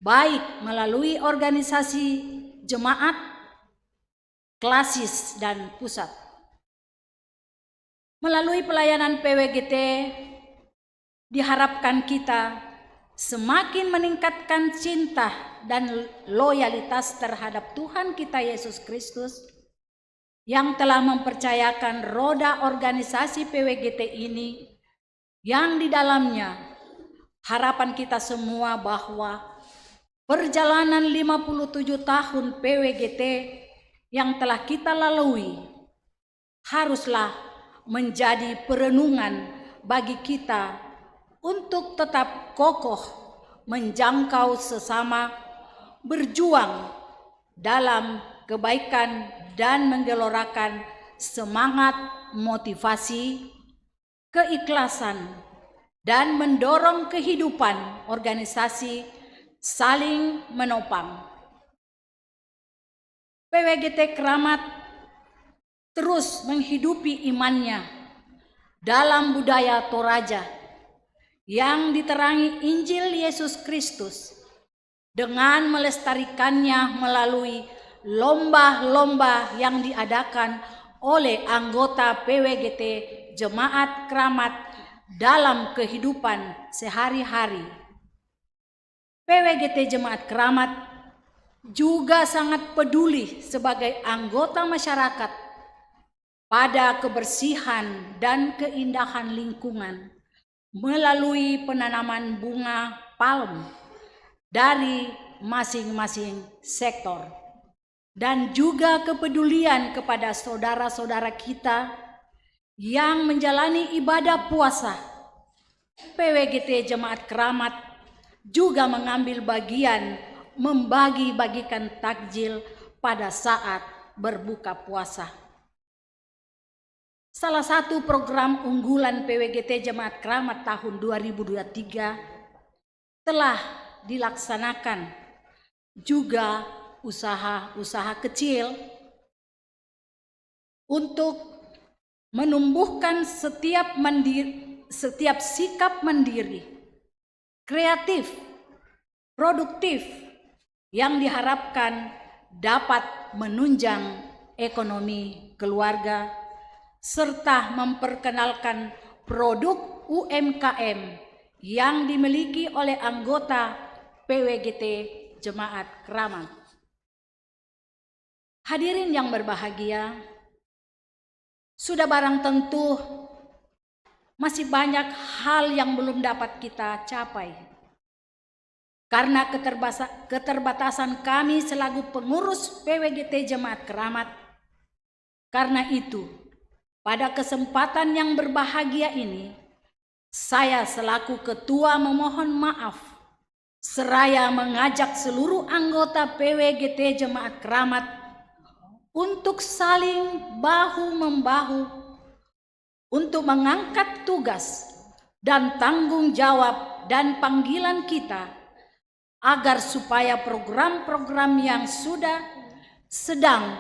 baik melalui organisasi jemaat, klasis dan pusat. Melalui pelayanan PWGT diharapkan kita semakin meningkatkan cinta dan loyalitas terhadap Tuhan kita Yesus Kristus yang telah mempercayakan roda organisasi PWGT ini, yang di dalamnya harapan kita semua bahwa perjalanan 57 tahun PWGT yang telah kita lalui haruslah menjadi perenungan bagi kita untuk tetap kokoh menjangkau sesama, berjuang dalam kebaikan dan menggelorakan semangat, motivasi, keikhlasan, dan mendorong kehidupan organisasi saling menopang. PWGT Keramat terus menghidupi imannya dalam budaya Toraja yang diterangi Injil Yesus Kristus dengan melestarikannya melalui lomba-lomba yang diadakan oleh anggota PWGT Jemaat Keramat dalam kehidupan sehari-hari. PWGT Jemaat Keramat juga sangat peduli sebagai anggota masyarakat pada kebersihan dan keindahan lingkungan melalui penanaman bunga palm dari masing-masing sektor, dan juga kepedulian kepada saudara-saudara kita yang menjalani ibadah puasa. PWGT Jemaat Keramat juga mengambil bagian membagi-bagikan takjil pada saat berbuka puasa. Salah satu program unggulan PWGT Jemaat Keramat tahun 2023 telah dilaksanakan juga usaha-usaha kecil untuk menumbuhkan setiap sikap mandiri, kreatif, produktif yang diharapkan dapat menunjang ekonomi keluarga serta memperkenalkan produk UMKM yang dimiliki oleh anggota PWGT Jemaat Keramat. Hadirin yang berbahagia, sudah barang tentu masih banyak hal yang belum dapat kita capai karena keterbatasan kami selaku pengurus PWGT Jemaat Keramat. Karena itu, pada kesempatan yang berbahagia ini, saya selaku ketua memohon maaf seraya mengajak seluruh anggota PWGT Jemaat Keramat untuk saling bahu-membahu untuk mengangkat tugas dan tanggung jawab dan panggilan kita, agar supaya program-program yang sudah, sedang,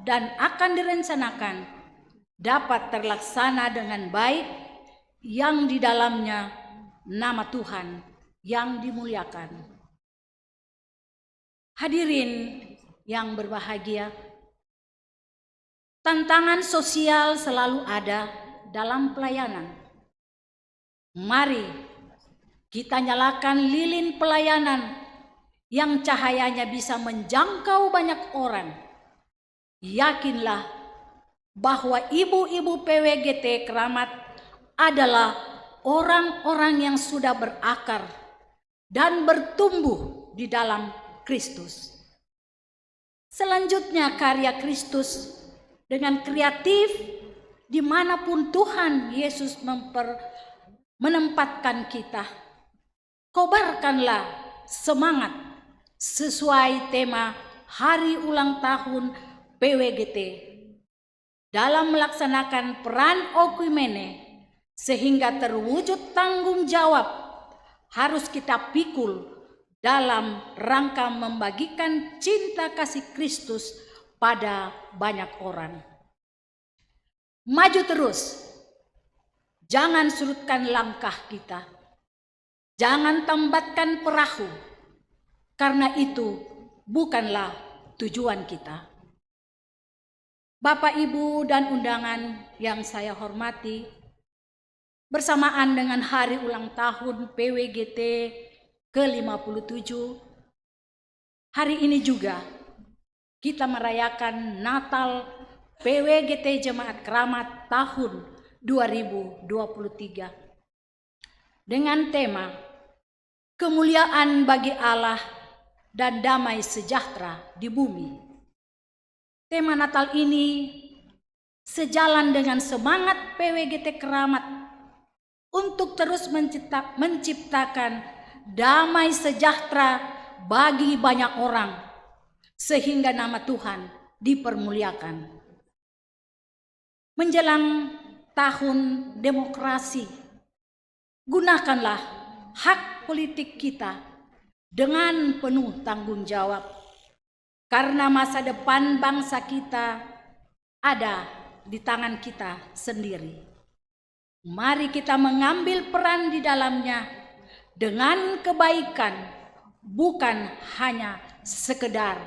dan akan direncanakan dapat terlaksana dengan baik, yang di dalamnya nama Tuhan yang dimuliakan. Hadirin yang berbahagia, tantangan sosial selalu ada dalam pelayanan. Mari kita nyalakan lilin pelayanan yang cahayanya bisa menjangkau banyak orang. Yakinlah bahwa ibu-ibu PWGT Keramat adalah orang-orang yang sudah berakar dan bertumbuh di dalam Kristus. Selanjutnya karya Kristus dengan kreatif dimanapun Tuhan Yesus menempatkan kita. Kobarkanlah semangat sesuai tema Hari Ulang Tahun PWGT dalam melaksanakan peran okumene, sehingga terwujud tanggung jawab harus kita pikul dalam rangka membagikan cinta kasih Kristus pada banyak orang. Maju terus, jangan surutkan langkah kita, jangan tambatkan perahu, karena itu bukanlah tujuan kita. Bapak, Ibu, dan undangan yang saya hormati, bersamaan dengan hari ulang tahun PWGT ke-57, hari ini juga kita merayakan Natal PWGT Jemaat Keramat tahun 2023 dengan tema Kemuliaan bagi Allah dan damai sejahtera di bumi. Tema Natal ini sejalan dengan semangat PWGT Keramat untuk terus menciptakan damai sejahtera bagi banyak orang, sehingga nama Tuhan dipermuliakan. Menjelang tahun demokrasi, gunakanlah hak politik kita dengan penuh tanggung jawab, karena masa depan bangsa kita ada di tangan kita sendiri. Mari kita mengambil peran di dalamnya dengan kebaikan, bukan hanya sekedar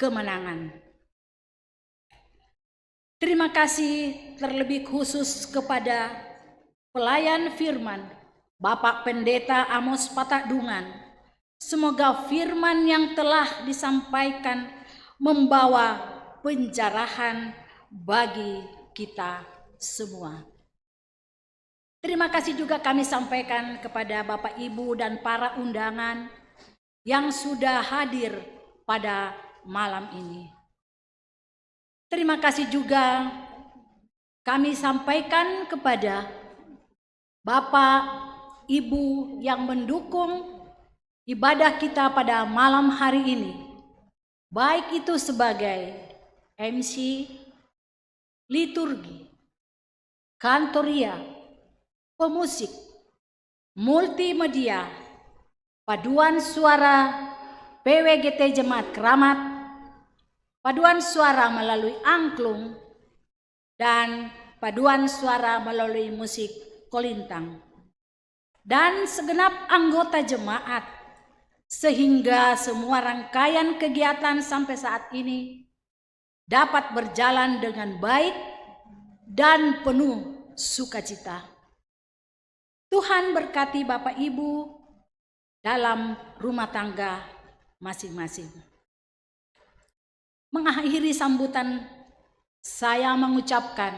kemenangan. Terima kasih terlebih khusus kepada pelayan firman Bapak Pendeta Amos Patakdungan. Semoga firman yang telah disampaikan membawa pencerahan bagi kita semua. Terima kasih juga kami sampaikan kepada Bapak, Ibu, dan para undangan yang sudah hadir pada malam ini. Terima kasih juga kami sampaikan kepada Bapak, Ibu yang mendukung ibadah kita pada malam hari ini, baik itu sebagai MC, liturgi, kantoria, pemusik, multimedia, paduan suara PWGT Jemaat Keramat, paduan suara melalui angklung, dan paduan suara melalui musik kolintang, dan segenap anggota jemaat, sehingga semua rangkaian kegiatan sampai saat ini dapat berjalan dengan baik dan penuh sukacita. Tuhan berkati Bapak Ibu dalam rumah tangga masing-masing. Mengakhiri sambutan, saya mengucapkan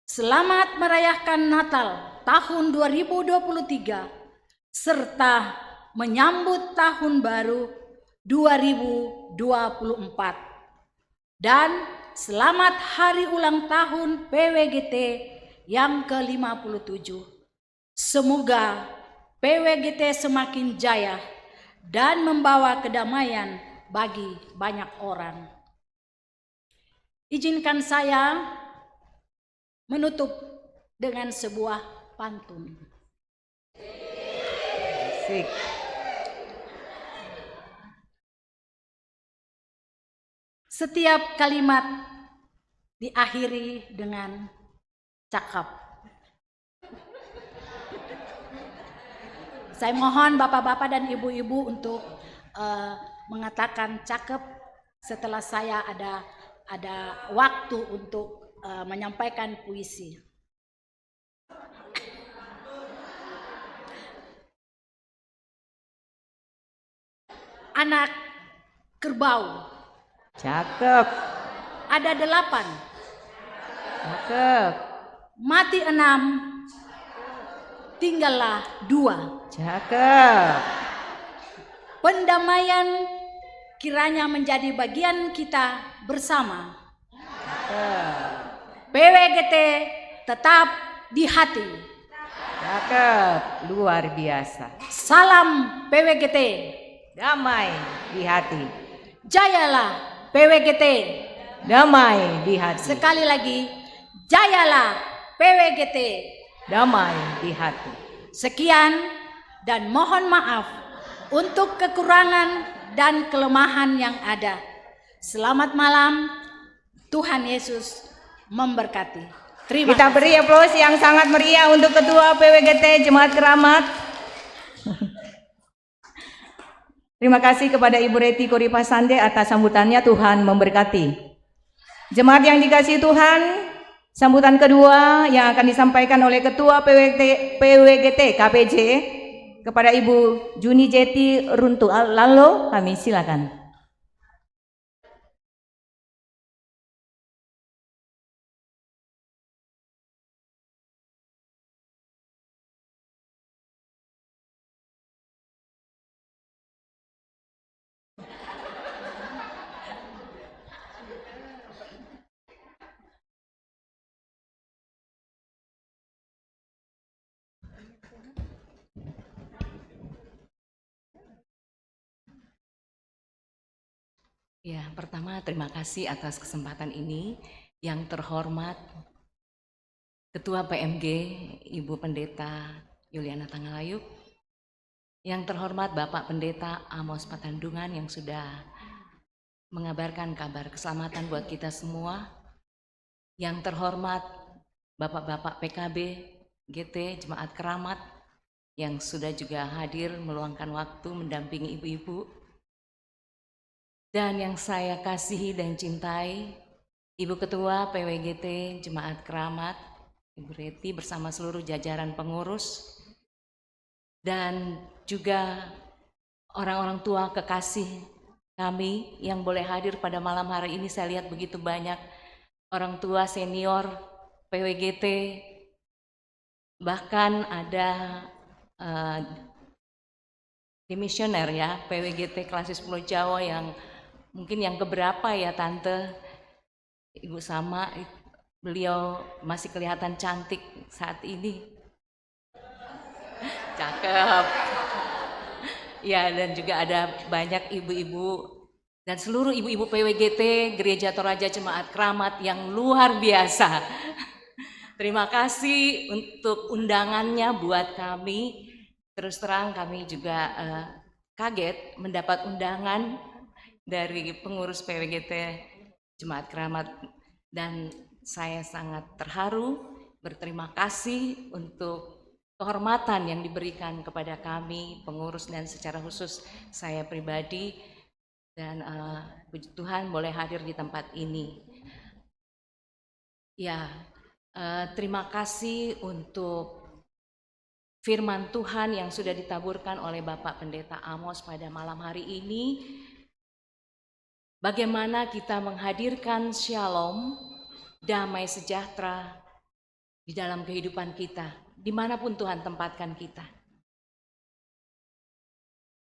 selamat merayakan Natal tahun 2023 serta menyambut tahun baru 2024 dan selamat hari ulang tahun PWGT yang ke-57. Semoga PWGT semakin jaya dan membawa kedamaian bagi banyak orang. Izinkan saya menutup dengan sebuah pantun. Asik. Setiap kalimat diakhiri dengan cakep. Saya mohon bapak-bapak dan ibu-ibu untuk mengatakan cakep setelah saya ada waktu untuk menyampaikan puisi. Anak kerbau. Cakep. Ada 8. Cakep. Mati 6. Tinggallah 2. Cakep. Pendamaian kiranya menjadi bagian kita bersama. PWGT tetap di hati. Cakep. Luar biasa. Salam PWGT. Damai di hati. Jayalah PWGT. Damai di hati. Sekali lagi, jayalah PWGT. Damai di hati. Sekian dan mohon maaf untuk kekurangan dan kelemahan yang ada. Selamat malam, Tuhan Yesus memberkati. Terima Kita kasih. beri aplaus yang sangat meriah untuk Ketua PWGT Jemaat Keramat. Terima kasih kepada Ibu Reti Koripa Sande atas sambutannya. Tuhan memberkati. Jemaat yang dikasihi Tuhan, sambutan kedua yang akan disampaikan oleh Ketua PWGT KPJ kepada Ibu Juni Jeti Runtu Lalo, kami silakan. Ya, pertama terima kasih atas kesempatan ini. Yang terhormat Ketua PMG Ibu Pendeta Yuliana Tangalayuk, yang terhormat Bapak Pendeta Amos Patandungan yang sudah mengabarkan kabar keselamatan buat kita semua, yang terhormat Bapak-Bapak PKB, GT, Jemaat Keramat yang sudah juga hadir meluangkan waktu mendampingi ibu-ibu, dan yang saya kasihi dan cintai, Ibu Ketua PWGT Jemaat Keramat, Ibu Reti bersama seluruh jajaran pengurus, dan juga orang-orang tua kekasih kami yang boleh hadir pada malam hari ini. Saya lihat begitu banyak orang tua senior PWGT, bahkan ada dimisioner ya PWGT Klasis Pulau Jawa yang mungkin yang keberapa ya Tante, Ibu Sama, beliau masih kelihatan cantik saat ini. Cakep. Ya, dan juga ada banyak ibu-ibu dan seluruh ibu-ibu PWGT Gereja Toraja Jemaat Keramat yang luar biasa. Terima kasih untuk undangannya buat kami. Terus terang kami juga kaget mendapat undangan dari pengurus PWGT Jemaat Keramat, dan saya sangat terharu, berterima kasih untuk kehormatan yang diberikan kepada kami pengurus dan secara khusus saya pribadi, dan puji Tuhan boleh hadir di tempat ini. Ya, terima kasih untuk firman Tuhan yang sudah ditaburkan oleh Bapak Pendeta Amos pada malam hari ini. Bagaimana kita menghadirkan shalom, damai sejahtera di dalam kehidupan kita, dimanapun Tuhan tempatkan kita.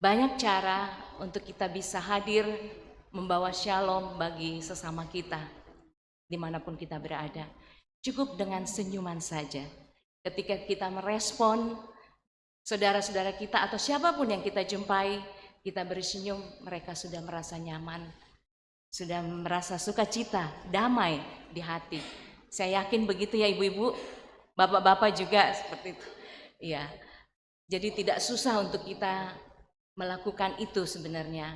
Banyak cara untuk kita bisa hadir membawa shalom bagi sesama kita, dimanapun kita berada. Cukup dengan senyuman saja. Ketika kita merespon saudara-saudara kita atau siapapun yang kita jumpai, kita beri senyum, mereka sudah merasa nyaman. sudah merasa sukacita, damai di hati. Saya yakin begitu ya ibu-ibu, bapak-bapak juga seperti itu. Iya. Jadi tidak susah untuk kita melakukan itu sebenarnya.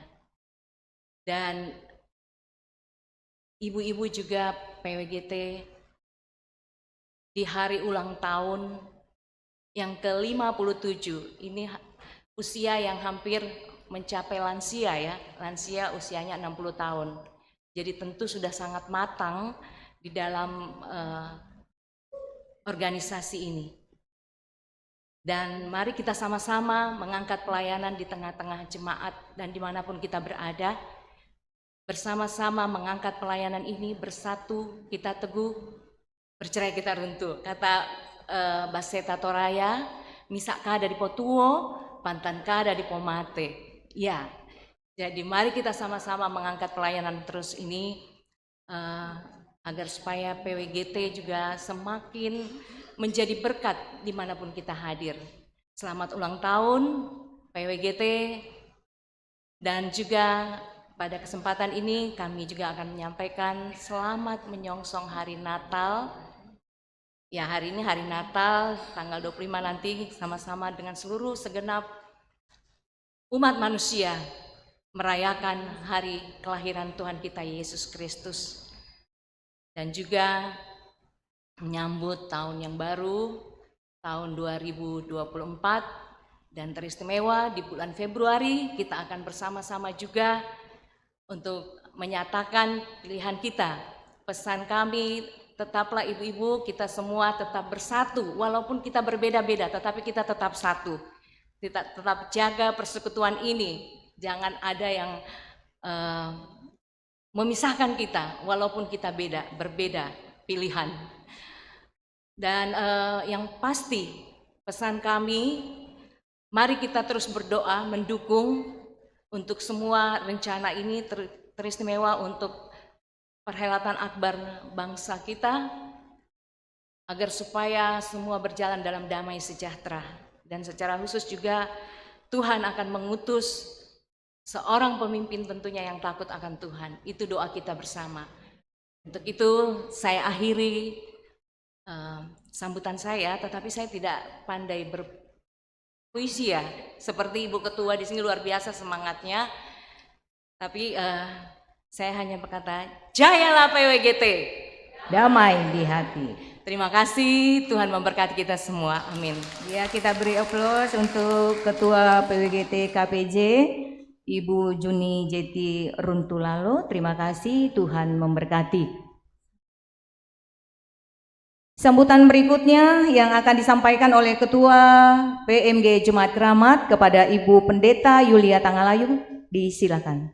Dan ibu-ibu juga PWGT di hari ulang tahun yang ke-57, ini usia yang hampir mencapai lansia ya, lansia usianya 60 tahun. Jadi tentu sudah sangat matang di dalam organisasi ini. Dan mari kita sama-sama mengangkat pelayanan di tengah-tengah jemaat dan dimanapun kita berada. Bersama-sama mengangkat pelayanan ini, bersatu kita teguh, percaya kita runtuh. Kata Baseta Toraya, misaka dari potuo, pantanka dari pomate. Ya, jadi mari kita sama-sama mengangkat pelayanan terus ini agar supaya PWGT juga semakin menjadi berkat dimanapun kita hadir. Selamat ulang tahun PWGT, dan juga pada kesempatan ini kami juga akan menyampaikan selamat menyongsong hari Natal. Ya, hari ini hari Natal, tanggal 25 nanti sama-sama dengan seluruh segenap umat manusia merayakan hari kelahiran Tuhan kita Yesus Kristus. Dan juga menyambut tahun yang baru, tahun 2024, dan teristimewa di bulan Februari kita akan bersama-sama juga untuk menyatakan pilihan kita. Pesan kami, tetaplah ibu-ibu, kita semua tetap bersatu, walaupun kita berbeda-beda, tetapi kita tetap satu. Kita tetap jaga persekutuan ini, jangan ada yang memisahkan kita, walaupun kita berbeda pilihan. Dan yang pasti pesan kami, mari kita terus berdoa, mendukung untuk semua rencana ini teristimewa untuk perhelatan akbar bangsa kita, agar supaya semua berjalan dalam damai sejahtera. Dan secara khusus juga Tuhan akan mengutus seorang pemimpin tentunya yang takut akan Tuhan. Itu doa kita bersama. Untuk itu saya akhiri sambutan saya, tetapi saya tidak pandai berpuisi ya. Seperti Ibu Ketua di sini luar biasa semangatnya. Tapi saya hanya berkata, jayalah PWGT. Damai di hati. Terima kasih, Tuhan memberkati kita semua. Amin. Ya, kita beri aplaus untuk Ketua PWGT KPJ, Ibu Juni Jeti Runtulalo. Terima kasih, Tuhan memberkati. Sambutan berikutnya yang akan disampaikan oleh Ketua PMG Jemaat Keramat kepada Ibu Pendeta Yulia Tangalayu, disilakan.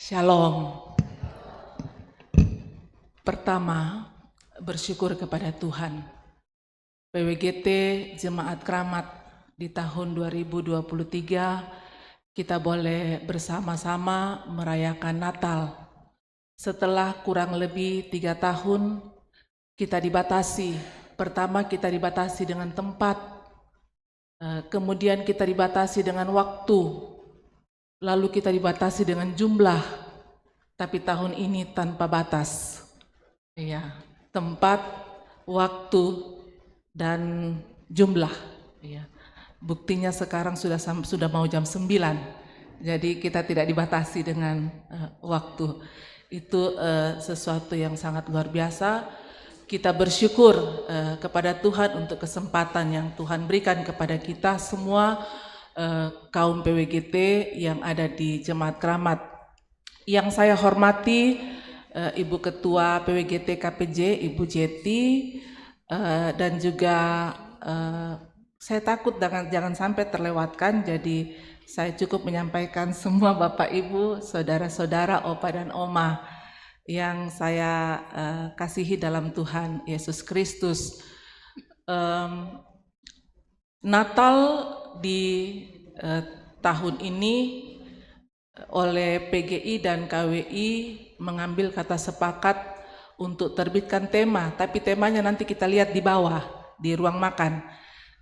Shalom. Pertama, bersyukur kepada Tuhan. PWGT Jemaat Keramat di tahun 2023 kita boleh bersama-sama merayakan Natal. Setelah kurang lebih 3 tahun kita dibatasi. Pertama kita dibatasi dengan tempat, kemudian kita dibatasi dengan waktu, lalu kita dibatasi dengan jumlah, tapi tahun ini tanpa batas. Ya, tempat, waktu, dan jumlah. Ya. Buktinya sekarang sudah mau jam 9, jadi kita tidak dibatasi dengan waktu. Itu sesuatu yang sangat luar biasa. Kita bersyukur kepada Tuhan untuk kesempatan yang Tuhan berikan kepada kita semua, kaum PWGT yang ada di Jemaat Keramat. Yang saya hormati Ibu Ketua PWGT KPJ, Ibu Jeti, dan juga saya takut jangan sampai terlewatkan, jadi saya cukup menyampaikan semua Bapak Ibu, saudara-saudara, opa dan oma yang saya kasihi dalam Tuhan Yesus Kristus. Natal di tahun ini oleh PGI dan KWI mengambil kata sepakat untuk terbitkan tema, tapi temanya nanti kita lihat di bawah. di ruang makan.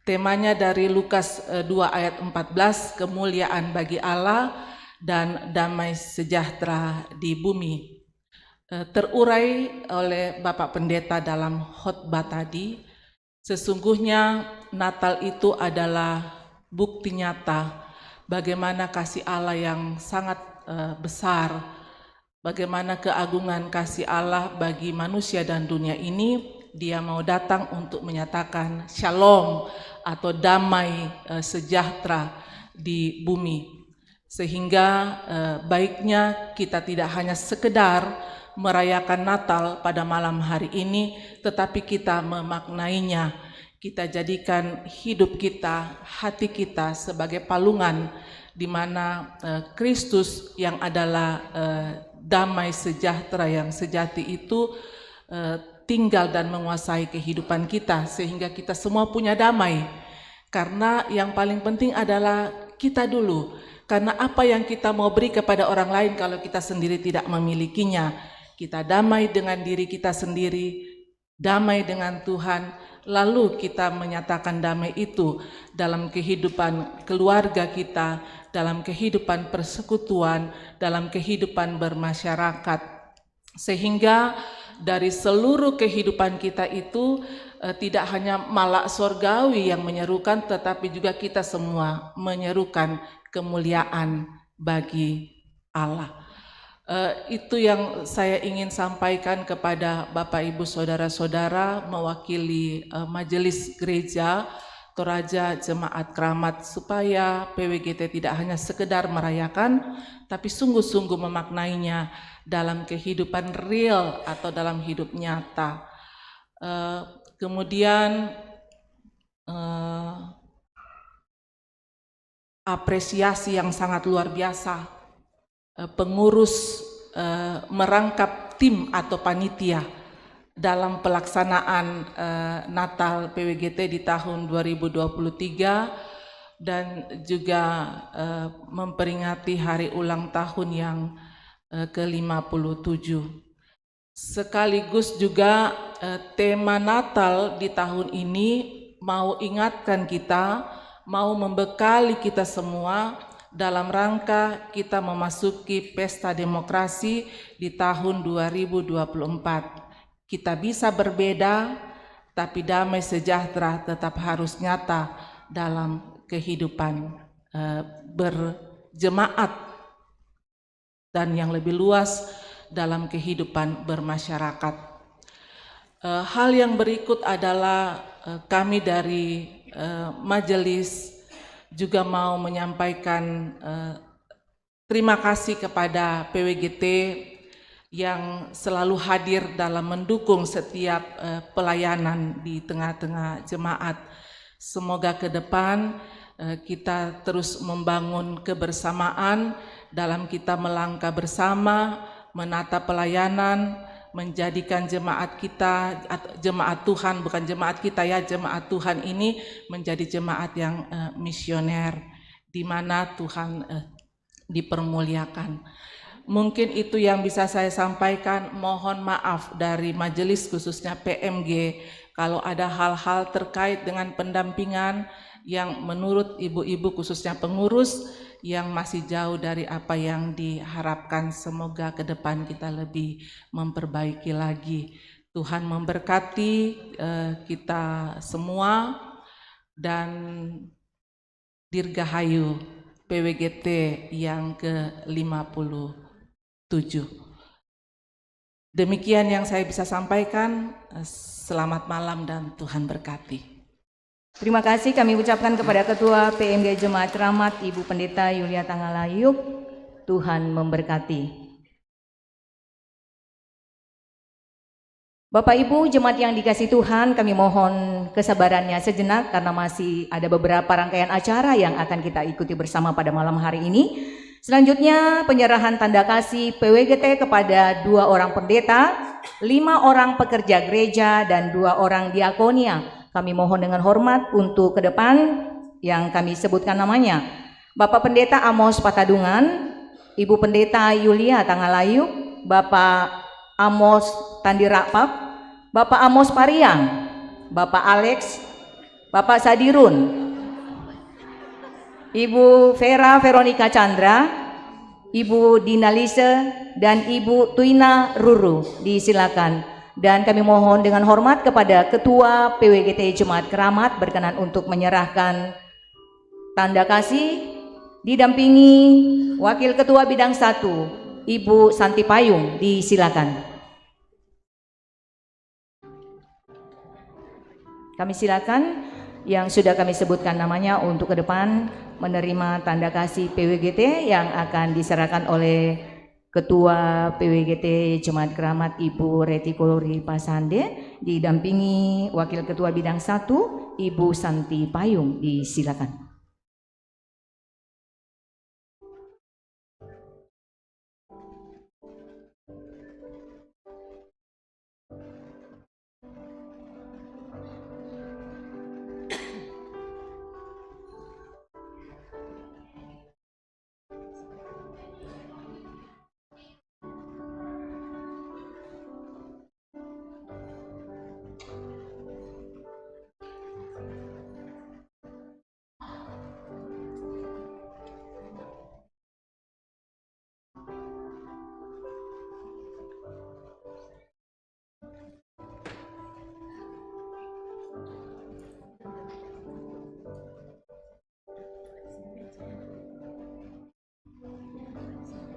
Temanya dari Lukas 2 ayat 14, kemuliaan bagi Allah dan damai sejahtera di bumi. Terurai oleh Bapak Pendeta dalam khotbah tadi, sesungguhnya Natal itu adalah bukti nyata bagaimana kasih Allah yang sangat besar, bagaimana keagungan kasih Allah bagi manusia dan dunia ini. Dia mau datang untuk menyatakan shalom atau damai sejahtera di bumi. Sehingga baiknya kita tidak hanya sekedar merayakan Natal pada malam hari ini, tetapi kita memaknainya. Kita jadikan hidup kita, hati kita sebagai palungan di mana Kristus yang adalah damai sejahtera yang sejati itu tinggal dan menguasai kehidupan kita, sehingga kita semua punya damai. Karena yang paling penting adalah kita dulu. Karena apa yang kita mau beri kepada orang lain kalau kita sendiri tidak memilikinya? Kita damai dengan diri kita sendiri, damai dengan Tuhan, lalu kita menyatakan damai itu dalam kehidupan keluarga kita, dalam kehidupan persekutuan, dalam kehidupan bermasyarakat. Sehingga dari seluruh kehidupan kita itu tidak hanya malak sorgawi yang menyerukan, tetapi juga kita semua menyerukan kemuliaan bagi Allah. Itu yang saya ingin sampaikan kepada Bapak Ibu Saudara-saudara mewakili Majelis Gereja Toraja Jemaat Keramat, supaya PWGT tidak hanya sekedar merayakan, tapi sungguh-sungguh memaknainya dalam kehidupan real atau dalam hidup nyata. Kemudian apresiasi yang sangat luar biasa, pengurus merangkap tim atau panitia dalam pelaksanaan Natal PWGT di tahun 2023 dan juga memperingati hari ulang tahun yang ke-57. Sekaligus juga tema Natal di tahun ini mau ingatkan kita, mau membekali kita semua dalam rangka kita memasuki pesta demokrasi di tahun 2024. Kita bisa berbeda, tapi damai sejahtera tetap harus nyata dalam kehidupan berjemaat dan yang lebih luas dalam kehidupan bermasyarakat. Hal yang berikut adalah kami dari majelis juga mau menyampaikan terima kasih kepada PWGT yang selalu hadir dalam mendukung setiap pelayanan di tengah-tengah jemaat. Semoga ke depan kita terus membangun kebersamaan dalam kita melangkah bersama, menata pelayanan, menjadikan jemaat kita, jemaat Tuhan, bukan jemaat kita ya, jemaat Tuhan ini menjadi jemaat yang misioner, di mana Tuhan dipermuliakan. Mungkin itu yang bisa saya sampaikan. Mohon maaf dari majelis khususnya PMG kalau ada hal-hal terkait dengan pendampingan yang menurut ibu-ibu khususnya pengurus yang masih jauh dari apa yang diharapkan. Semoga ke depan kita lebih memperbaiki lagi. Tuhan memberkati kita semua dan Dirgahayu PWGT yang ke-57. Demikian yang saya bisa sampaikan. Selamat malam dan Tuhan berkati. Terima kasih kami ucapkan kepada Ketua PMG Jemaat Keramat Ibu Pendeta Yulia Tangalayuk. Tuhan memberkati. Bapak Ibu jemaat yang dikasihi Tuhan, kami mohon kesabarannya sejenak karena masih ada beberapa rangkaian acara yang akan kita ikuti bersama pada malam hari ini. Selanjutnya penyerahan tanda kasih PWGT kepada 2 orang pendeta, 5 orang pekerja gereja dan 2 orang diakonia. Kami mohon dengan hormat untuk ke depan yang kami sebutkan namanya. Bapak Pendeta Amos Patadungan, Ibu Pendeta Yulia Tangalayuk, Bapak Amos Tandirakpap, Bapak Amos Pariang, Bapak Alex, Bapak Sadirun, Ibu Vera Veronica Chandra, Ibu Dina Lise, dan Ibu Tuina Ruru. Disilakan. Dan kami mohon dengan hormat kepada Ketua PWGT Jemaat Keramat berkenan untuk menyerahkan tanda kasih didampingi Wakil Ketua Bidang 1, Ibu Santi Payung. Disilakan. Kami silakan yang sudah kami sebutkan namanya untuk ke depan menerima tanda kasih PWGT yang akan diserahkan oleh Ketua PWGT Jemaat Keramat Ibu Retikuluri Pasande didampingi Wakil Ketua Bidang 1 Ibu Santi Payung. Disilakan.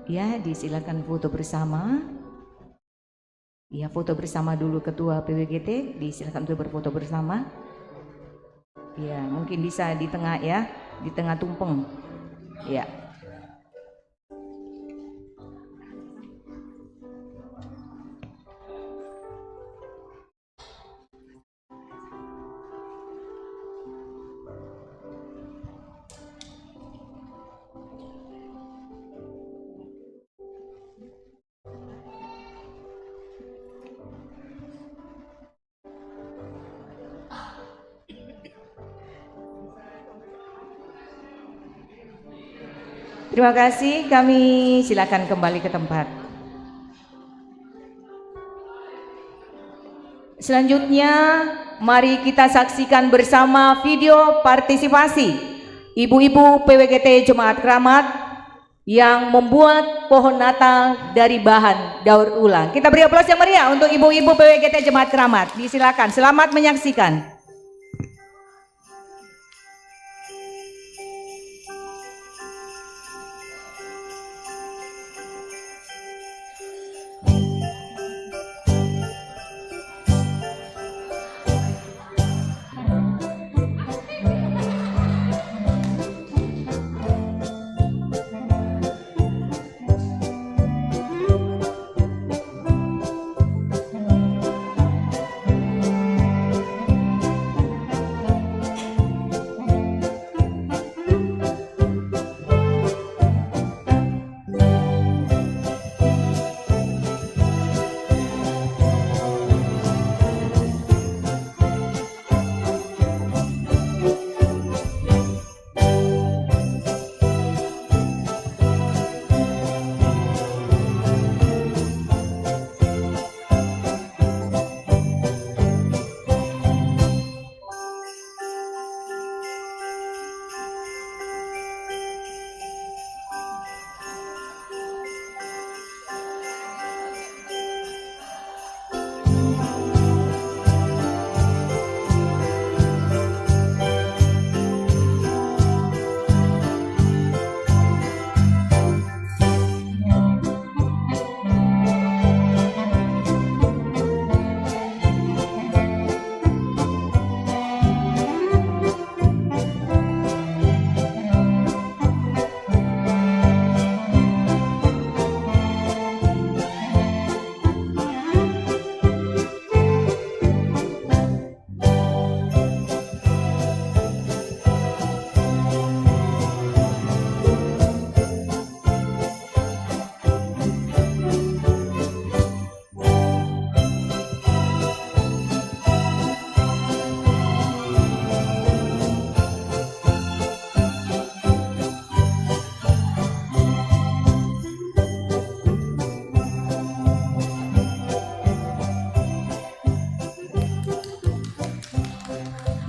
Ya, disilakan foto bersama. Ya, foto bersama dulu Ketua PWGT, disilakan untuk berfoto bersama. Ya, mungkin bisa di tengah ya, di tengah tumpeng. Ya. Terima kasih, kami silakan kembali ke tempat. Selanjutnya, mari kita saksikan bersama video partisipasi ibu-ibu PWGT Jemaat Keramat yang membuat pohon Natal dari bahan daur ulang. Kita beri aplaus yang meriah untuk ibu-ibu PWGT Jemaat Keramat. Disilakan, selamat menyaksikan.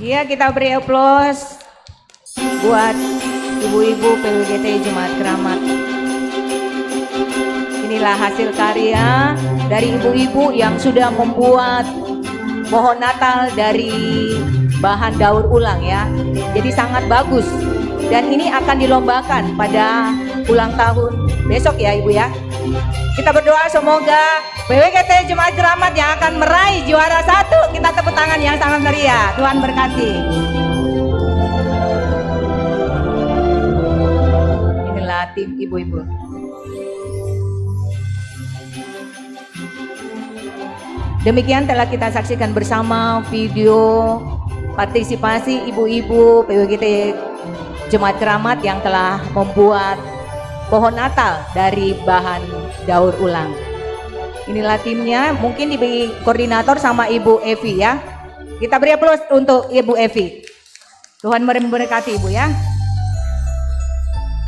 Iya, kita beri aplaus buat ibu-ibu PWGT Jemaat Keramat. Inilah hasil karya dari ibu-ibu yang sudah membuat pohon Natal dari bahan daur ulang ya. Jadi sangat bagus. Dan ini akan dilombakan pada ulang tahun besok ya Ibu ya. Kita berdoa semoga PWGT Jemaat Keramat yang akan meraih juara 1. Kita tepuk tangan yang sangat meriah. Tuhan berkati. Inilah tim ibu-ibu. Demikian telah kita saksikan bersama video partisipasi ibu-ibu PWGT Jemaat Keramat yang telah membuat pohon Natal dari bahan daur ulang. Inilah timnya, mungkin diberi koordinator sama Ibu Evi ya. Kita beri aplaus untuk Ibu Evi. Tuhan memberkati Ibu ya.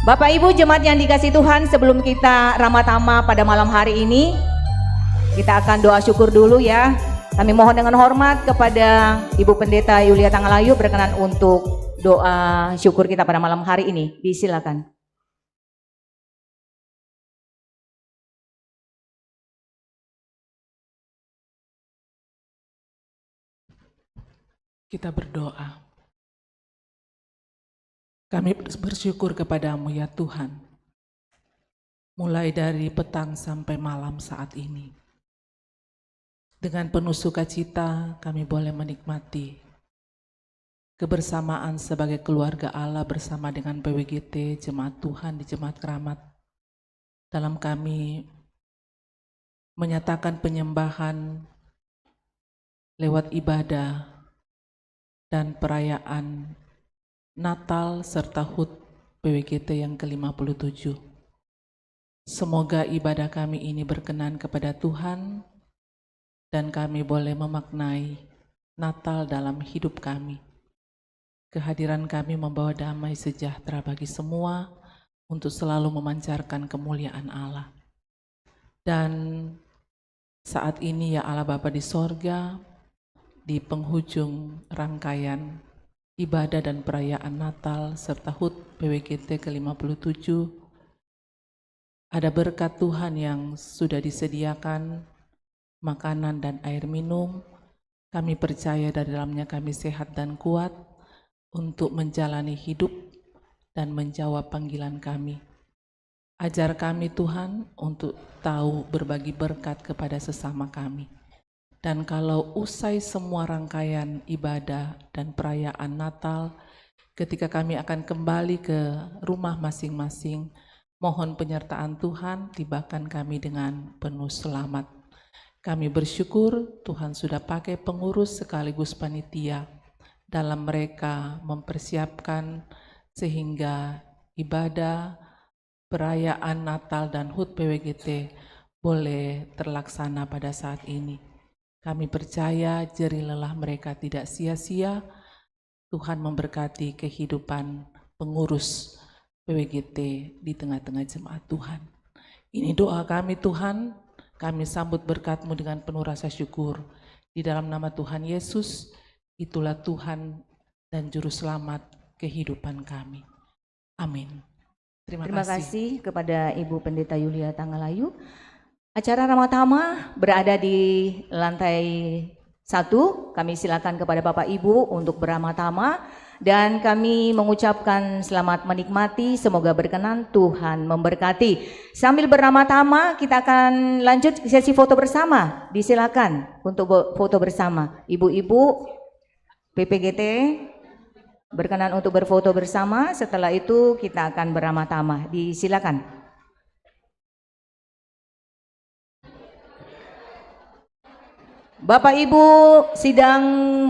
Bapak Ibu jemaat yang dikasihi Tuhan, sebelum kita Ramatama pada malam hari ini, kita akan doa syukur dulu ya. Kami mohon dengan hormat kepada Ibu Pendeta Yulia Tangalayu berkenan untuk doa syukur kita pada malam hari ini. Disilakan. Kita berdoa. Kami bersyukur kepadamu ya Tuhan, mulai dari petang sampai malam saat ini. Dengan penuh sukacita kami boleh menikmati kebersamaan sebagai keluarga Allah bersama dengan PWGT Jemaat Tuhan di Jemaat Keramat. Dalam kami menyatakan penyembahan lewat ibadah dan perayaan Natal serta HUT PWGT yang ke-57. Semoga ibadah kami ini berkenan kepada Tuhan dan kami boleh memaknai Natal dalam hidup kami. Kehadiran kami membawa damai sejahtera bagi semua untuk selalu memancarkan kemuliaan Allah. Dan saat ini ya Allah Bapa di sorga, di penghujung rangkaian ibadah dan perayaan Natal serta HUT PWGT ke-57, ada berkat Tuhan yang sudah disediakan, makanan dan air minum. Kami percaya dari dalamnya kami sehat dan kuat untuk menjalani hidup dan menjawab panggilan kami. Ajar kami Tuhan untuk tahu berbagi berkat kepada sesama kami. Dan kalau usai semua rangkaian ibadah dan perayaan Natal, ketika kami akan kembali ke rumah masing-masing, mohon penyertaan Tuhan, tibakan kami dengan penuh selamat. Kami bersyukur Tuhan sudah pakai pengurus sekaligus panitia dalam mereka mempersiapkan sehingga ibadah, perayaan Natal dan HUT PWGT boleh terlaksana pada saat ini. Kami percaya jerih lelah mereka tidak sia-sia. Tuhan memberkati kehidupan pengurus PWGT di tengah-tengah jemaat Tuhan. Ini doa kami Tuhan. Kami sambut berkat-Mu dengan penuh rasa syukur. Di dalam nama Tuhan Yesus, itulah Tuhan dan Juru Selamat kehidupan kami. Amin. Terima kasih kepada Ibu Pendeta Yulia Tangalayu. Acara Ramatama berada di lantai 1. Kami silakan kepada Bapak Ibu untuk beramatama. Dan kami mengucapkan selamat menikmati, semoga berkenan, Tuhan memberkati. Sambil beramatama kita akan lanjut sesi foto bersama. Disilakan untuk foto bersama. Ibu-ibu PPGT berkenan untuk berfoto bersama. Setelah itu kita akan beramatama. Disilakan. Bapak Ibu, sidang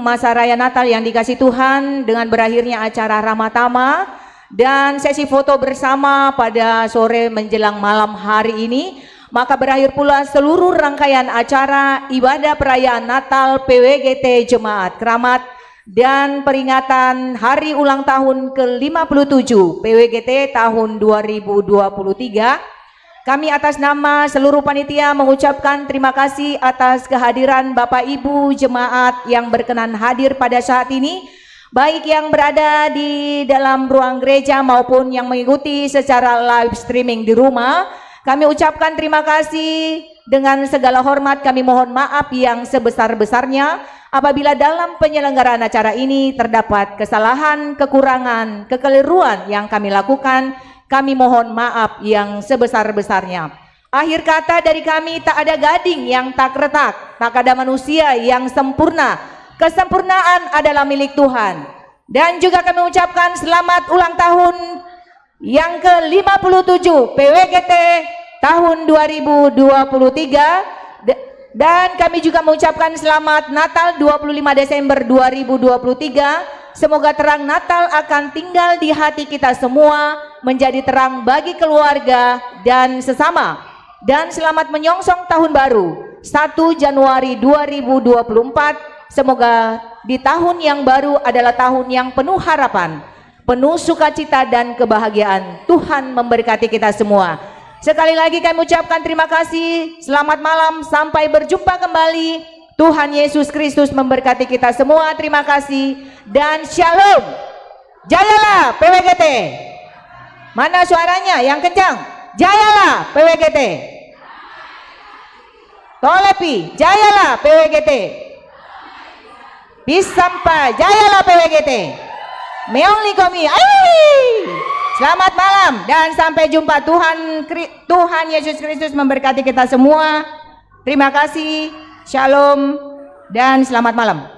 masa raya Natal yang dikasih Tuhan, dengan berakhirnya acara Ramatama dan sesi foto bersama pada sore menjelang malam hari ini, maka berakhir pula seluruh rangkaian acara ibadah perayaan Natal PWGT Jemaat Keramat dan peringatan hari ulang tahun ke-57 PWGT tahun 2023. Kami atas nama seluruh panitia mengucapkan terima kasih atas kehadiran Bapak Ibu jemaat yang berkenan hadir pada saat ini. baik yang berada di dalam ruang gereja maupun yang mengikuti secara live streaming di rumah. Kami ucapkan terima kasih dengan segala hormat. Kami mohon maaf yang sebesar-besarnya apabila dalam penyelenggaraan acara ini terdapat kesalahan, kekurangan, kekeliruan yang kami lakukan. Kami mohon maaf yang sebesar-besarnya. Akhir kata dari kami, tak ada gading yang tak retak, tak ada manusia yang sempurna. Kesempurnaan adalah milik Tuhan. Dan juga kami ucapkan selamat ulang tahun yang ke-57 PWGT tahun 2023. Dan kami juga mengucapkan selamat Natal 25 Desember 2023. Semoga terang Natal akan tinggal di hati kita semua, menjadi terang bagi keluarga dan sesama. Dan selamat menyongsong tahun baru 1 Januari 2024. Semoga di tahun yang baru adalah tahun yang penuh harapan, penuh sukacita dan kebahagiaan. Tuhan memberkati kita semua. Sekali lagi kami ucapkan terima kasih. Selamat malam, sampai berjumpa kembali. Tuhan Yesus Kristus memberkati kita semua. Terima kasih dan shalom. Jayalah PWGT. Mana suaranya yang kencang? Jayalah PWGT. Tolepi, jayalah PWGT. Bisampa, jayalah PWGT. Meongli komi, selamat malam dan sampai jumpa. Tuhan Yesus Kristus memberkati kita semua. Terima kasih, shalom dan selamat malam.